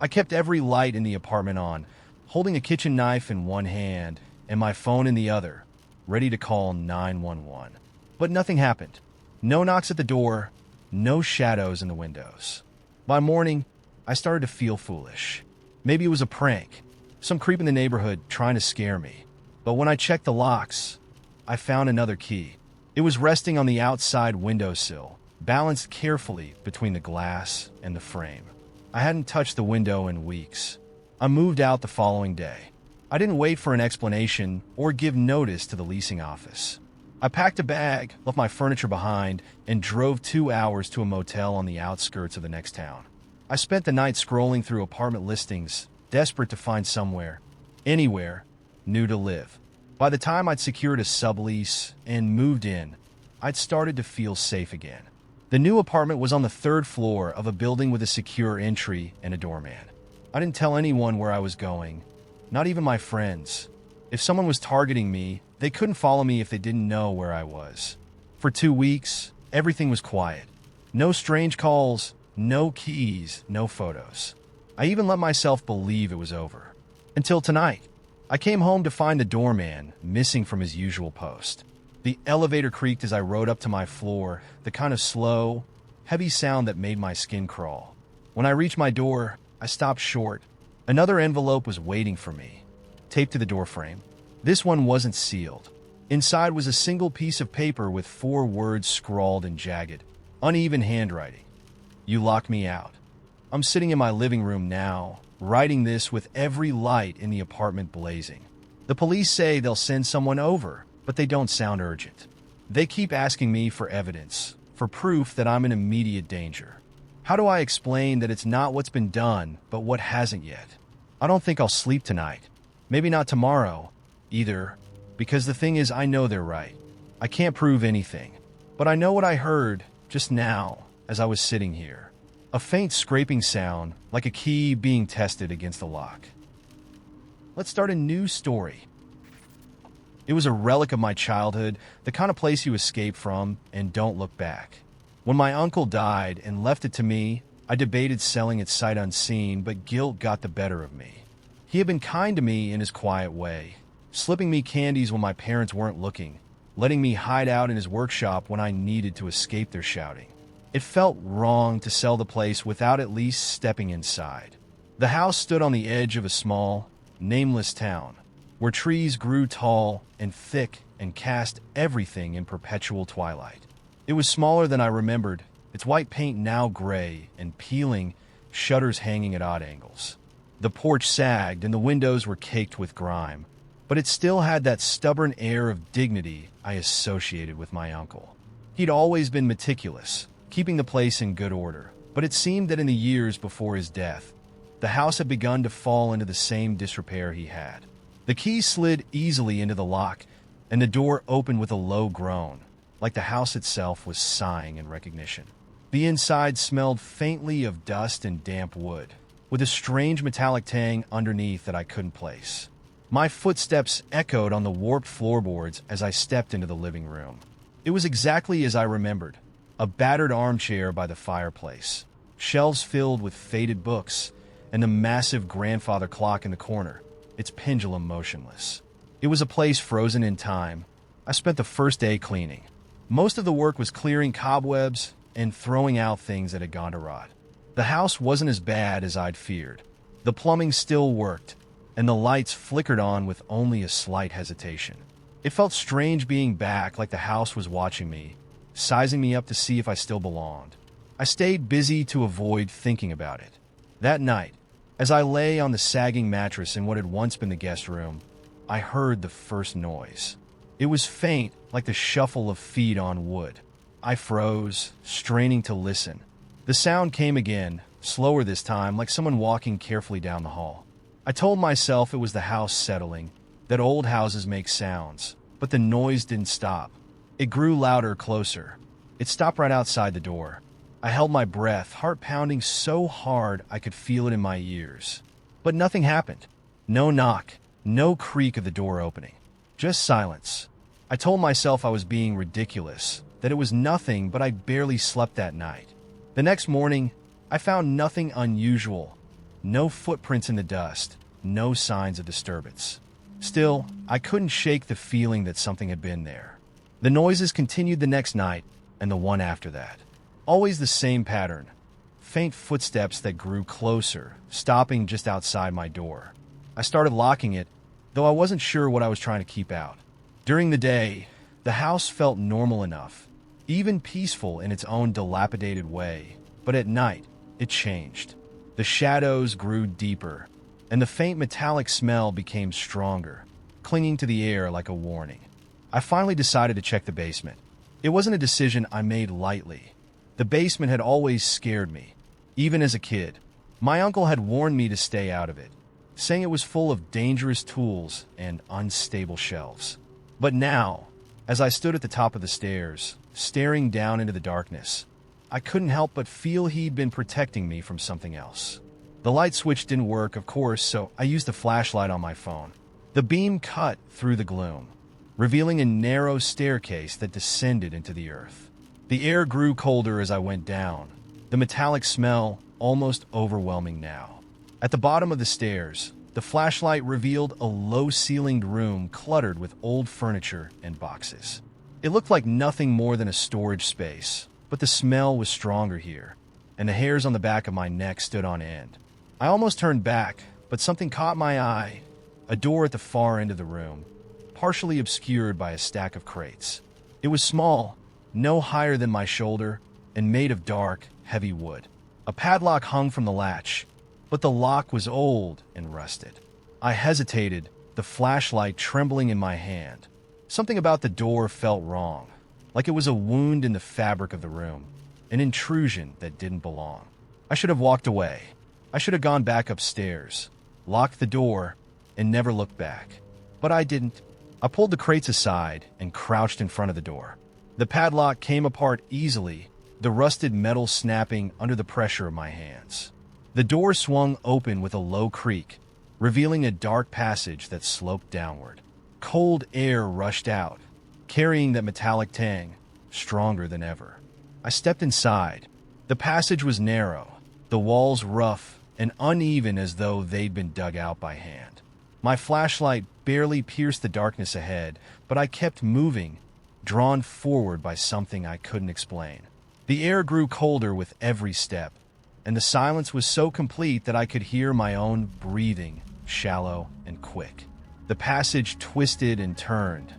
I kept every light in the apartment on, holding a kitchen knife in one hand and my phone in the other, ready to call 911. But nothing happened. No knocks at the door, no shadows in the windows. By morning, I started to feel foolish. Maybe it was a prank, some creep in the neighborhood trying to scare me. But when I checked the locks, I found another key. It was resting on the outside windowsill, balanced carefully between the glass and the frame. I hadn't touched the window in weeks. I moved out the following day. I didn't wait for an explanation or give notice to the leasing office. I packed a bag, left my furniture behind, and drove 2 hours to a motel on the outskirts of the next town. I spent the night scrolling through apartment listings, desperate to find somewhere, anywhere, new to live. By the time I'd secured a sublease and moved in, I'd started to feel safe again. The new apartment was on the 3rd floor of a building with a secure entry and a doorman. I didn't tell anyone where I was going, not even my friends. If someone was targeting me, they couldn't follow me if they didn't know where I was. For 2 weeks, everything was quiet. No strange calls, no keys, no photos. I even let myself believe it was over. Until tonight. I came home to find the doorman missing from his usual post. The elevator creaked as I rode up to my floor, the kind of slow, heavy sound that made my skin crawl. When I reached my door, I stopped short. Another envelope was waiting for me, taped to the doorframe. This one wasn't sealed. Inside was a single piece of paper with 4 words scrawled in jagged, uneven handwriting. You locked me out. I'm sitting in my living room now, writing this with every light in the apartment blazing. The police say they'll send someone over, but they don't sound urgent. They keep asking me for evidence, for proof that I'm in immediate danger. How do I explain that it's not what's been done, but what hasn't yet? I don't think I'll sleep tonight. Maybe not tomorrow, either, because the thing is I know they're right. I can't prove anything, but I know what I heard just now as I was sitting here. A faint scraping sound, like a key being tested against the lock. Let's start a new story. It was a relic of my childhood, the kind of place you escape from and don't look back. When my uncle died and left it to me, I debated selling it sight unseen, but guilt got the better of me. He had been kind to me in his quiet way, slipping me candies when my parents weren't looking, letting me hide out in his workshop when I needed to escape their shouting. It felt wrong to sell the place without at least stepping inside. The house stood on the edge of a small, nameless town, where trees grew tall and thick and cast everything in perpetual twilight. It was smaller than I remembered, its white paint now gray and peeling, shutters hanging at odd angles. The porch sagged and the windows were caked with grime, but it still had that stubborn air of dignity I associated with my uncle. He'd always been meticulous, keeping the place in good order, but it seemed that in the years before his death, the house had begun to fall into the same disrepair he had. The key slid easily into the lock, and the door opened with a low groan, like the house itself was sighing in recognition. The inside smelled faintly of dust and damp wood, with a strange metallic tang underneath that I couldn't place. My footsteps echoed on the warped floorboards as I stepped into the living room. It was exactly as I remembered. A battered armchair by the fireplace, shelves filled with faded books, and the massive grandfather clock in the corner, its pendulum motionless. It was a place frozen in time. I spent the first day cleaning. Most of the work was clearing cobwebs and throwing out things that had gone to rot. The house wasn't as bad as I'd feared. The plumbing still worked, and the lights flickered on with only a slight hesitation. It felt strange being back, like the house was watching me, sizing me up to see if I still belonged. I stayed busy to avoid thinking about it. That night, as I lay on the sagging mattress in what had once been the guest room, I heard the first noise. It was faint, like the shuffle of feet on wood. I froze, straining to listen. The sound came again, slower this time, like someone walking carefully down the hall. I told myself it was the house settling, that old houses make sounds, but the noise didn't stop. It grew louder, closer. It stopped right outside the door. I held my breath, heart pounding so hard I could feel it in my ears. But nothing happened. No knock, no creak of the door opening. Just silence. I told myself I was being ridiculous, that it was nothing, but I barely slept that night. The next morning, I found nothing unusual. No footprints in the dust, no signs of disturbance. Still, I couldn't shake the feeling that something had been there. The noises continued the next night and the one after that. Always the same pattern. Faint footsteps that grew closer, stopping just outside my door. I started locking it, though I wasn't sure what I was trying to keep out. During the day, the house felt normal enough, even peaceful in its own dilapidated way. But at night, it changed. The shadows grew deeper, and the faint metallic smell became stronger, clinging to the air like a warning. I finally decided to check the basement. It wasn't a decision I made lightly. The basement had always scared me, even as a kid. My uncle had warned me to stay out of it, saying it was full of dangerous tools and unstable shelves. But now, as I stood at the top of the stairs, staring down into the darkness, I couldn't help but feel he'd been protecting me from something else. The light switch didn't work, of course, so I used a flashlight on my phone. The beam cut through the gloom, revealing a narrow staircase that descended into the earth. The air grew colder as I went down, the metallic smell almost overwhelming now. At the bottom of the stairs, the flashlight revealed a low-ceilinged room cluttered with old furniture and boxes. It looked like nothing more than a storage space, but the smell was stronger here, and the hairs on the back of my neck stood on end. I almost turned back, but something caught my eye. A door at the far end of the room, partially obscured by a stack of crates. It was small, no higher than my shoulder, and made of dark, heavy wood. A padlock hung from the latch, but the lock was old and rusted. I hesitated, the flashlight trembling in my hand. Something about the door felt wrong, like it was a wound in the fabric of the room, an intrusion that didn't belong. I should have walked away. I should have gone back upstairs, locked the door, and never looked back. But I didn't. I pulled the crates aside and crouched in front of the door. The padlock came apart easily, the rusted metal snapping under the pressure of my hands. The door swung open with a low creak, revealing a dark passage that sloped downward. Cold air rushed out, carrying that metallic tang, stronger than ever. I stepped inside. The passage was narrow, the walls rough and uneven as though they'd been dug out by hand. My flashlight barely pierced the darkness ahead, but I kept moving, drawn forward by something I couldn't explain. The air grew colder with every step, and the silence was so complete that I could hear my own breathing, shallow and quick. The passage twisted and turned,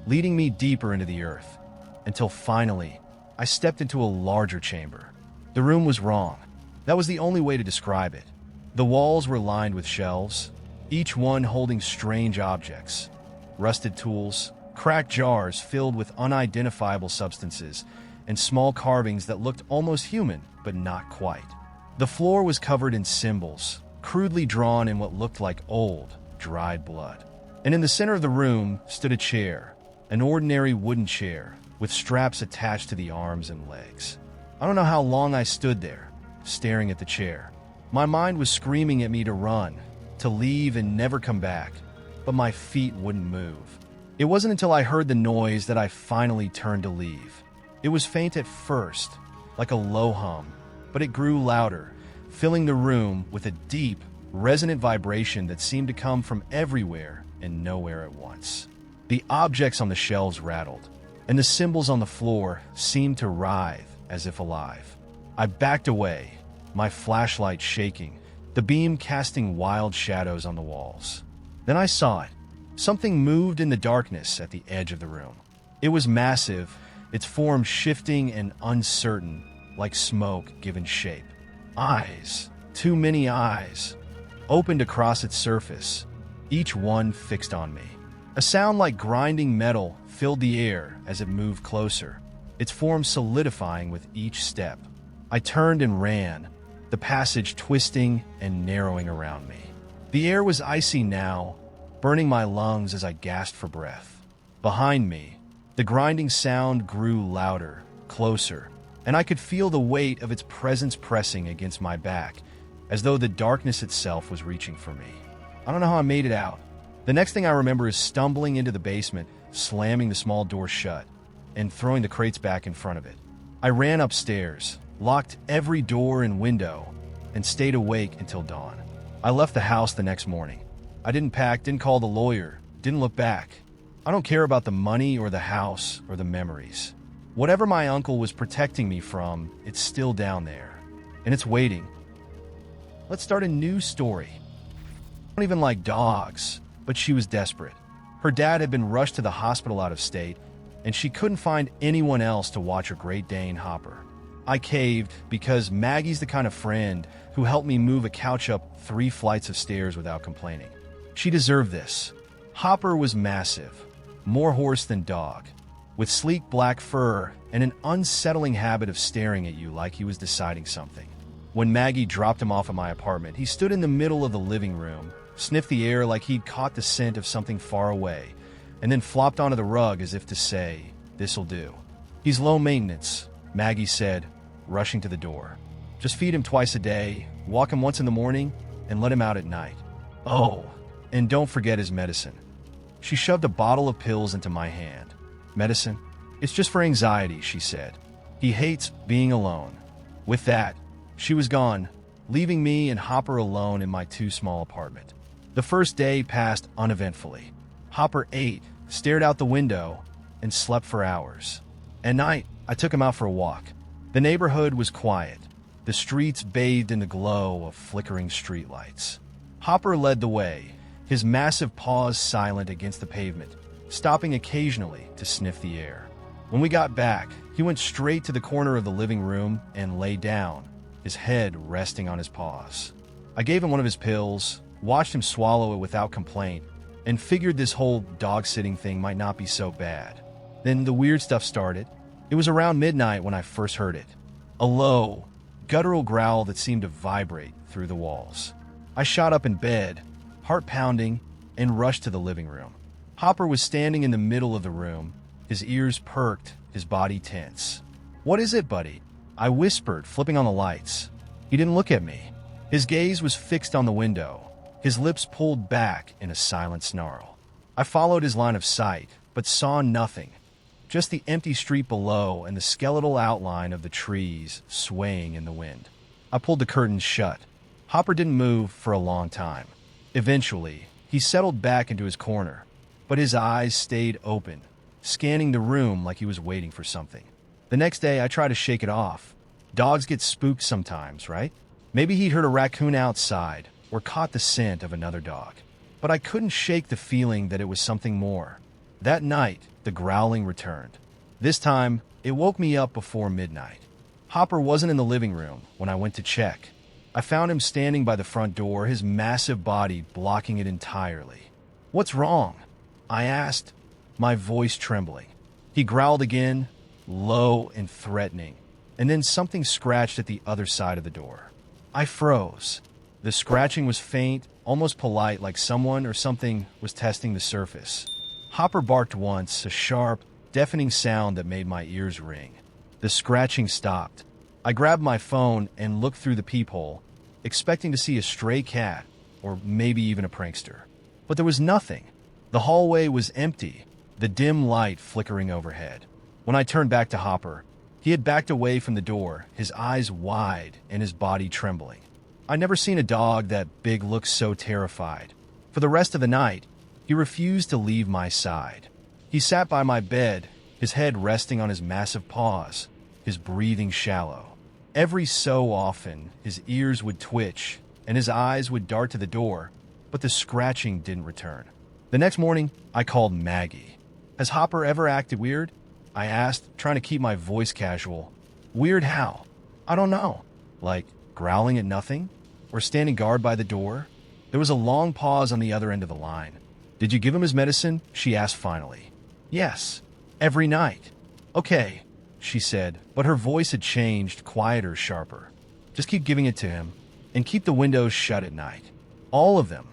leading me deeper into the earth, until finally, I stepped into a larger chamber. The room was wrong. That was the only way to describe it. The walls were lined with shelves, each one holding strange objects, rusted tools, cracked jars filled with unidentifiable substances, and small carvings that looked almost human, but not quite. The floor was covered in symbols, crudely drawn in what looked like old, dried blood. And in the center of the room stood a chair, an ordinary wooden chair, with straps attached to the arms and legs. I don't know how long I stood there, staring at the chair. My mind was screaming at me to run, to leave and never come back, but my feet wouldn't move. It wasn't until I heard the noise that I finally turned to leave. It was faint at first, like a low hum, but it grew louder, filling the room with a deep, resonant vibration that seemed to come from everywhere and nowhere at once. The objects on the shelves rattled, and the symbols on the floor seemed to writhe as if alive. I backed away, my flashlight shaking, the beam casting wild shadows on the walls. Then I saw it. Something moved in the darkness at the edge of the room. It was massive, its form shifting and uncertain, like smoke given shape. Eyes, too many eyes, opened across its surface, each one fixed on me. A sound like grinding metal filled the air as it moved closer, its form solidifying with each step. I turned and ran, the passage twisting and narrowing around me. The air was icy now, burning my lungs as I gasped for breath. Behind me, the grinding sound grew louder, closer, and I could feel the weight of its presence pressing against my back, as though the darkness itself was reaching for me. I don't know how I made it out. The next thing I remember is stumbling into the basement, slamming the small door shut, and throwing the crates back in front of it. I ran upstairs, locked every door and window, and stayed awake until dawn. I left the house the next morning. I didn't pack, didn't call the lawyer, didn't look back. I don't care about the money or the house or the memories. Whatever my uncle was protecting me from, it's still down there, and it's waiting. Let's start a new story. I don't even like dogs, but she was desperate. Her dad had been rushed to the hospital out of state, and she couldn't find anyone else to watch her Great Dane, Hopper. I caved because Maggie's the kind of friend who helped me move a couch up 3 flights of stairs without complaining. She deserved this. Hopper was massive, more horse than dog, with sleek black fur and an unsettling habit of staring at you like he was deciding something. When Maggie dropped him off at my apartment, he stood in the middle of the living room, sniffed the air like he'd caught the scent of something far away, and then flopped onto the rug as if to say, "This'll do." "He's low maintenance," Maggie said, rushing to the door. "Just feed him twice a day, walk him once in the morning, and let him out at night. Oh, and don't forget his medicine." She shoved a bottle of pills into my hand. "Medicine? It's just for anxiety," she said. "He hates being alone." With that, she was gone, leaving me and Hopper alone in my too small apartment. The first day passed uneventfully. Hopper ate, stared out the window, and slept for hours. At night, I took him out for a walk. The neighborhood was quiet, the streets bathed in the glow of flickering streetlights. Hopper led the way, his massive paws silent against the pavement, stopping occasionally to sniff the air. When we got back, he went straight to the corner of the living room and lay down, his head resting on his paws. I gave him one of his pills, watched him swallow it without complaint, and figured this whole dog-sitting thing might not be so bad. Then the weird stuff started. It was around midnight when I first heard it. A low, guttural growl that seemed to vibrate through the walls. I shot up in bed, heart pounding, and rushed to the living room. Hopper was standing in the middle of the room, his ears perked, his body tense. "What is it, buddy?" I whispered, flipping on the lights. He didn't look at me. His gaze was fixed on the window, his lips pulled back in a silent snarl. I followed his line of sight, but saw nothing. Just the empty street below and the skeletal outline of the trees swaying in the wind. I pulled the curtains shut. Hopper didn't move for a long time. Eventually, he settled back into his corner, but his eyes stayed open, scanning the room like he was waiting for something. The next day, I tried to shake it off. Dogs get spooked sometimes, right? Maybe he'd heard a raccoon outside or caught the scent of another dog. But I couldn't shake the feeling that it was something more. That night, the growling returned. This time, it woke me up before midnight. Hopper wasn't in the living room when I went to check. I found him standing by the front door, his massive body blocking it entirely. "What's wrong?" I asked, my voice trembling. He growled again, low and threatening, and then something scratched at the other side of the door. I froze. The scratching was faint, almost polite, like someone or something was testing the surface. Hopper barked once, a sharp, deafening sound that made my ears ring. The scratching stopped. I grabbed my phone and looked through the peephole, expecting to see a stray cat or maybe even a prankster. But there was nothing. The hallway was empty, the dim light flickering overhead. When I turned back to Hopper, he had backed away from the door, his eyes wide and his body trembling. I'd never seen a dog that big look so terrified. For the rest of the night, he refused to leave my side. He sat by my bed, his head resting on his massive paws, his breathing shallow. Every so often, his ears would twitch, and his eyes would dart to the door, but the scratching didn't return. The next morning, I called Maggie. Has Hopper ever acted weird? I asked, trying to keep my voice casual. Weird how? I don't know. Like growling at nothing? Or standing guard by the door? There was a long pause on the other end of the line. Did you give him his medicine? She asked finally. Yes, every night. Okay, she said, but her voice had changed, quieter, sharper. Just keep giving it to him, and keep the windows shut at night. All of them.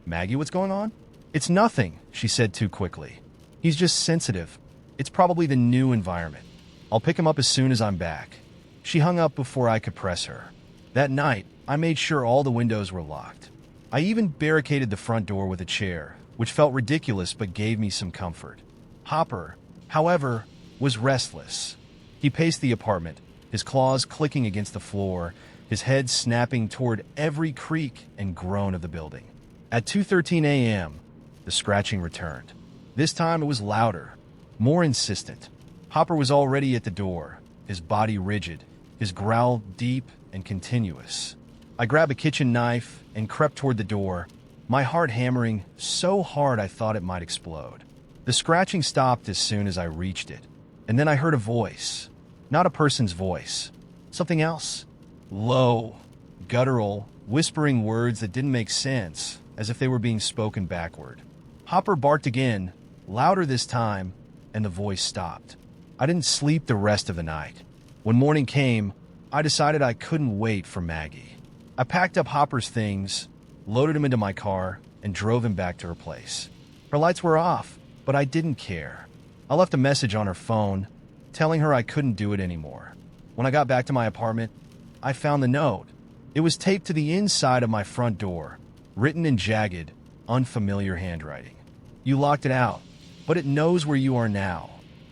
Maggie, what's going on? It's nothing, she said too quickly. He's just sensitive. It's probably the new environment. I'll pick him up as soon as I'm back. She hung up before I could press her. That night, I made sure all the windows were locked. I even barricaded the front door with a chair, which felt ridiculous but gave me some comfort. Hopper, however, was restless. He paced the apartment, his claws clicking against the floor, his head snapping toward every creak and groan of the building. At 2:13 a.m., the scratching returned. This time it was louder, more insistent. Hopper was already at the door, his body rigid, his growl deep and continuous. I grabbed a kitchen knife and crept toward the door, my heart hammering so hard I thought it might explode. The scratching stopped as soon as I reached it, and then I heard a voice. Not a person's voice. Something else. Low, guttural, whispering words that didn't make sense, as if they were being spoken backward. Hopper barked again, louder this time, and the voice stopped. I didn't sleep the rest of the night. When morning came, I decided I couldn't wait for Maggie. I packed up Hopper's things, loaded him into my car, and drove him back to her place. Her lights were off, but I didn't care. I left a message on her phone, telling her I couldn't do it anymore. When I got back to my apartment, I found the note. It was taped to the inside of my front door, written in jagged, unfamiliar handwriting. You locked it out, but it knows where you are now.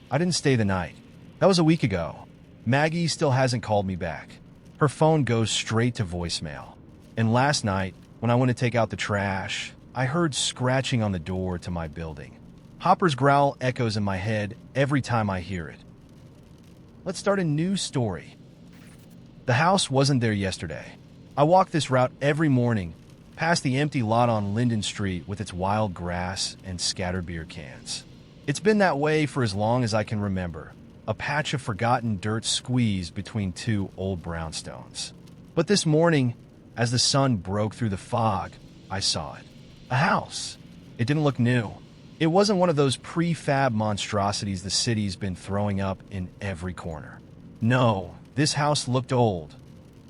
I didn't stay the night. That was a week ago. Maggie still hasn't called me back. Her phone goes straight to voicemail. And last night, when I went to take out the trash, I heard scratching on the door to my building. Hopper's growl echoes in my head every time I hear it. Let's start a new story. The house wasn't there yesterday. I walk this route every morning, past the empty lot on Linden Street with its wild grass and scattered beer cans. It's been that way for as long as I can remember, a patch of forgotten dirt squeezed between two old brownstones. But this morning, as the sun broke through the fog, I saw it. A house. It didn't look new. It wasn't one of those prefab monstrosities the city's been throwing up in every corner. No, this house looked old,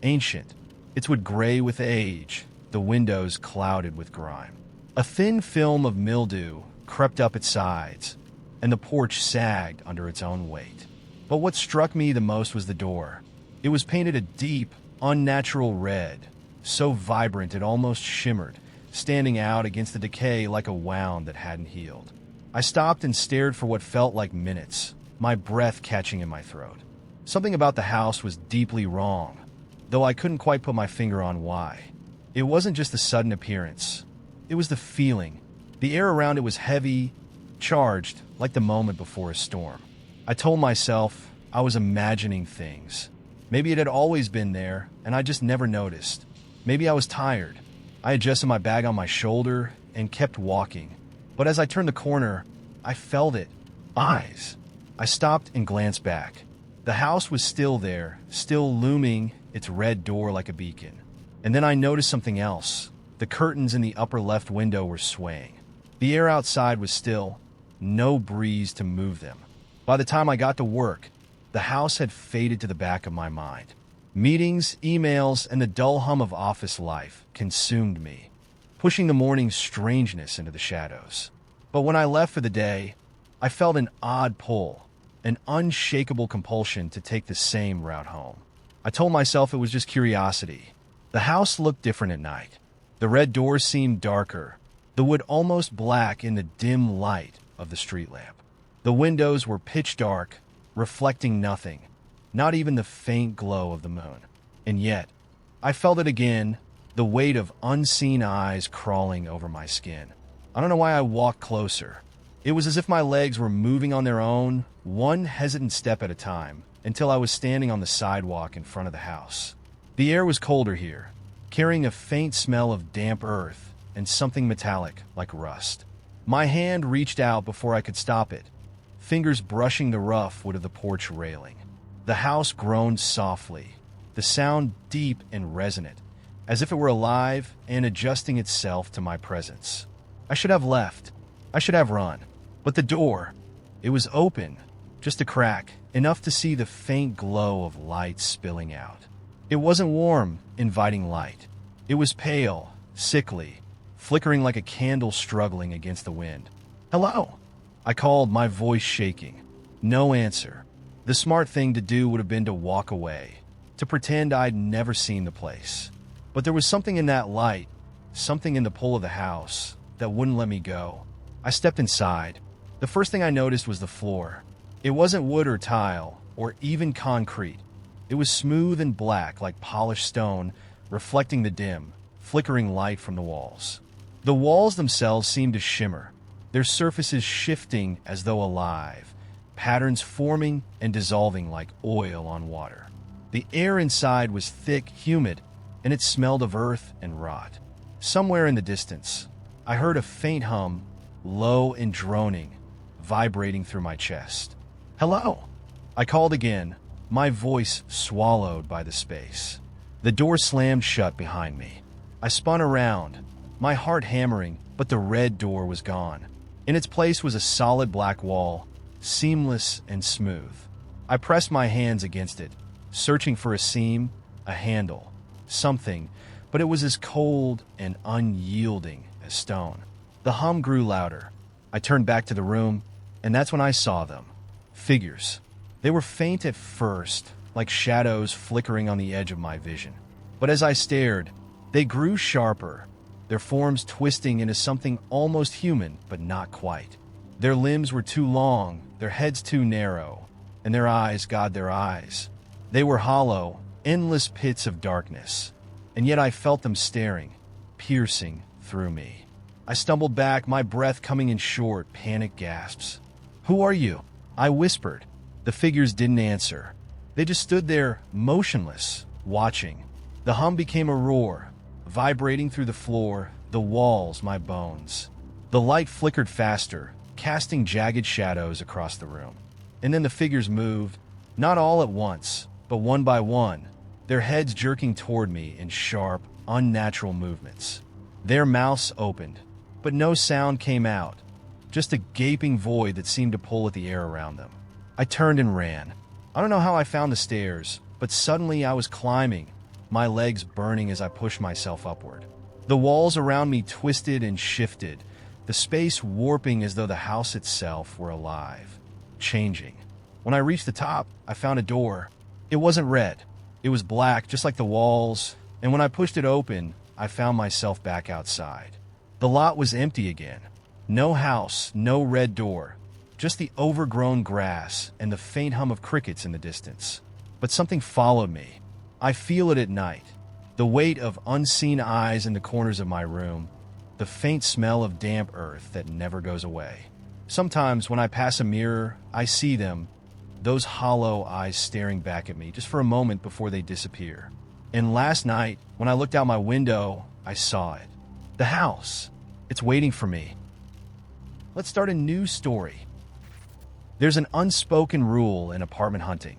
ancient. Its wood gray with age, the windows clouded with grime. A thin film of mildew crept up its sides, and the porch sagged under its own weight. But what struck me the most was the door. It was painted a deep, unnatural red, so vibrant it almost shimmered, standing out against the decay like a wound that hadn't healed. I stopped and stared for what felt like minutes, my breath catching in my throat. Something about the house was deeply wrong, though I couldn't quite put my finger on why. It wasn't just the sudden appearance. It was the feeling. The air around it was heavy, charged, like the moment before a storm. I told myself I was imagining things. Maybe it had always been there, and I just never noticed. Maybe I was tired. I adjusted my bag on my shoulder and kept walking. But as I turned the corner, I felt it. Eyes. I stopped and glanced back. The house was still there, still looming, its red door like a beacon. And then I noticed something else. The curtains in the upper left window were swaying. The air outside was still, no breeze to move them. By the time I got to work, the house had faded to the back of my mind. Meetings, emails, and the dull hum of office life consumed me, pushing the morning's strangeness into the shadows. But when I left for the day, I felt an odd pull, an unshakable compulsion to take the same route home. I told myself it was just curiosity. The house looked different at night. The red doors seemed darker, the wood almost black in the dim light of the street lamp. The windows were pitch dark, reflecting nothing, not even the faint glow of the moon. And yet, I felt it again, the weight of unseen eyes crawling over my skin. I don't know why I walked closer. It was as if my legs were moving on their own, one hesitant step at a time, until I was standing on the sidewalk in front of the house. The air was colder here, carrying a faint smell of damp earth and something metallic, like rust. My hand reached out before I could stop it, fingers brushing the rough wood of the porch railing. The house groaned softly, the sound deep and resonant, as if it were alive and adjusting itself to my presence. I should have left. I should have run. But the door, it was open, just a crack, enough to see the faint glow of light spilling out. It wasn't warm, inviting light. It was pale, sickly, flickering like a candle struggling against the wind. "Hello?" I called, my voice shaking. No answer. The smart thing to do would have been to walk away, to pretend I'd never seen the place. But there was something in that light, something in the pull of the house, that wouldn't let me go. I stepped inside. The first thing I noticed was the floor. It wasn't wood or tile, or even concrete. It was smooth and black like polished stone, reflecting the dim, flickering light from the walls. The walls themselves seemed to shimmer, their surfaces shifting as though alive, patterns forming and dissolving like oil on water. The air inside was thick, humid, and it smelled of earth and rot. Somewhere in the distance, I heard a faint hum, low and droning, vibrating through my chest. "Hello?" I called again, my voice swallowed by the space. The door slammed shut behind me. I spun around, my heart hammering, but the red door was gone. In its place was a solid black wall, seamless and smooth. I pressed my hands against it, searching for a seam, a handle, something, but it was as cold and unyielding as stone. The hum grew louder. I turned back to the room, and that's when I saw them. Figures. They were faint at first, like shadows flickering on the edge of my vision. But as I stared, they grew sharper, their forms twisting into something almost human, but not quite. Their limbs were too long, their heads too narrow, and their eyes, God, their eyes. They were hollow, endless pits of darkness, and yet I felt them staring, piercing through me. I stumbled back, my breath coming in short, panic gasps. "Who are you?" I whispered. The figures didn't answer. They just stood there, motionless, watching. The hum became a roar, vibrating through the floor, the walls, my bones. The light flickered faster, casting jagged shadows across the room. And then the figures moved, not all at once, but one by one, their heads jerking toward me in sharp, unnatural movements. Their mouths opened, but no sound came out, just a gaping void that seemed to pull at the air around them. I turned and ran. I don't know how I found the stairs, but suddenly I was climbing, my legs burning as I pushed myself upward. The walls around me twisted and shifted, the space warping as though the house itself were alive, changing. When I reached the top, I found a door. It wasn't red. It was black, just like the walls, and when I pushed it open, I found myself back outside. The lot was empty again. No house, no red door, just the overgrown grass and the faint hum of crickets in the distance. But something followed me. I feel it at night. The weight of unseen eyes in the corners of my room, the faint smell of damp earth that never goes away. Sometimes when I pass a mirror, I see them, those hollow eyes staring back at me just for a moment before they disappear. And last night, when I looked out my window, I saw it. The house. It's waiting for me. Let's start a new story. There's an unspoken rule in apartment hunting.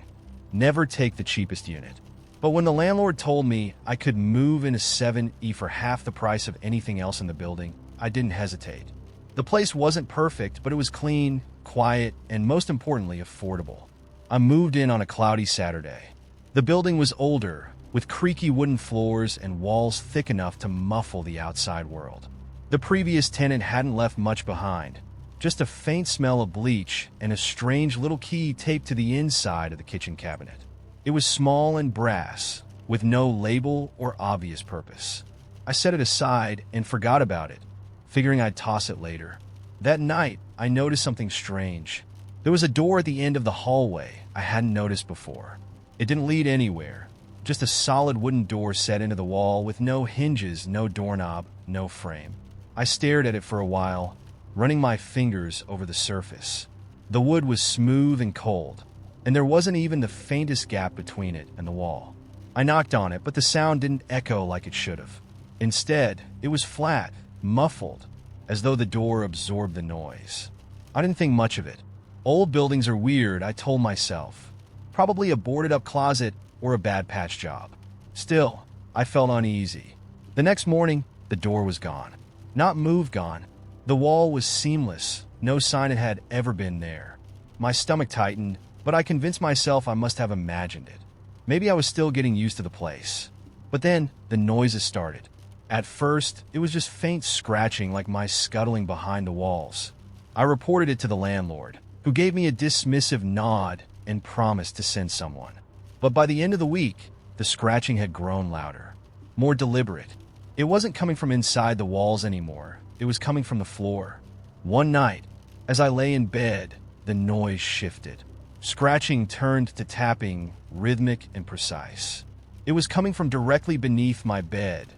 Never take the cheapest unit. But when the landlord told me I could move into 7E for half the price of anything else in the building, I didn't hesitate. The place wasn't perfect, but it was clean, quiet, and most importantly, affordable. I moved in on a cloudy Saturday. The building was older, with creaky wooden floors and walls thick enough to muffle the outside world. The previous tenant hadn't left much behind, just a faint smell of bleach and a strange little key taped to the inside of the kitchen cabinet. It was small and brass, with no label or obvious purpose. I set it aside and forgot about it, figuring I'd toss it later. That night, I noticed something strange. There was a door at the end of the hallway I hadn't noticed before. It didn't lead anywhere, just a solid wooden door set into the wall with no hinges, no doorknob, no frame. I stared at it for a while, running my fingers over the surface. The wood was smooth and cold, and there wasn't even the faintest gap between it and the wall. I knocked on it, but the sound didn't echo like it should have. Instead, it was flat, muffled, as though the door absorbed the noise. I didn't think much of it. Old buildings are weird, I told myself. Probably a boarded-up closet or a bad patch job. Still, I felt uneasy. The next morning, the door was gone. Not moved gone. The wall was seamless, no sign it had ever been there. My stomach tightened, but I convinced myself I must have imagined it. Maybe I was still getting used to the place. But then, the noises started. At first, it was just faint scratching like mice scuttling behind the walls. I reported it to the landlord, who gave me a dismissive nod and promised to send someone. But by the end of the week, the scratching had grown louder, more deliberate. It wasn't coming from inside the walls anymore. It was coming from the floor. One night, as I lay in bed, the noise shifted. Scratching turned to tapping, rhythmic and precise. It was coming from directly beneath my bed,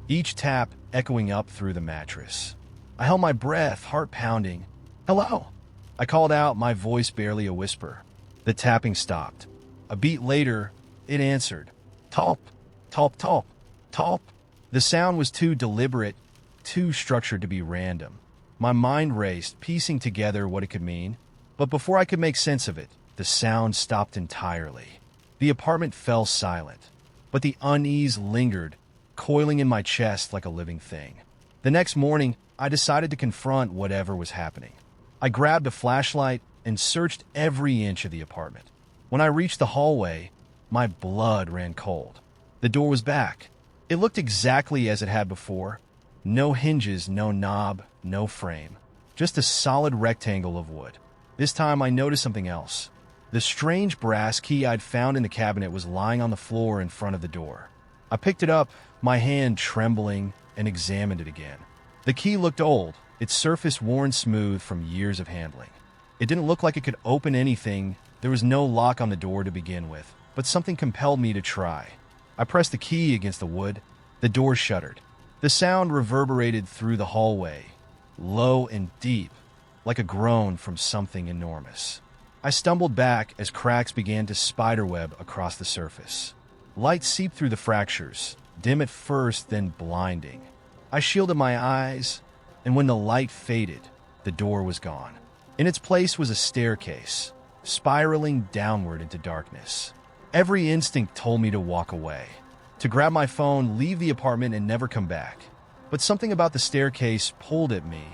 each tap echoing up through the mattress. I held my breath, heart pounding. "Hello?" I called out, my voice barely a whisper. The tapping stopped. A beat later, it answered. "Talp, talp, talp, talp." The sound was too deliberate, too structured to be random. My mind raced, piecing together what it could mean. But before I could make sense of it, the sound stopped entirely. The apartment fell silent, but the unease lingered, coiling in my chest like a living thing. The next morning, I decided to confront whatever was happening. I grabbed a flashlight and searched every inch of the apartment. When I reached the hallway, my blood ran cold. The door was back. It looked exactly as it had before. No hinges, no knob, no frame. Just a solid rectangle of wood. This time I noticed something else. The strange brass key I'd found in the cabinet was lying on the floor in front of the door. I picked it up, my hand trembling, and examined it again. The key looked old, its surface worn smooth from years of handling. It didn't look like it could open anything. There was no lock on the door to begin with, but something compelled me to try. I pressed the key against the wood. The door shuddered. The sound reverberated through the hallway, low and deep, like a groan from something enormous. I stumbled back as cracks began to spiderweb across the surface. Light seeped through the fractures, dim at first, then blinding. I shielded my eyes, and when the light faded, the door was gone. In its place was a staircase, spiraling downward into darkness. Every instinct told me to walk away, to grab my phone, leave the apartment, and never come back. But something about the staircase pulled at me,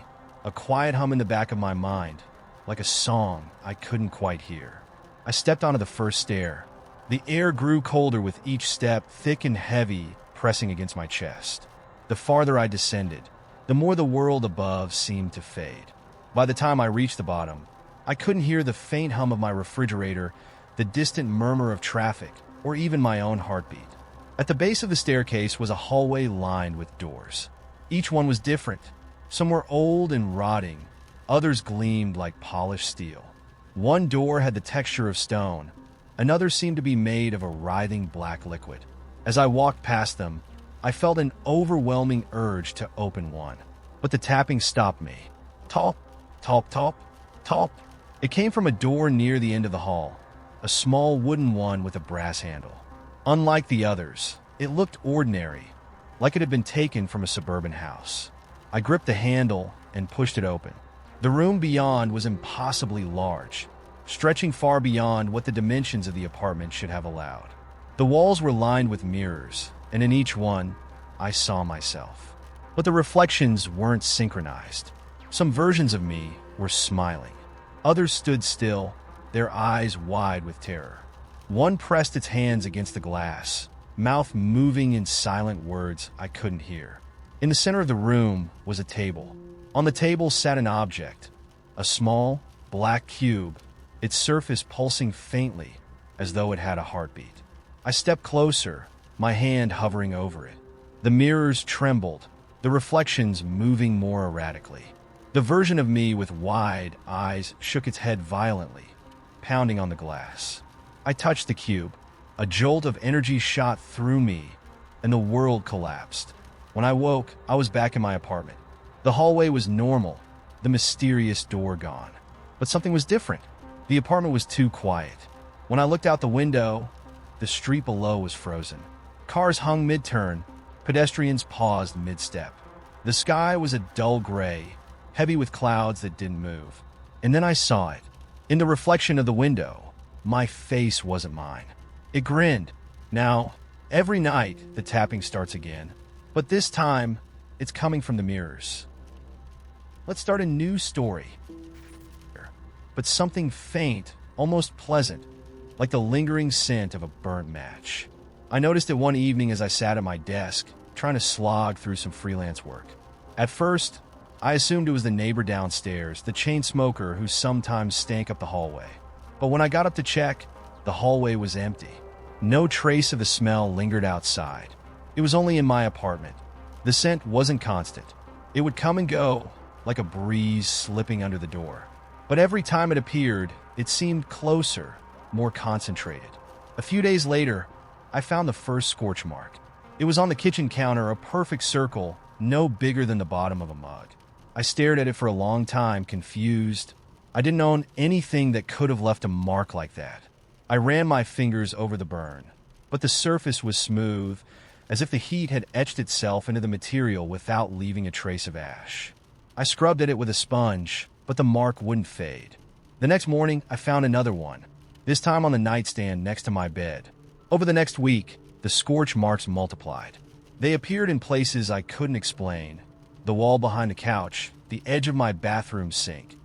a quiet hum in the back of my mind, like a song I couldn't quite hear. I stepped onto the first stair. The air grew colder with each step, thick and heavy, pressing against my chest. The farther I descended, the more the world above seemed to fade. By the time I reached the bottom, I couldn't hear the faint hum of my refrigerator, the distant murmur of traffic, or even my own heartbeat. At the base of the staircase was a hallway lined with doors. Each one was different. Some were old and rotting. Others gleamed like polished steel. One door had the texture of stone. Another seemed to be made of a writhing black liquid. As I walked past them, I felt an overwhelming urge to open one. But the tapping stopped me. Talp, talp, talp, talp. It came from a door near the end of the hall, a small wooden one with a brass handle. Unlike the others, it looked ordinary, like it had been taken from a suburban house. I gripped the handle and pushed it open. The room beyond was impossibly large, stretching far beyond what the dimensions of the apartment should have allowed. The walls were lined with mirrors, and in each one, I saw myself. But the reflections weren't synchronized. Some versions of me were smiling. Others stood still, their eyes wide with terror. One pressed its hands against the glass, mouth moving in silent words I couldn't hear. In the center of the room was a table. On the table sat an object, a small, black cube, its surface pulsing faintly as though it had a heartbeat. I stepped closer, my hand hovering over it. The mirrors trembled, the reflections moving more erratically. The version of me with wide eyes shook its head violently, pounding on the glass. I touched the cube. A jolt of energy shot through me, and the world collapsed. When I woke, I was back in my apartment. The hallway was normal, the mysterious door gone. But something was different. The apartment was too quiet. When I looked out the window, the street below was frozen. Cars hung mid-turn, pedestrians paused mid-step. The sky was a dull gray, heavy with clouds that didn't move. And then I saw it. In the reflection of the window, my face wasn't mine. It grinned. Now, every night, the tapping starts again. But this time, it's coming from the mirrors. Let's start a new story. But something faint, almost pleasant, like the lingering scent of a burnt match. I noticed it one evening as I sat at my desk, trying to slog through some freelance work. At first, I assumed it was the neighbor downstairs, the chain smoker who sometimes stank up the hallway. But when I got up to check, the hallway was empty. No trace of the smell lingered outside. It was only in my apartment. The scent wasn't constant. It would come and go, like a breeze slipping under the door. But every time it appeared, it seemed closer, more concentrated. A few days later, I found the first scorch mark. It was on the kitchen counter, a perfect circle, no bigger than the bottom of a mug. I stared at it for a long time, confused. I didn't own anything that could have left a mark like that. I ran my fingers over the burn, but the surface was smooth, as if the heat had etched itself into the material without leaving a trace of ash. I scrubbed at it with a sponge, but the mark wouldn't fade. The next morning, I found another one, this time on the nightstand next to my bed. Over the next week, the scorch marks multiplied. They appeared in places I couldn't explain. The wall behind the couch, the edge of my bathroom sink,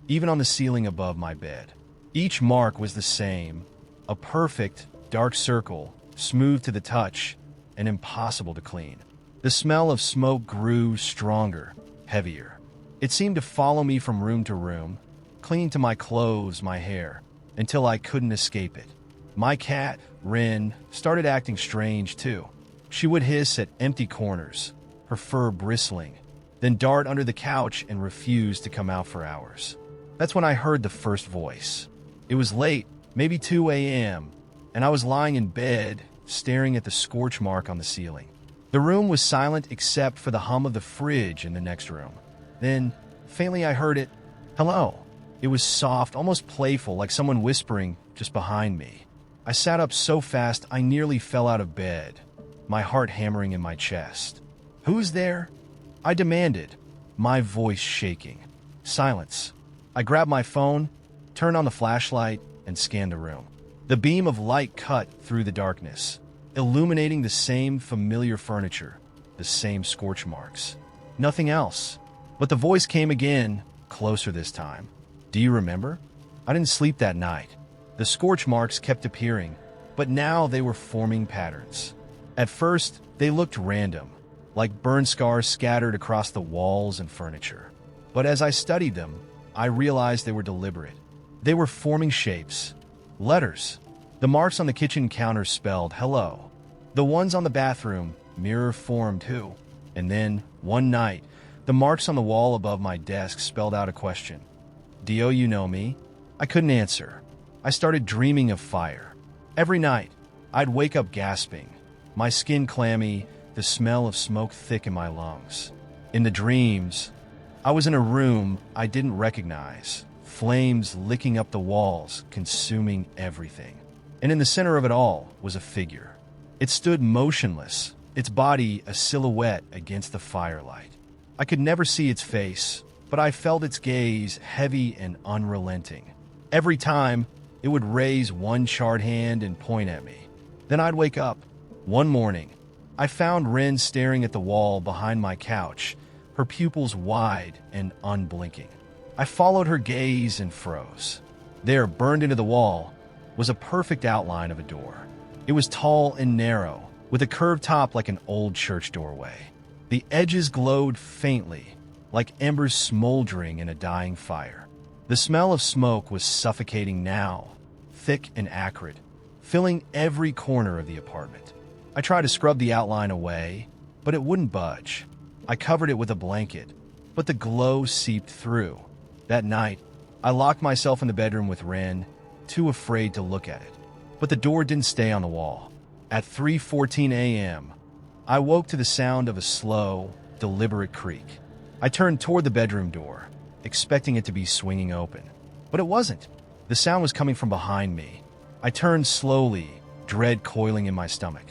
even on the ceiling above my bed. Each mark was the same, a perfect, dark circle, smooth to the touch, and impossible to clean. The smell of smoke grew stronger, heavier. It seemed to follow me from room to room, clinging to my clothes, my hair, until I couldn't escape it. My cat, Rin, started acting strange too. She would hiss at empty corners, her fur bristling, then dart under the couch and refuse to come out for hours. That's when I heard the first voice. It was late, maybe 2 a.m., and I was lying in bed, staring at the scorch mark on the ceiling. The room was silent except for the hum of the fridge in the next room. Then, faintly I heard it, "Hello." It was soft, almost playful, like someone whispering just behind me. I sat up so fast I nearly fell out of bed, my heart hammering in my chest. "Who's there?" I demanded, my voice shaking. Silence. I grabbed my phone, turned on the flashlight, and scanned the room. The beam of light cut through the darkness, illuminating the same familiar furniture, the same scorch marks. Nothing else. But the voice came again, closer this time. "Do you remember? I didn't sleep that night." The scorch marks kept appearing, but now they were forming patterns. At first, they looked random, like burn scars scattered across the walls and furniture. But as I studied them, I realized they were deliberate. They were forming shapes, letters. The marks on the kitchen counter spelled hello. The ones on the bathroom mirror formed too. And then, one night, the marks on the wall above my desk spelled out a question. "Do you know me?" I couldn't answer. I started dreaming of fire. Every night, I'd wake up gasping, my skin clammy, the smell of smoke thick in my lungs. In the dreams, I was in a room I didn't recognize, flames licking up the walls, consuming everything. And in the center of it all was a figure. It stood motionless, its body a silhouette against the firelight. I could never see its face, but I felt its gaze heavy and unrelenting. Every time, it would raise one charred hand and point at me. Then I'd wake up. One morning, I found Rin staring at the wall behind my couch, her pupils wide and unblinking. I followed her gaze and froze. There, burned into the wall, was a perfect outline of a door. It was tall and narrow, with a curved top like an old church doorway. The edges glowed faintly, like embers smoldering in a dying fire. The smell of smoke was suffocating now, thick and acrid, filling every corner of the apartment. I tried to scrub the outline away, but it wouldn't budge. I covered it with a blanket, but the glow seeped through. That night, I locked myself in the bedroom with Ren, too afraid to look at it. But the door didn't stay on the wall. At 3:14 a.m., I woke to the sound of a slow, deliberate creak. I turned toward the bedroom door, expecting it to be swinging open. But it wasn't. The sound was coming from behind me. I turned slowly, dread coiling in my stomach.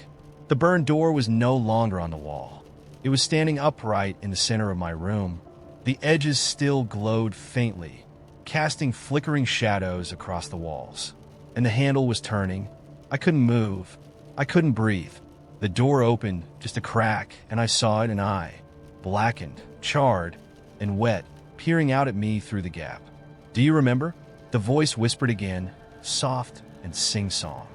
The burned door was no longer on the wall. It was standing upright in the center of my room. The edges still glowed faintly, casting flickering shadows across the walls. And the handle was turning. I couldn't move. I couldn't breathe. The door opened just a crack, and I saw an eye, blackened, charred, and wet, peering out at me through the gap. "Do you remember?" The voice whispered again, soft and sing-song.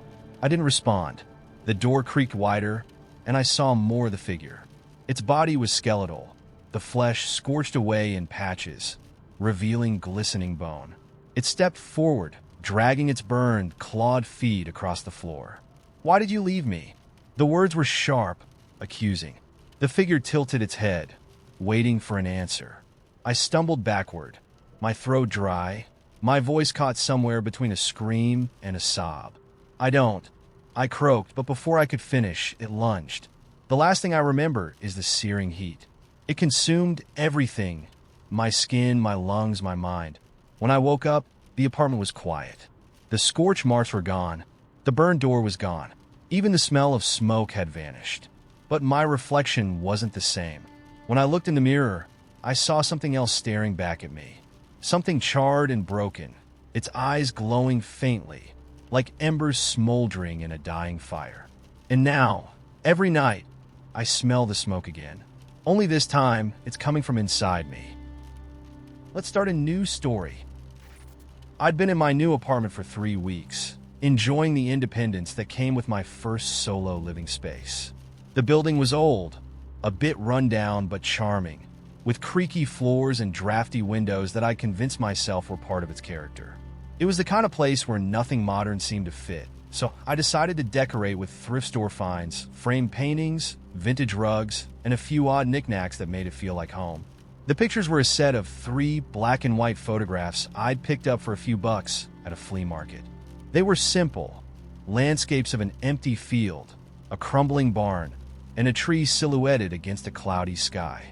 I didn't respond. The door creaked wider, and I saw more of the figure. Its body was skeletal, the flesh scorched away in patches, revealing glistening bone. It stepped forward, dragging its burned, clawed feet across the floor. "Why did you leave me?" The words were sharp, accusing. The figure tilted its head, waiting for an answer. I stumbled backward, my throat dry, my voice caught somewhere between a scream and a sob. "I don't." I croaked, but before I could finish, it lunged. The last thing I remember is the searing heat. It consumed everything, my skin, my lungs, my mind. When I woke up, the apartment was quiet. The scorch marks were gone. The burned door was gone. Even the smell of smoke had vanished. But my reflection wasn't the same. When I looked in the mirror, I saw something else staring back at me. Something charred and broken, its eyes glowing faintly, like embers smoldering in a dying fire. And now, every night, I smell the smoke again. Only this time, it's coming from inside me. Let's start a new story. I'd been in my new apartment for 3 weeks, enjoying the independence that came with my first solo living space. The building was old, a bit run down but charming, with creaky floors and drafty windows that I convinced myself were part of its character. It was the kind of place where nothing modern seemed to fit, so I decided to decorate with thrift store finds, framed paintings, vintage rugs, and a few odd knickknacks that made it feel like home. The pictures were a set of 3 black and white photographs I'd picked up for a few bucks at a flea market. They were simple, landscapes of an empty field, a crumbling barn, and a tree silhouetted against a cloudy sky.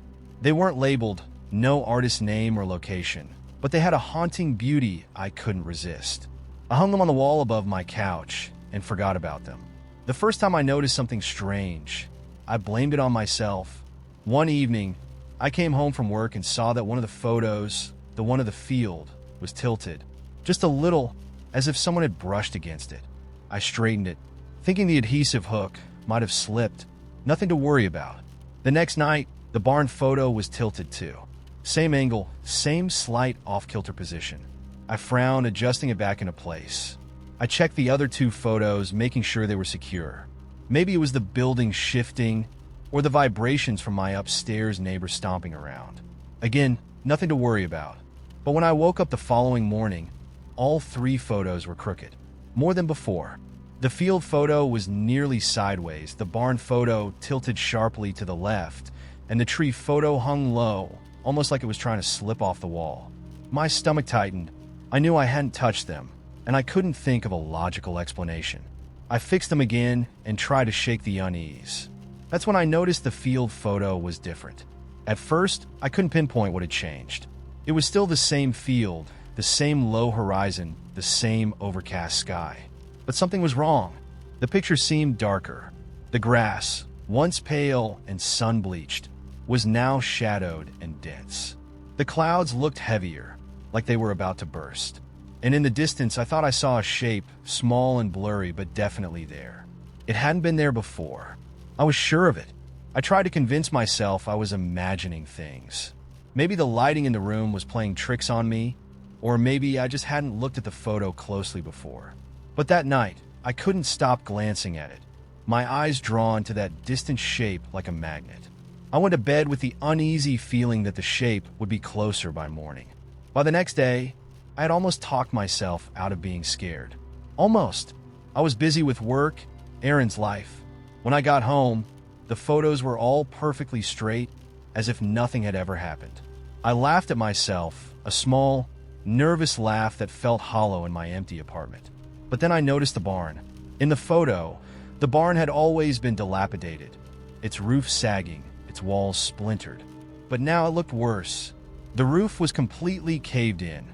They weren't labeled, no artist name or location, but they had a haunting beauty I couldn't resist. I hung them on the wall above my couch and forgot about them. The first time I noticed something strange, I blamed it on myself. One evening, I came home from work and saw that one of the photos, the one of the field, was tilted, just a little, as if someone had brushed against it. I straightened it, thinking the adhesive hook might have slipped. Nothing to worry about. The next night, the barn photo was tilted too. Same angle, same slight off-kilter position. I frowned, adjusting it back into place. I checked the other 2 photos, making sure they were secure. Maybe it was the building shifting, or the vibrations from my upstairs neighbor stomping around. Again, nothing to worry about. But when I woke up the following morning, all 3 photos were crooked. More than before. The field photo was nearly sideways, the barn photo tilted sharply to the left, and the tree photo hung low, almost like it was trying to slip off the wall. My stomach tightened. I knew I hadn't touched them, and I couldn't think of a logical explanation. I fixed them again and tried to shake the unease. That's when I noticed the field photo was different. At first, I couldn't pinpoint what had changed. It was still the same field, the same low horizon, the same overcast sky. But something was wrong. The picture seemed darker. The grass, once pale and sun-bleached, was now shadowed and dense. The clouds looked heavier, like they were about to burst. And in the distance, I thought I saw a shape, small and blurry, but definitely there. It hadn't been there before. I was sure of it. I tried to convince myself I was imagining things. Maybe the lighting in the room was playing tricks on me, or maybe I just hadn't looked at the photo closely before. But that night, I couldn't stop glancing at it, my eyes drawn to that distant shape like a magnet. I went to bed with the uneasy feeling that the shape would be closer by morning. By the next day, I had almost talked myself out of being scared. Almost. I was busy with work, Aaron's life. When I got home, the photos were all perfectly straight, as if nothing had ever happened. I laughed at myself, a small, nervous laugh that felt hollow in my empty apartment. But then I noticed the barn. In the photo, the barn had always been dilapidated, its roof sagging, its walls splintered. But now it looked worse. The roof was completely caved in,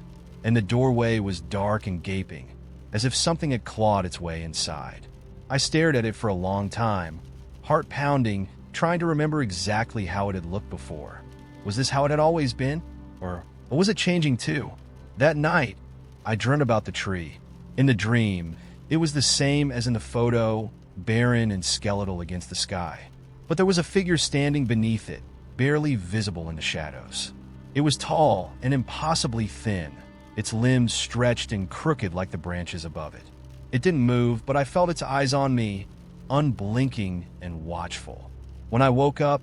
and the doorway was dark and gaping, as if something had clawed its way inside. I stared at it for a long time, heart pounding trying to remember exactly how it had looked before. Was this how it had always been? Or was it changing too? That night, I dreamt about the tree. In the dream, it was the same as in the photo, barren and skeletal against the sky. But there was a figure standing beneath it, barely visible in the shadows. It was tall and impossibly thin, its limbs stretched and crooked like the branches above it. It didn't move, but I felt its eyes on me, unblinking and watchful. When I woke up,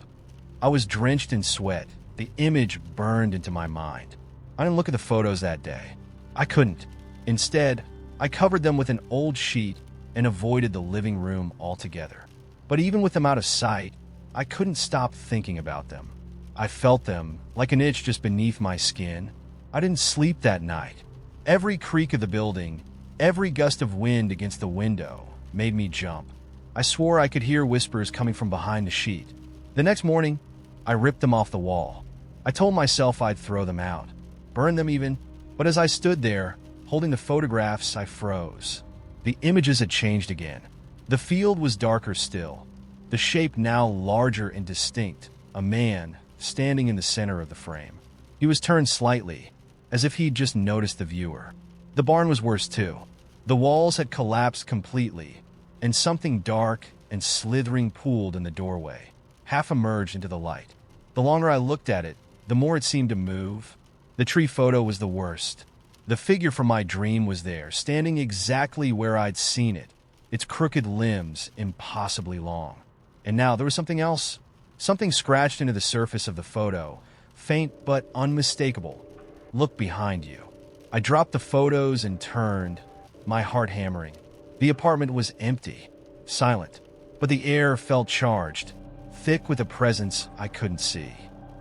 I was drenched in sweat. The image burned into my mind. I didn't look at the photos that day. I couldn't. Instead, I covered them with an old sheet and avoided the living room altogether. But even with them out of sight, I couldn't stop thinking about them. I felt them, like an itch just beneath my skin. I didn't sleep that night. Every creak of the building, every gust of wind against the window made me jump. I swore I could hear whispers coming from behind the sheet. The next morning, I ripped them off the wall. I told myself I'd throw them out, burn them even, but as I stood there, holding the photographs, I froze. The images had changed again. The field was darker still, the shape now larger and distinct, a man standing in the center of the frame. He was turned slightly, as if he'd just noticed the viewer. The barn was worse too. The walls had collapsed completely, and something dark and slithering pooled in the doorway, half emerged into the light. The longer I looked at it, the more it seemed to move. The tree photo was the worst. The figure from my dream was there, standing exactly where I'd seen it, its crooked limbs impossibly long. And now there was something else. Something scratched into the surface of the photo, faint but unmistakable. Look behind you. I dropped the photos and turned, my heart hammering. The apartment was empty, silent, but the air felt charged, thick with a presence I couldn't see.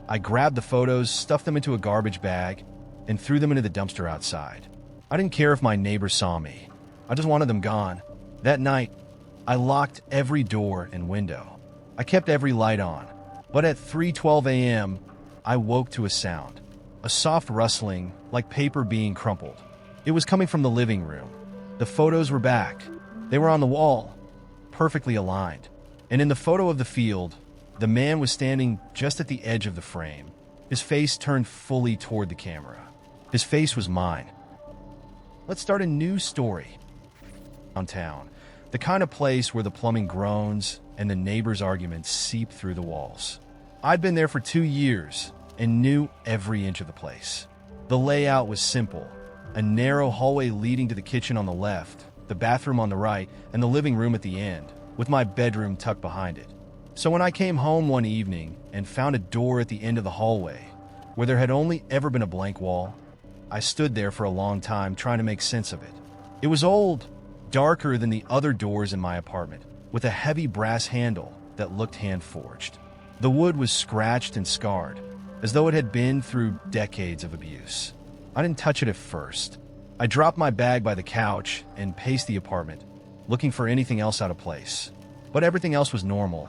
I grabbed the photos, stuffed them into a garbage bag, and threw them into the dumpster outside. I didn't care if my neighbors saw me. I just wanted them gone. That night, I locked every door and window. I kept every light on. But at 3:12 a.m., I woke to a sound. A soft rustling, like paper being crumpled. It was coming from the living room. The photos were back. They were on the wall, perfectly aligned. And in the photo of the field, the man was standing just at the edge of the frame, his face turned fully toward the camera. His face was mine. Let's start a new story. Downtown, the kind of place where the plumbing groans and the neighbors' arguments seep through the walls. I'd been there for 2 years and knew every inch of the place. The layout was simple. A narrow hallway leading to the kitchen on the left, the bathroom on the right, and the living room at the end, with my bedroom tucked behind it. So when I came home one evening and found a door at the end of the hallway, where there had only ever been a blank wall, I stood there for a long time trying to make sense of it. It was old, darker than the other doors in my apartment, with a heavy brass handle that looked hand-forged. The wood was scratched and scarred, as though it had been through decades of abuse. I didn't touch it at first. I dropped my bag by the couch and paced the apartment, looking for anything else out of place. But everything else was normal,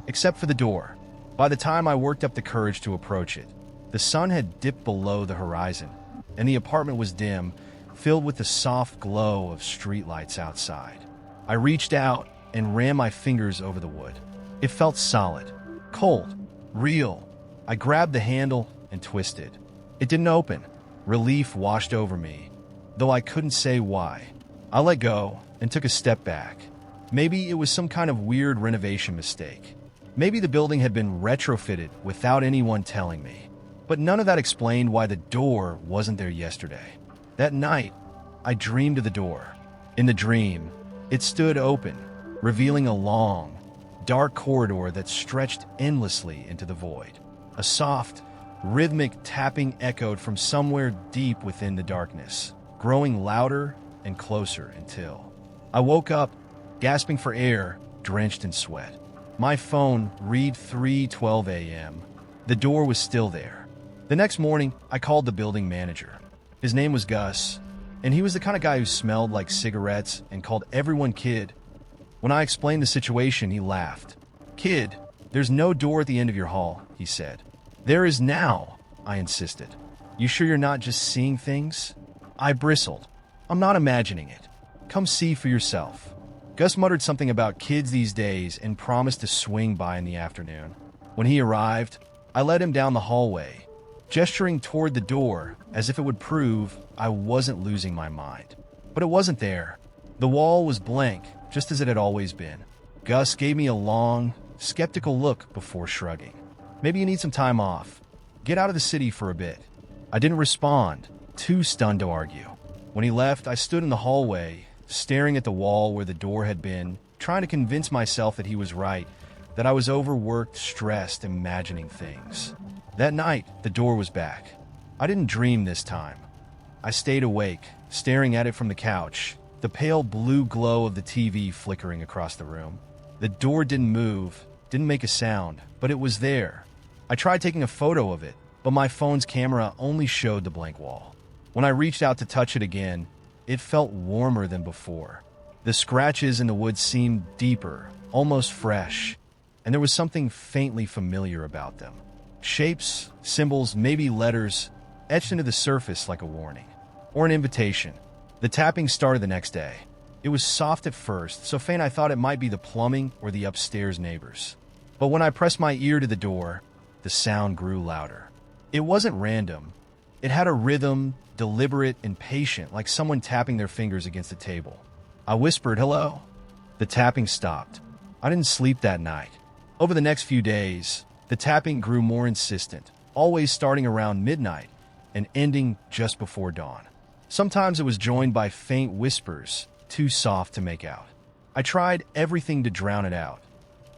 except for the door. By the time I worked up the courage to approach it, the sun had dipped below the horizon, and the apartment was dim, filled with the soft glow of streetlights outside. I reached out and ran my fingers over the wood. It felt solid, cold, real. I grabbed the handle and twisted. It didn't open. Relief washed over me, though I couldn't say why. I let go and took a step back. Maybe it was some kind of weird renovation mistake. Maybe the building had been retrofitted without anyone telling me. But none of that explained why the door wasn't there yesterday. That night, I dreamed of the door. In the dream, it stood open, revealing a long, dark corridor that stretched endlessly into the void. A soft, rhythmic tapping echoed from somewhere deep within the darkness, growing louder and closer until I woke up, gasping for air, drenched in sweat. My phone read 3:12 a.m. The door was still there. The next morning, I called the building manager. His name was Gus, and he was the kind of guy who smelled like cigarettes and called everyone kid. When I explained the situation, he laughed. "Kid, there's no door at the end of your hall," he said. "There is now," I insisted. "You sure you're not just seeing things?" I bristled. "I'm not imagining it. Come see for yourself." Gus muttered something about kids these days and promised to swing by in the afternoon. When he arrived, I led him down the hallway, gesturing toward the door as if it would prove I wasn't losing my mind. But it wasn't there. The wall was blank, just as it had always been. Gus gave me a long, skeptical look before shrugging. Maybe you need some time off. Get out of the city for a bit. I didn't respond, too stunned to argue. When he left, I stood in the hallway, staring at the wall where the door had been, trying to convince myself that he was right, that I was overworked, stressed, imagining things. That night, the door was back. I didn't dream this time. I stayed awake, staring at it from the couch, the pale blue glow of the TV flickering across the room. The door didn't move, didn't make a sound, but it was there. I tried taking a photo of it, but my phone's camera only showed the blank wall. When I reached out to touch it again, it felt warmer than before. The scratches in the wood seemed deeper, almost fresh, and there was something faintly familiar about them. Shapes, symbols, maybe letters, etched into the surface like a warning. Or an invitation. The tapping started the next day. It was soft at first, so faint I thought it might be the plumbing or the upstairs neighbors. But when I pressed my ear to the door, the sound grew louder. It wasn't random. It had a rhythm, deliberate and patient, like someone tapping their fingers against a table. I whispered, "Hello." The tapping stopped. I didn't sleep that night. Over the next few days, the tapping grew more insistent, always starting around midnight and ending just before dawn. Sometimes it was joined by faint whispers, too soft to make out. I tried everything to drown it out.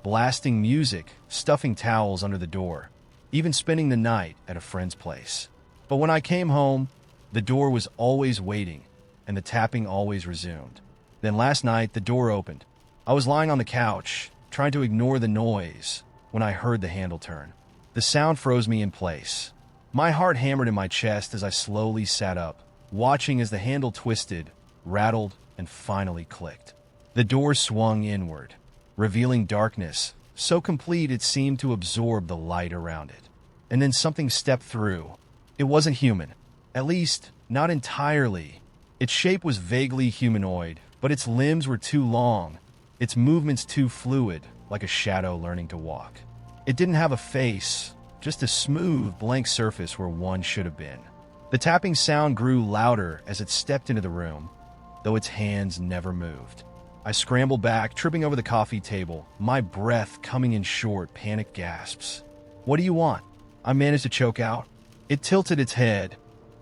Blasting music, stuffing towels under the door, even spending the night at a friend's place. But when I came home, the door was always waiting, and the tapping always resumed. Then last night, the door opened. I was lying on the couch, trying to ignore the noise, when I heard the handle turn. The sound froze me in place. My heart hammered in my chest as I slowly sat up, watching as the handle twisted, rattled, and finally clicked. The door swung inward, revealing darkness, so complete it seemed to absorb the light around it. And then something stepped through. It wasn't human. At least, not entirely. Its shape was vaguely humanoid, but its limbs were too long, its movements too fluid, like a shadow learning to walk. It didn't have a face, just a smooth, blank surface where one should have been. The tapping sound grew louder as it stepped into the room, though its hands never moved. I scrambled back, tripping over the coffee table, my breath coming in short, panicked gasps. "What do you want?" I managed to choke out. It tilted its head,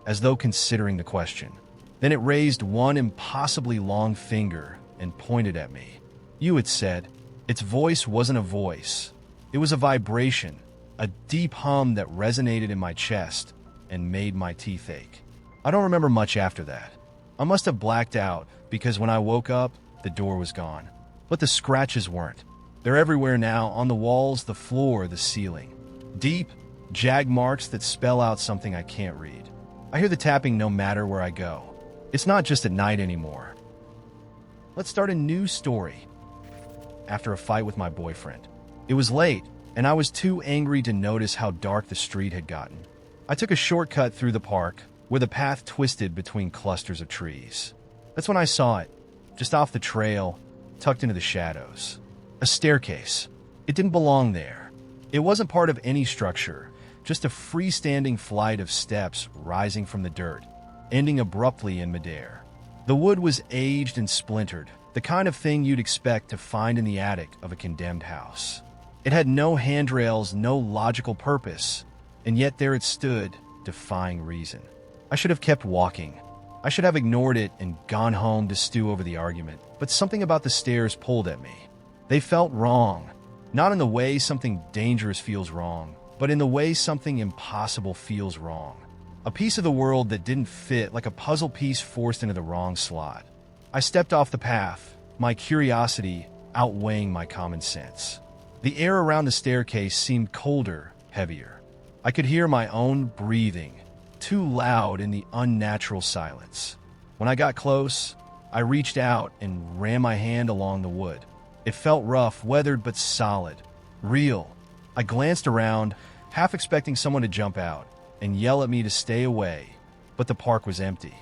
as though considering the question. Then it raised one impossibly long finger and pointed at me. "You," it said. Its voice wasn't a voice. It was a vibration, a deep hum that resonated in my chest and made my teeth ache. I don't remember much after that. I must have blacked out, because when I woke up, the door was gone. But the scratches weren't. They're everywhere now, on the walls, the floor, the ceiling. Deep, jag marks that spell out something I can't read. I hear the tapping no matter where I go. It's not just at night anymore. Let's start a new story. After a fight with my boyfriend. It was late, and I was too angry to notice how dark the street had gotten. I took a shortcut through the park, where the path twisted between clusters of trees. That's when I saw it, just off the trail, tucked into the shadows. A staircase. It didn't belong there. It wasn't part of any structure, just a freestanding flight of steps rising from the dirt, ending abruptly in midair. The wood was aged and splintered, the kind of thing you'd expect to find in the attic of a condemned house. It had no handrails, no logical purpose, and yet there it stood, defying reason. I should have kept walking. I should have ignored it and gone home to stew over the argument, but something about the stairs pulled at me. They felt wrong, not in the way something dangerous feels wrong, but in the way something impossible feels wrong. A piece of the world that didn't fit, like a puzzle piece forced into the wrong slot. I stepped off the path, my curiosity outweighing my common sense. The air around the staircase seemed colder, heavier. I could hear my own breathing, too loud in the unnatural silence. When I got close, I reached out and ran my hand along the wood. It felt rough, weathered, but solid, real. I glanced around, half expecting someone to jump out and yell at me to stay away, but the park was empty.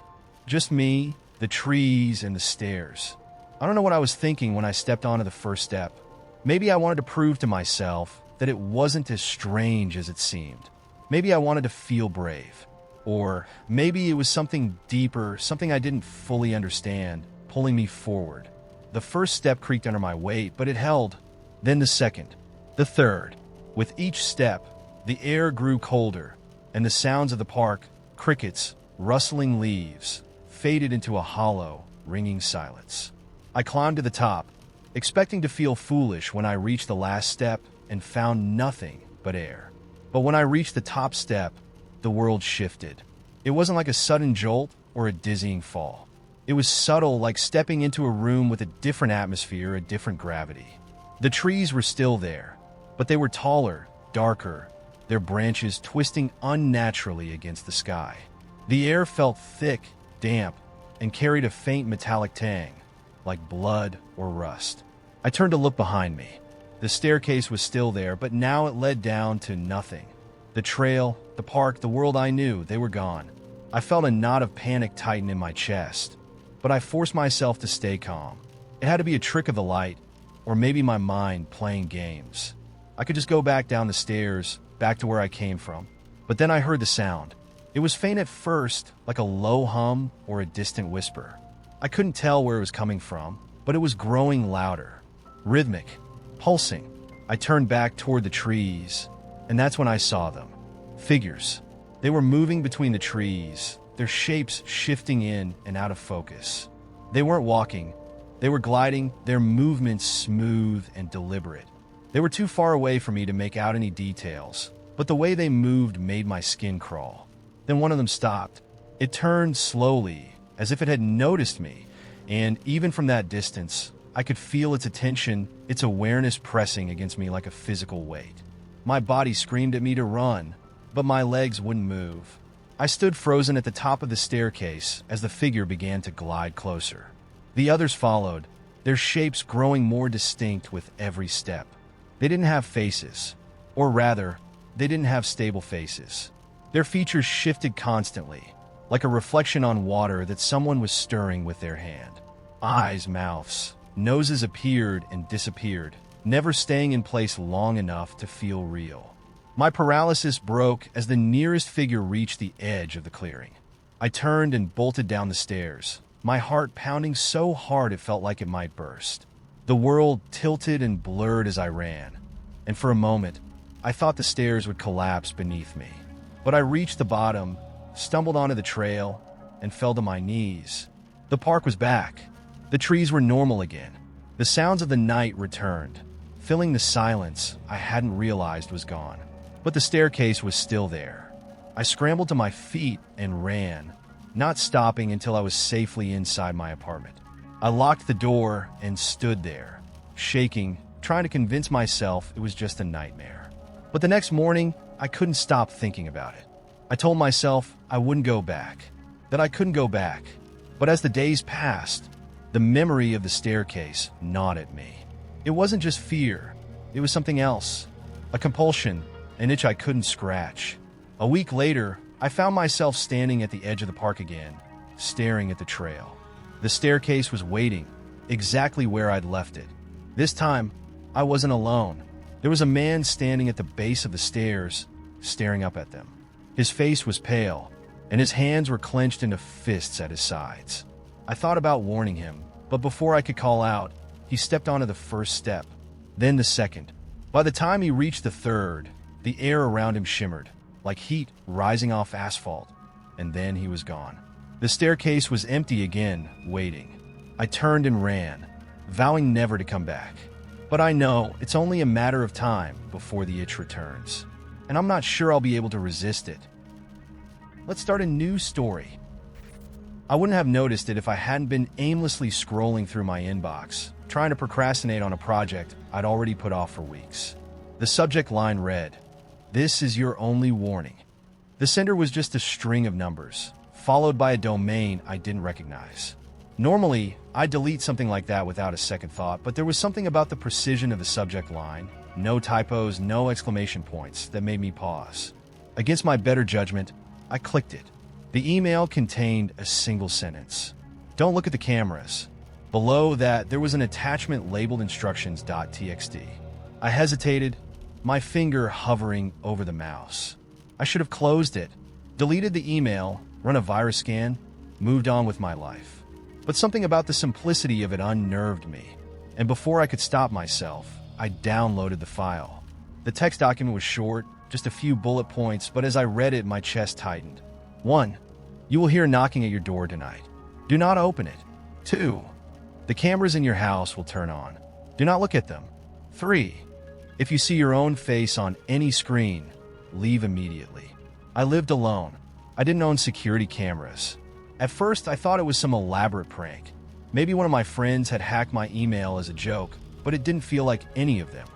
Just me, the trees, and the stairs. I don't know what I was thinking when I stepped onto the first step. Maybe I wanted to prove to myself that it wasn't as strange as it seemed. Maybe I wanted to feel brave. Or maybe it was something deeper, something I didn't fully understand, pulling me forward. The first step creaked under my weight, but it held. Then the second, the third. With each step, the air grew colder, and the sounds of the park, crickets, rustling leaves, faded into a hollow, ringing silence. I climbed to the top, expecting to feel foolish when I reached the last step and found nothing but air. But when I reached the top step, the world shifted. It wasn't like a sudden jolt or a dizzying fall. It was subtle, like stepping into a room with a different atmosphere, a different gravity. The trees were still there, but they were taller, darker, their branches twisting unnaturally against the sky. The air felt thick, damp, and carried a faint metallic tang, like blood or rust. I turned to look behind me. The staircase was still there, but now it led down to nothing. The trail, the park, the world I knew, they were gone. I felt a knot of panic tighten in my chest, but I forced myself to stay calm. It had to be a trick of the light, or maybe my mind playing games. I could just go back down the stairs, back to where I came from. But then I heard the sound. It was faint at first, like a low hum or a distant whisper. I couldn't tell where it was coming from, but it was growing louder, rhythmic, pulsing. I turned back toward the trees, and that's when I saw them. Figures. They were moving between the trees, their shapes shifting in and out of focus. They weren't walking. They were gliding, their movements smooth and deliberate. They were too far away for me to make out any details, but the way they moved made my skin crawl. Then one of them stopped. It turned slowly, as if it had noticed me, and even from that distance, I could feel its attention, its awareness pressing against me like a physical weight. My body screamed at me to run, but my legs wouldn't move. I stood frozen at the top of the staircase as the figure began to glide closer. The others followed, their shapes growing more distinct with every step. They didn't have faces, or rather, they didn't have stable faces. Their features shifted constantly, like a reflection on water that someone was stirring with their hand. Eyes, mouths, noses appeared and disappeared, never staying in place long enough to feel real. My paralysis broke as the nearest figure reached the edge of the clearing. I turned and bolted down the stairs, my heart pounding so hard it felt like it might burst. The world tilted and blurred as I ran, and for a moment, I thought the stairs would collapse beneath me. But I reached the bottom, stumbled onto the trail, and fell to my knees. The park was back. The trees were normal again. The sounds of the night returned, filling the silence I hadn't realized was gone. But the staircase was still there. I scrambled to my feet and ran, not stopping until I was safely inside my apartment. I locked the door and stood there, shaking, trying to convince myself it was just a nightmare. But the next morning, I couldn't stop thinking about it. I told myself I wouldn't go back, that I couldn't go back. But as the days passed, the memory of the staircase gnawed at me. It wasn't just fear, it was something else, a compulsion, an itch I couldn't scratch. A week later, I found myself standing at the edge of the park again, staring at the trail. The staircase was waiting, exactly where I'd left it. This time, I wasn't alone. There was a man standing at the base of the stairs, staring up at them. His face was pale, and his hands were clenched into fists at his sides. I thought about warning him, but before I could call out, he stepped onto the first step, then the second. By the time he reached the third, the air around him shimmered, like heat rising off asphalt, and then he was gone. The staircase was empty again, waiting. I turned and ran, vowing never to come back. But I know it's only a matter of time before the itch returns, and I'm not sure I'll be able to resist it. Let's start a new story. I wouldn't have noticed it if I hadn't been aimlessly scrolling through my inbox, trying to procrastinate on a project I'd already put off for weeks. The subject line read, "This is your only warning." The sender was just a string of numbers, followed by a domain I didn't recognize. Normally, I'd delete something like that without a second thought, but there was something about the precision of the subject line, no typos, no exclamation points, that made me pause. Against my better judgment, I clicked it. The email contained a single sentence. "Don't look at the cameras. Below that, there was an attachment labeled instructions.txt. I hesitated, my finger hovering over the mouse. I should have closed it, deleted the email, run a virus scan, moved on with my life. But something about the simplicity of it unnerved me, and before I could stop myself, I downloaded the file. The text document was short, just a few bullet points, but as I read it, my chest tightened. 1. You will hear knocking at your door tonight. Do not open it. 2. The cameras in your house will turn on. Do not look at them. 3. If you see your own face on any screen, leave immediately. I lived alone. I didn't own security cameras. At first, I thought it was some elaborate prank. Maybe one of my friends had hacked my email as a joke, but it didn't feel like any of them.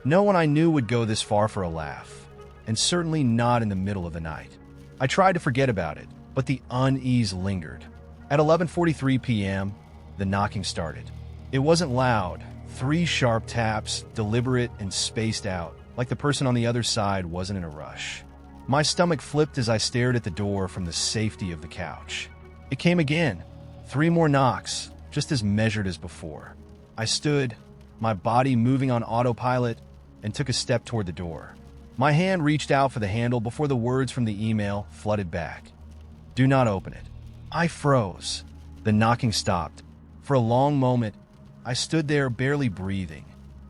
No one I knew would go this far for a laugh, and certainly not in the middle of the night. I tried to forget about it, but the unease lingered. At 11:43 p.m., the knocking started. It wasn't loud. 3 sharp taps, deliberate and spaced out, like the person on the other side wasn't in a rush. My stomach flipped as I stared at the door from the safety of the couch. It came again. 3 more knocks, just as measured as before. I stood, my body moving on autopilot, and took a step toward the door. My hand reached out for the handle before the words from the email flooded back. Do not open it. I froze. The knocking stopped. For a long moment, I stood there barely breathing.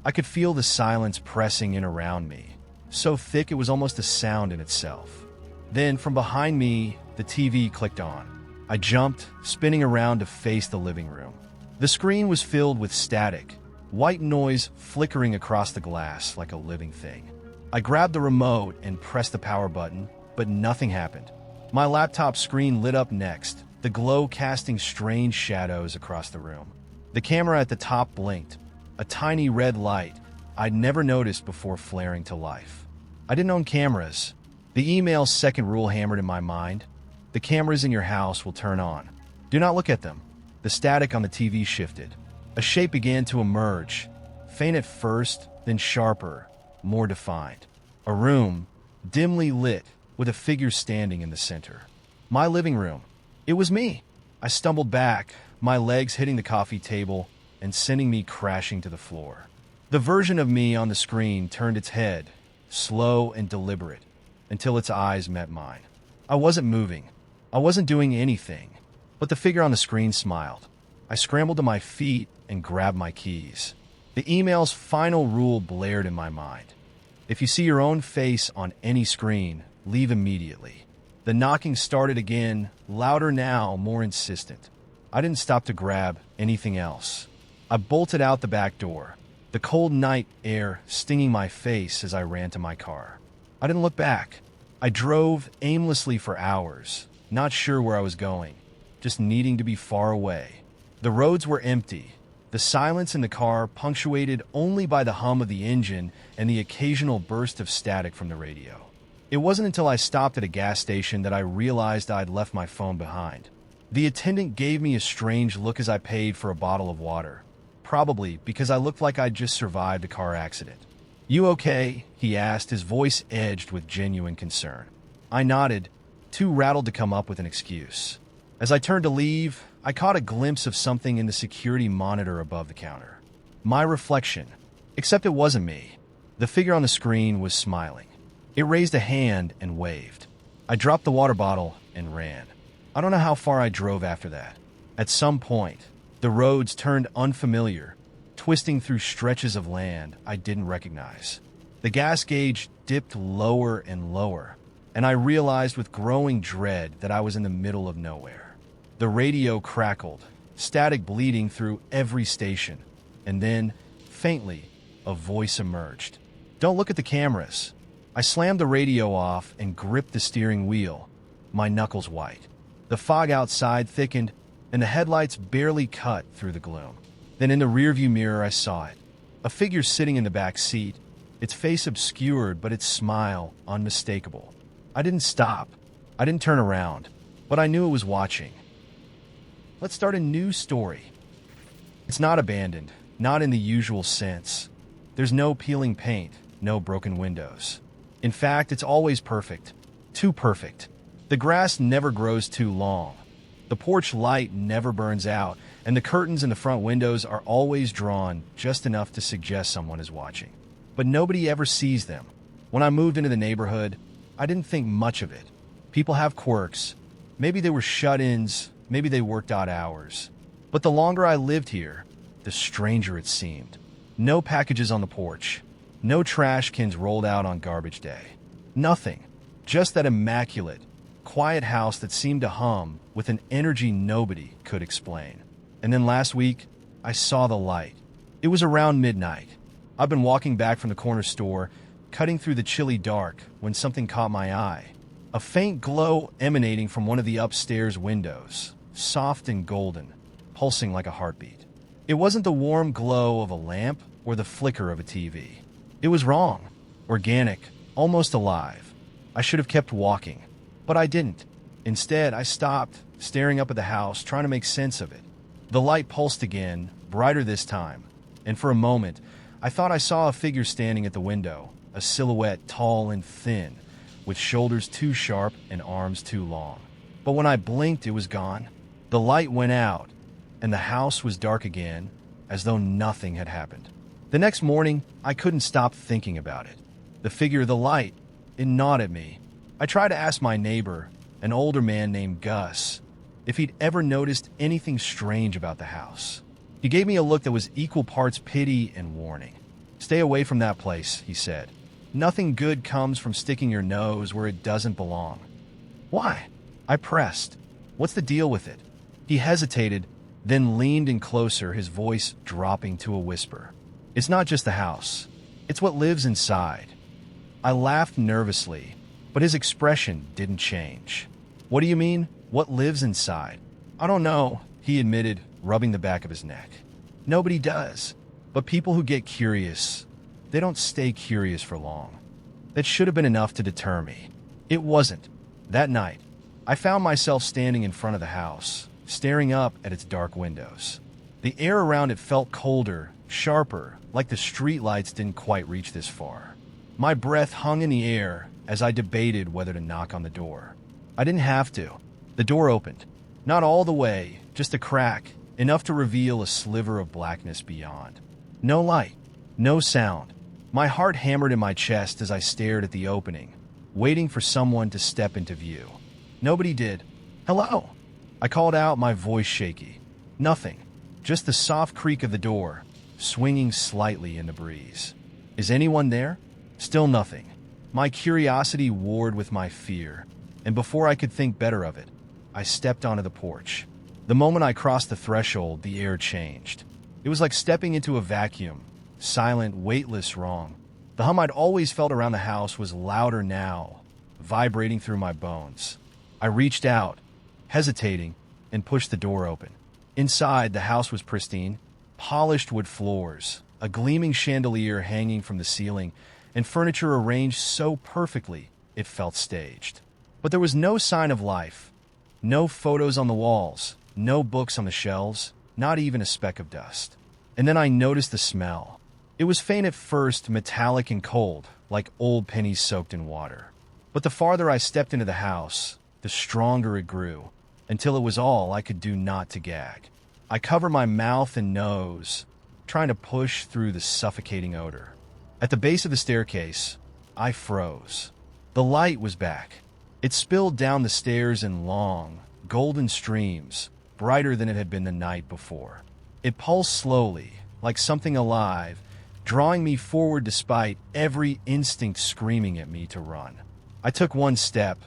I could feel the silence pressing in around me, so thick it was almost a sound in itself. Then, from behind me, the TV clicked on. I jumped, spinning around to face the living room. The screen was filled with static, white noise flickering across the glass like a living thing. I grabbed the remote and pressed the power button, but nothing happened. My laptop screen lit up next, the glow casting strange shadows across the room. The camera at the top blinked, a tiny red light I'd never noticed before flaring to life. I didn't own cameras. The email's second rule hammered in my mind. The cameras in your house will turn on. Do not look at them. The static on the TV shifted. A shape began to emerge, faint at first, then sharper, more defined. A room, dimly lit, with a figure standing in the center. My living room. It was me. I stumbled back, my legs hitting the coffee table and sending me crashing to the floor. The version of me on the screen turned its head, slow and deliberate, until its eyes met mine. I wasn't moving. I wasn't doing anything, but the figure on the screen smiled. I scrambled to my feet and grabbed my keys. The email's final rule blared in my mind. If you see your own face on any screen, leave immediately. The knocking started again, louder now, more insistent. I didn't stop to grab anything else. I bolted out the back door, the cold night air stinging my face as I ran to my car. I didn't look back. I drove aimlessly for hours, not sure where I was going, just needing to be far away. The roads were empty, the silence in the car punctuated only by the hum of the engine and the occasional burst of static from the radio. It wasn't until I stopped at a gas station that I realized I'd left my phone behind. The attendant gave me a strange look as I paid for a bottle of water, probably because I looked like I'd just survived a car accident. You okay? He asked, his voice edged with genuine concern. I nodded, too rattled to come up with an excuse. As I turned to leave, I caught a glimpse of something in the security monitor above the counter. My reflection, except it wasn't me. The figure on the screen was smiling. It raised a hand and waved. I dropped the water bottle and ran. I don't know how far I drove after that. At some point, the roads turned unfamiliar, twisting through stretches of land I didn't recognize. The gas gauge dipped lower and lower, and I realized with growing dread that I was in the middle of nowhere. The radio crackled, static bleeding through every station, and then, faintly, a voice emerged. Don't look at the cameras. I slammed the radio off and gripped the steering wheel, my knuckles white. The fog outside thickened, and the headlights barely cut through the gloom. Then in the rearview mirror I saw it. A figure sitting in the back seat, its face obscured but its smile unmistakable. I didn't stop. I didn't turn around, but I knew it was watching. Let's start a new story. It's not abandoned, not in the usual sense. There's no peeling paint, no broken windows. In fact, it's always perfect. Too perfect. The grass never grows too long. The porch light never burns out, and the curtains in the front windows are always drawn just enough to suggest someone is watching. But nobody ever sees them. When I moved into the neighborhood, I didn't think much of it. People have quirks. Maybe they were shut-ins, maybe they worked odd hours. But the longer I lived here, the stranger it seemed. No packages on the porch. No trash cans rolled out on garbage day. Nothing. Just that immaculate, quiet house that seemed to hum with an energy nobody could explain. And then last week, I saw the light. It was around midnight. I've been walking back from the corner store, cutting through the chilly dark, when something caught my eye. A faint glow emanating from one of the upstairs windows, soft and golden, pulsing like a heartbeat. It wasn't the warm glow of a lamp or the flicker of a TV. It was wrong, organic, almost alive. I should have kept walking, but I didn't. Instead, I stopped, staring up at the house, trying to make sense of it. The light pulsed again, brighter this time, and for a moment, I thought I saw a figure standing at the window, a silhouette tall and thin, with shoulders too sharp and arms too long. But when I blinked, it was gone. The light went out, and the house was dark again, as though nothing had happened. The next morning, I couldn't stop thinking about it. The figure of the light, it gnawed at me. I tried to ask my neighbor, an older man named Gus, if he'd ever noticed anything strange about the house. He gave me a look that was equal parts pity and warning. "Stay away from that place," he said. "Nothing good comes from sticking your nose where it doesn't belong." "Why?" I pressed. "What's the deal with it?" He hesitated, then leaned in closer, his voice dropping to a whisper. "It's not just the house. It's what lives inside." I laughed nervously, but his expression didn't change. "What do you mean? What lives inside?" "I don't know," he admitted, rubbing the back of his neck. "Nobody does. But people who get curious, they don't stay curious for long." That should have been enough to deter me. It wasn't. That night, I found myself standing in front of the house, staring up at its dark windows. The air around it felt colder, sharper, like the streetlights didn't quite reach this far. My breath hung in the air as I debated whether to knock on the door. I didn't have to. The door opened. Not all the way, just a crack, enough to reveal a sliver of blackness beyond. No light, no sound. My heart hammered in my chest as I stared at the opening, waiting for someone to step into view. Nobody did. "Hello?" I called out, my voice shaky. Nothing. Just the soft creak of the door, swinging slightly in the breeze. "Is anyone there?" Still nothing. My curiosity warred with my fear, and before I could think better of it, I stepped onto the porch. The moment I crossed the threshold, the air changed. It was like stepping into a vacuum, silent, weightless, wrong. The hum I'd always felt around the house was louder now, vibrating through my bones. I reached out, hesitating, and pushed the door open. Inside, the house was pristine, polished wood floors, a gleaming chandelier hanging from the ceiling, and furniture arranged so perfectly it felt staged. But there was no sign of life. No photos on the walls, no books on the shelves, not even a speck of dust. And then I noticed the smell. It was faint at first, metallic and cold, like old pennies soaked in water. But the farther I stepped into the house, the stronger it grew, until it was all I could do not to gag. I covered my mouth and nose, trying to push through the suffocating odor. At the base of the staircase, I froze. The light was back. It spilled down the stairs in long, golden streams, brighter than it had been the night before. It pulsed slowly, like something alive, drawing me forward despite every instinct screaming at me to run. I took one step,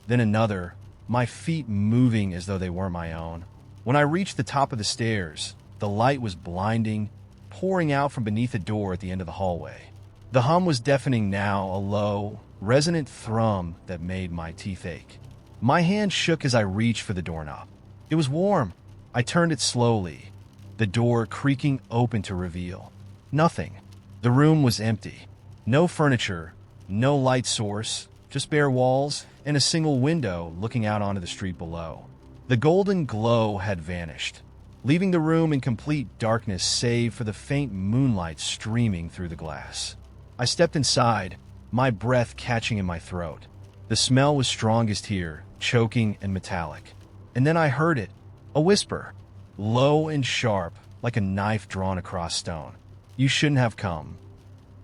then another, my feet moving as though they were my own. When I reached the top of the stairs, the light was blinding, pouring out from beneath the door at the end of the hallway. The hum was deafening now, a low, resonant thrum that made my teeth ache. My hand shook as I reached for the doorknob. It was warm. I turned it slowly, the door creaking open to reveal nothing. The room was empty. No furniture, no light source, just bare walls and a single window looking out onto the street below. The golden glow had vanished, leaving the room in complete darkness save for the faint moonlight streaming through the glass. I stepped inside, my breath catching in my throat. The smell was strongest here, choking and metallic. And then I heard it, a whisper, low and sharp, like a knife drawn across stone. "You shouldn't have come."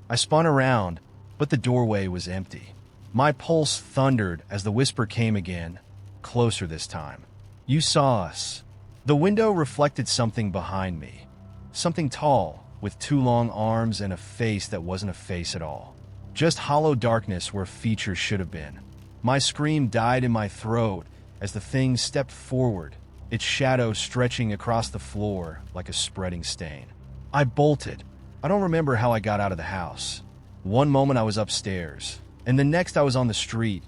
I spun around, but the doorway was empty. My pulse thundered as the whisper came again, closer this time. "You saw us." The window reflected something behind me. Something tall, with 2 long arms and a face that wasn't a face at all. Just hollow darkness where features should have been. My scream died in my throat as the thing stepped forward, its shadow stretching across the floor like a spreading stain. I bolted. I don't remember how I got out of the house. One moment I was upstairs, and the next I was on the street,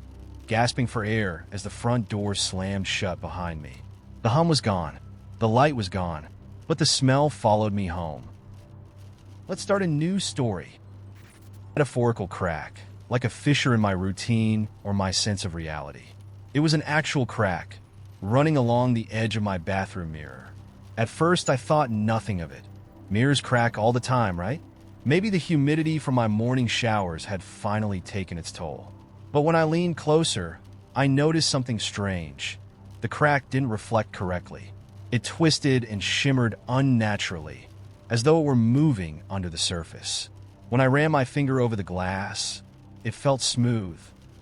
gasping for air as the front door slammed shut behind me. The hum was gone. The light was gone, but the smell followed me home. Let's start a new story. Metaphorical crack, like a fissure in my routine or my sense of reality. It was an actual crack, running along the edge of my bathroom mirror. At first, I thought nothing of it. Mirrors crack all the time, right? Maybe the humidity from my morning showers had finally taken its toll. But when I leaned closer, I noticed something strange. The crack didn't reflect correctly. It twisted and shimmered unnaturally, as though it were moving under the surface. When I ran my finger over the glass, it felt smooth,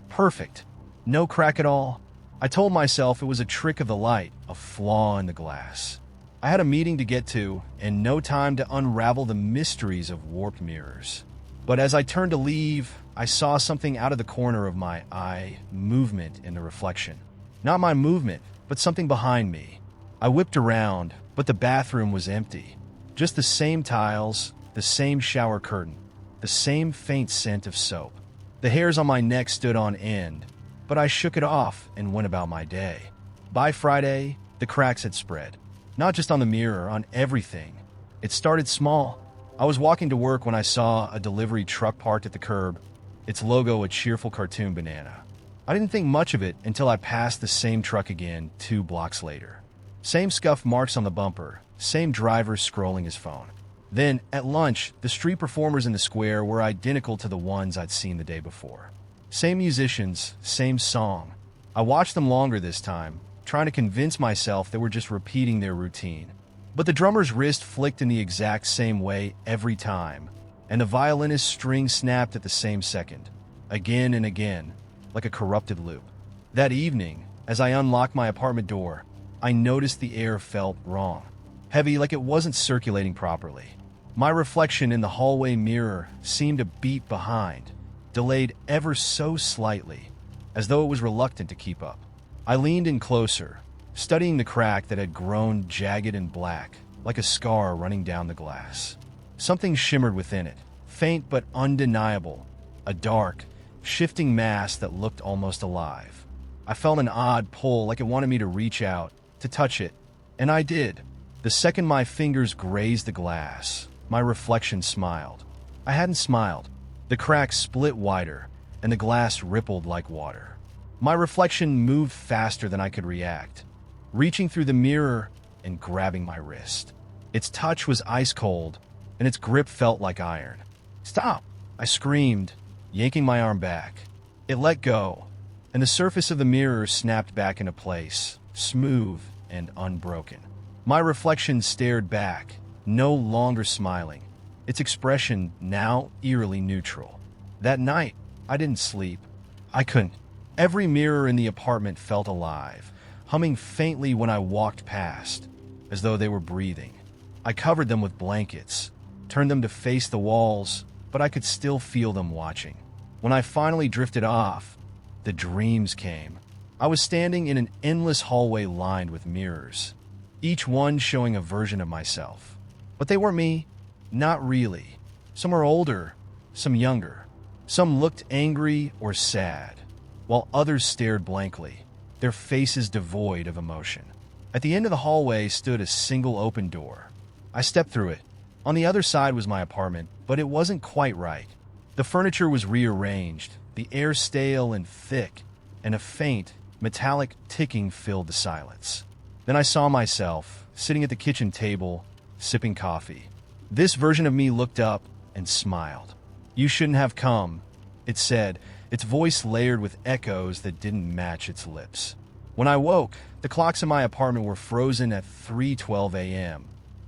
perfect, no crack at all. I told myself it was a trick of the light, a flaw in the glass. I had a meeting to get to and no time to unravel the mysteries of warped mirrors. But as I turned to leave, I saw something out of the corner of my eye, movement in the reflection. Not my movement, but something behind me. I whipped around, but the bathroom was empty. Just the same tiles, the same shower curtain, the same faint scent of soap. The hairs on my neck stood on end, but I shook it off and went about my day. By Friday, the cracks had spread. Not just on the mirror, on everything. It started small. I was walking to work when I saw a delivery truck parked at the curb, its logo a cheerful cartoon banana. I didn't think much of it until I passed the same truck again 2 blocks later. Same scuff marks on the bumper, same driver scrolling his phone. Then, at lunch, the street performers in the square were identical to the ones I'd seen the day before. Same musicians, same song. I watched them longer this time, trying to convince myself they were just repeating their routine. But the drummer's wrist flicked in the exact same way every time, and the violinist's string snapped at the same second, again and again, like a corrupted loop. That evening, as I unlocked my apartment door, I noticed the air felt wrong, heavy like it wasn't circulating properly. My reflection in the hallway mirror seemed a beat behind, delayed ever so slightly, as though it was reluctant to keep up. I leaned in closer, studying the crack that had grown jagged and black, like a scar running down the glass. Something shimmered within it, faint but undeniable, a dark, shifting mass that looked almost alive. I felt an odd pull, like it wanted me to reach out, to touch it, and I did. The second my fingers grazed the glass, my reflection smiled. I hadn't smiled. The crack split wider, and the glass rippled like water. My reflection moved faster than I could react, reaching through the mirror and grabbing my wrist. Its touch was ice cold, and its grip felt like iron. "Stop!" I screamed, yanking my arm back. It let go, and the surface of the mirror snapped back into place, smooth and unbroken. My reflection stared back, no longer smiling, its expression now eerily neutral. That night, I didn't sleep. I couldn't. Every mirror in the apartment felt alive, humming faintly when I walked past, as though they were breathing. I covered them with blankets, turned them to face the walls, but I could still feel them watching. When I finally drifted off, the dreams came. I was standing in an endless hallway lined with mirrors, each one showing a version of myself. But they weren't me. Not really. Some were older, some younger. Some looked angry or sad, while others stared blankly, their faces devoid of emotion. At the end of the hallway stood a single open door. I stepped through it. On the other side was my apartment, but it wasn't quite right. The furniture was rearranged, the air stale and thick, and a faint, metallic ticking filled the silence. Then I saw myself, sitting at the kitchen table, sipping coffee. This version of me looked up and smiled. "You shouldn't have come," it said, its voice layered with echoes that didn't match its lips. When I woke, the clocks in my apartment were frozen at 3:12 a.m.,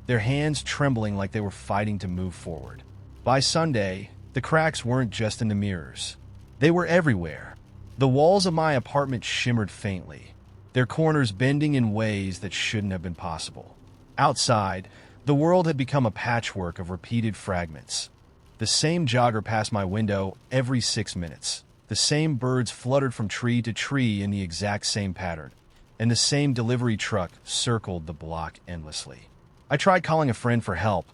their hands trembling like they were fighting to move forward. By Sunday, the cracks weren't just in the mirrors. They were everywhere. The walls of my apartment shimmered faintly, their corners bending in ways that shouldn't have been possible. Outside, the world had become a patchwork of repeated fragments. The same jogger passed my window every 6 minutes. The same birds fluttered from tree to tree in the exact same pattern, and the same delivery truck circled the block endlessly. I tried calling a friend for help,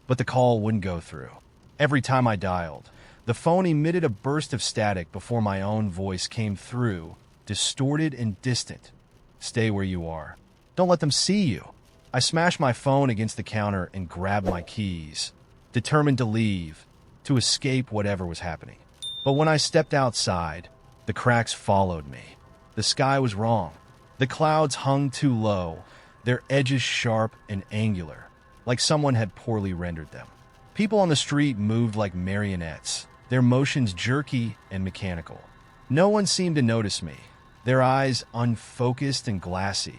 but the call wouldn't go through. Every time I dialed, the phone emitted a burst of static before my own voice came through, distorted and distant. Stay where you are. Don't let them see you. I smashed my phone against the counter and grabbed my keys, determined to leave, to escape whatever was happening. But when I stepped outside, the cracks followed me. The sky was wrong. The clouds hung too low, their edges sharp and angular, like someone had poorly rendered them. People on the street moved like marionettes, their motions jerky and mechanical. No one seemed to notice me, their eyes unfocused and glassy,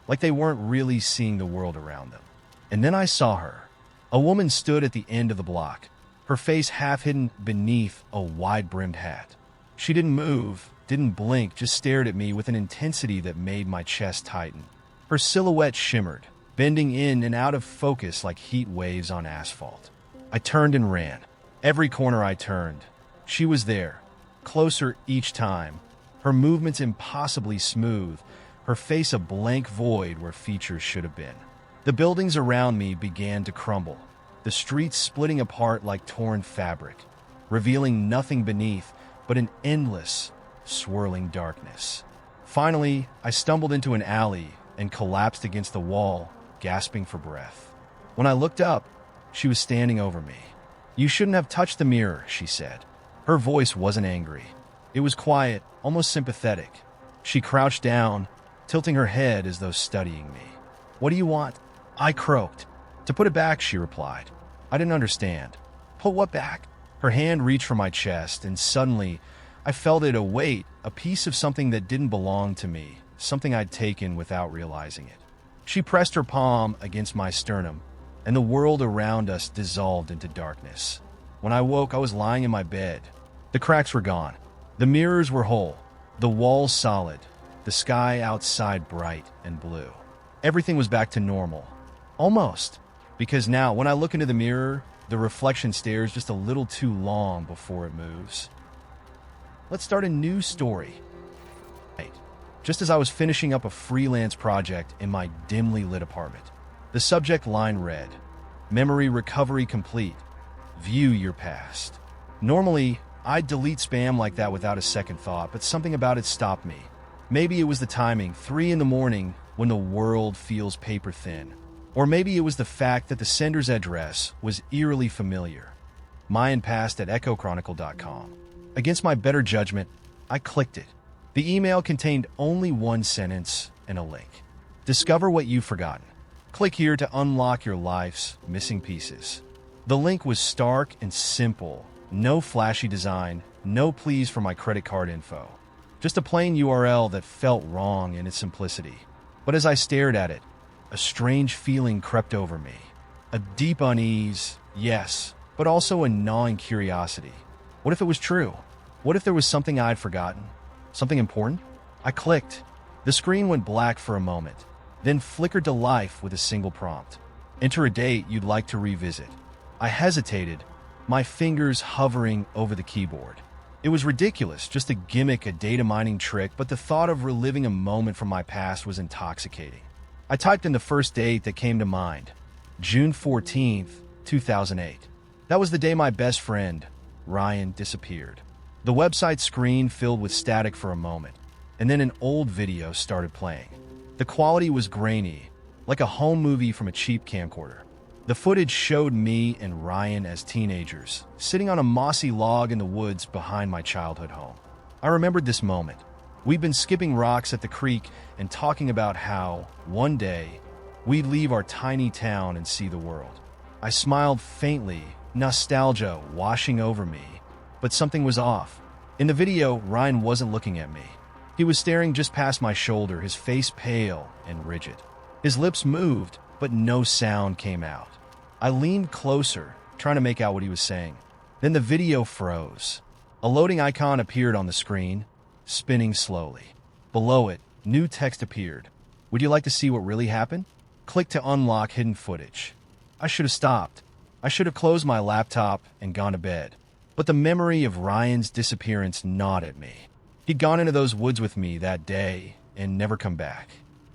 like they weren't really seeing the world around them. And then I saw her. A woman stood at the end of the block, her face half hidden beneath a wide-brimmed hat. She didn't move, didn't blink, just stared at me with an intensity that made my chest tighten. Her silhouette shimmered, bending in and out of focus like heat waves on asphalt. I turned and ran. Every corner I turned, she was there, closer each time, her movements impossibly smooth, her face a blank void where features should have been. The buildings around me began to crumble, the streets splitting apart like torn fabric, revealing nothing beneath but an endless, swirling darkness. Finally, I stumbled into an alley and collapsed against the wall, gasping for breath. When I looked up, she was standing over me. "You shouldn't have touched the mirror," she said. Her voice wasn't angry. It was quiet, almost sympathetic. She crouched down, tilting her head as though studying me. "What do you want?" I croaked. "To put it back," she replied. I didn't understand. "Put what back?" Her hand reached for my chest, and suddenly I felt it, a weight, a piece of something that didn't belong to me, something I'd taken without realizing it. She pressed her palm against my sternum, and the world around us dissolved into darkness. When I woke, I was lying in my bed. The cracks were gone. The mirrors were whole, the walls solid, the sky outside bright and blue. Everything was back to normal. Almost. Because now, when I look into the mirror, the reflection stares just a little too long before it moves. Let's start a new story. Just as I was finishing up a freelance project in my dimly lit apartment, the subject line read, "Memory recovery complete. View your past." Normally, I'd delete spam like that without a second thought, but something about it stopped me. Maybe it was the timing, 3 in the morning, when the world feels paper thin. Or maybe it was the fact that the sender's address was eerily familiar. MayanPast@EchoChronicle.com. Against my better judgment, I clicked it. The email contained only one sentence and a link. Discover what you've forgotten. Click here to unlock your life's missing pieces. The link was stark and simple. No flashy design, no pleas for my credit card info. Just a plain URL that felt wrong in its simplicity. But as I stared at it, a strange feeling crept over me. A deep unease, yes, but also a gnawing curiosity. What if it was true? What if there was something I'd forgotten? Something important? I clicked. The screen went black for a moment, then flickered to life with a single prompt. Enter a date you'd like to revisit. I hesitated, my fingers hovering over the keyboard. It was ridiculous, just a gimmick, a data mining trick, but the thought of reliving a moment from my past was intoxicating. I typed in the first date that came to mind, June 14th, 2008. That was the day my best friend, Ryan, disappeared. The website screen filled with static for a moment, and then an old video started playing. The quality was grainy, like a home movie from a cheap camcorder. The footage showed me and Ryan as teenagers, sitting on a mossy log in the woods behind my childhood home. I remembered this moment. We'd been skipping rocks at the creek and talking about how, one day, we'd leave our tiny town and see the world. I smiled faintly, nostalgia washing over me, but something was off. In the video, Ryan wasn't looking at me. He was staring just past my shoulder, his face pale and rigid. His lips moved, but no sound came out. I leaned closer, trying to make out what he was saying. Then the video froze. A loading icon appeared on the screen, spinning slowly. Below it, new text appeared. Would you like to see what really happened? Click to unlock hidden footage. I should have stopped. I should have closed my laptop and gone to bed. But the memory of Ryan's disappearance gnawed at me. He'd gone into those woods with me that day and never come back.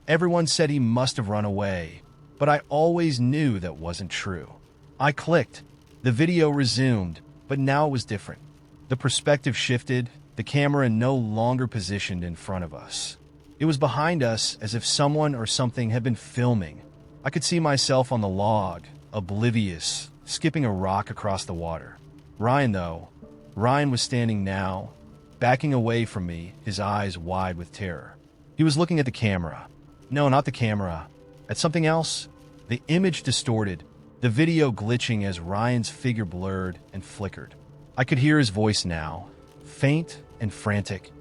Everyone said he must have run away, but I always knew that wasn't true. I clicked. The video resumed, but now it was different. The perspective shifted, the camera no longer positioned in front of us. It was behind us, as if someone or something had been filming. I could see myself on the log, oblivious, skipping a rock across the water. Ryan was standing now, backing away from me, his eyes wide with terror. He was looking at the camera. No, not the camera. At something else. The image distorted, the video glitching as Ryan's figure blurred and flickered. I could hear his voice now, faint and frantic.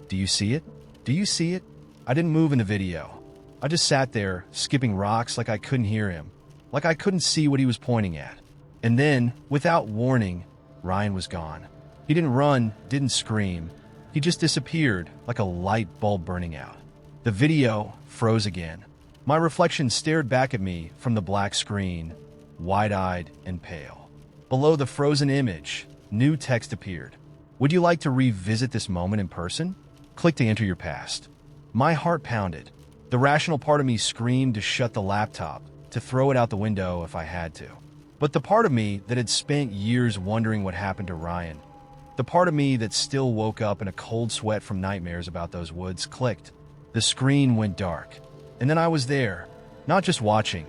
Do you see it? Do you see it? I didn't move in the video. I just sat there, skipping rocks like I couldn't hear him, like I couldn't see what he was pointing at. And then, without warning, Ryan was gone. He didn't run, didn't scream. He just disappeared like a light bulb burning out. The video froze again. My reflection stared back at me from the black screen, wide-eyed and pale. Below the frozen image, new text appeared. Would you like to revisit this moment in person? Click to enter your past. My heart pounded. The rational part of me screamed to shut the laptop, to throw it out the window if I had to. But the part of me that had spent years wondering what happened to Ryan, the part of me that still woke up in a cold sweat from nightmares about those woods, clicked. The screen went dark. And then I was there, not just watching.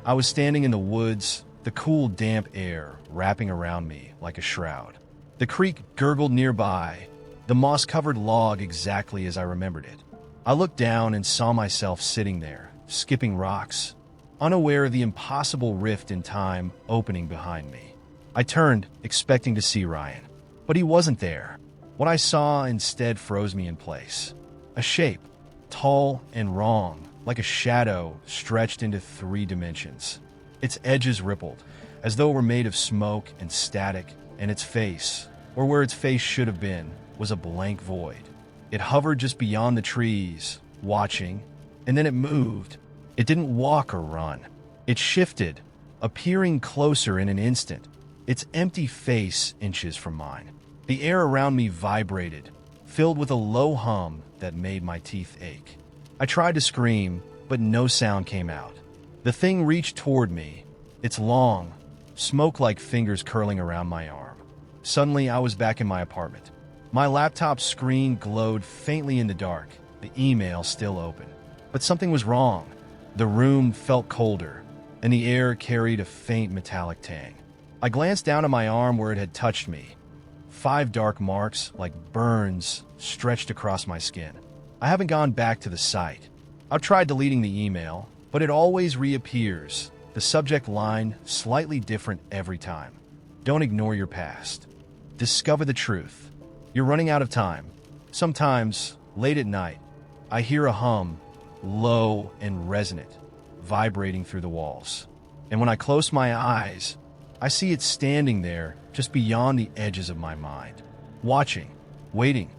I was standing in the woods, the cool, damp air wrapping around me like a shroud. The creek gurgled nearby, the moss-covered log exactly as I remembered it. I looked down and saw myself sitting there, skipping rocks, unaware of the impossible rift in time opening behind me. I turned, expecting to see Ryan, but he wasn't there. What I saw instead froze me in place. A shape, tall and wrong, like a shadow stretched into 3 dimensions. Its edges rippled, as though it were made of smoke and static, and its face, or where its face should have been, was a blank void. It hovered just beyond the trees, watching, and then it moved. It didn't walk or run. It shifted, appearing closer in an instant, its empty face inches from mine. The air around me vibrated, filled with a low hum that made my teeth ache. I tried to scream, but no sound came out. The thing reached toward me, its long, smoke-like fingers curling around my arm. Suddenly, I was back in my apartment. My laptop screen glowed faintly in the dark, the email still open. But something was wrong. The room felt colder, and the air carried a faint metallic tang. I glanced down at my arm where it had touched me. 5 dark marks, like burns, stretched across my skin. I haven't gone back to the site. I've tried deleting the email, but it always reappears, the subject line slightly different every time. Don't ignore your past. Discover the truth. You're running out of time. Sometimes, late at night, I hear a hum, low and resonant, vibrating through the walls. And when I close my eyes, I see it standing there just beyond the edges of my mind, watching, waiting,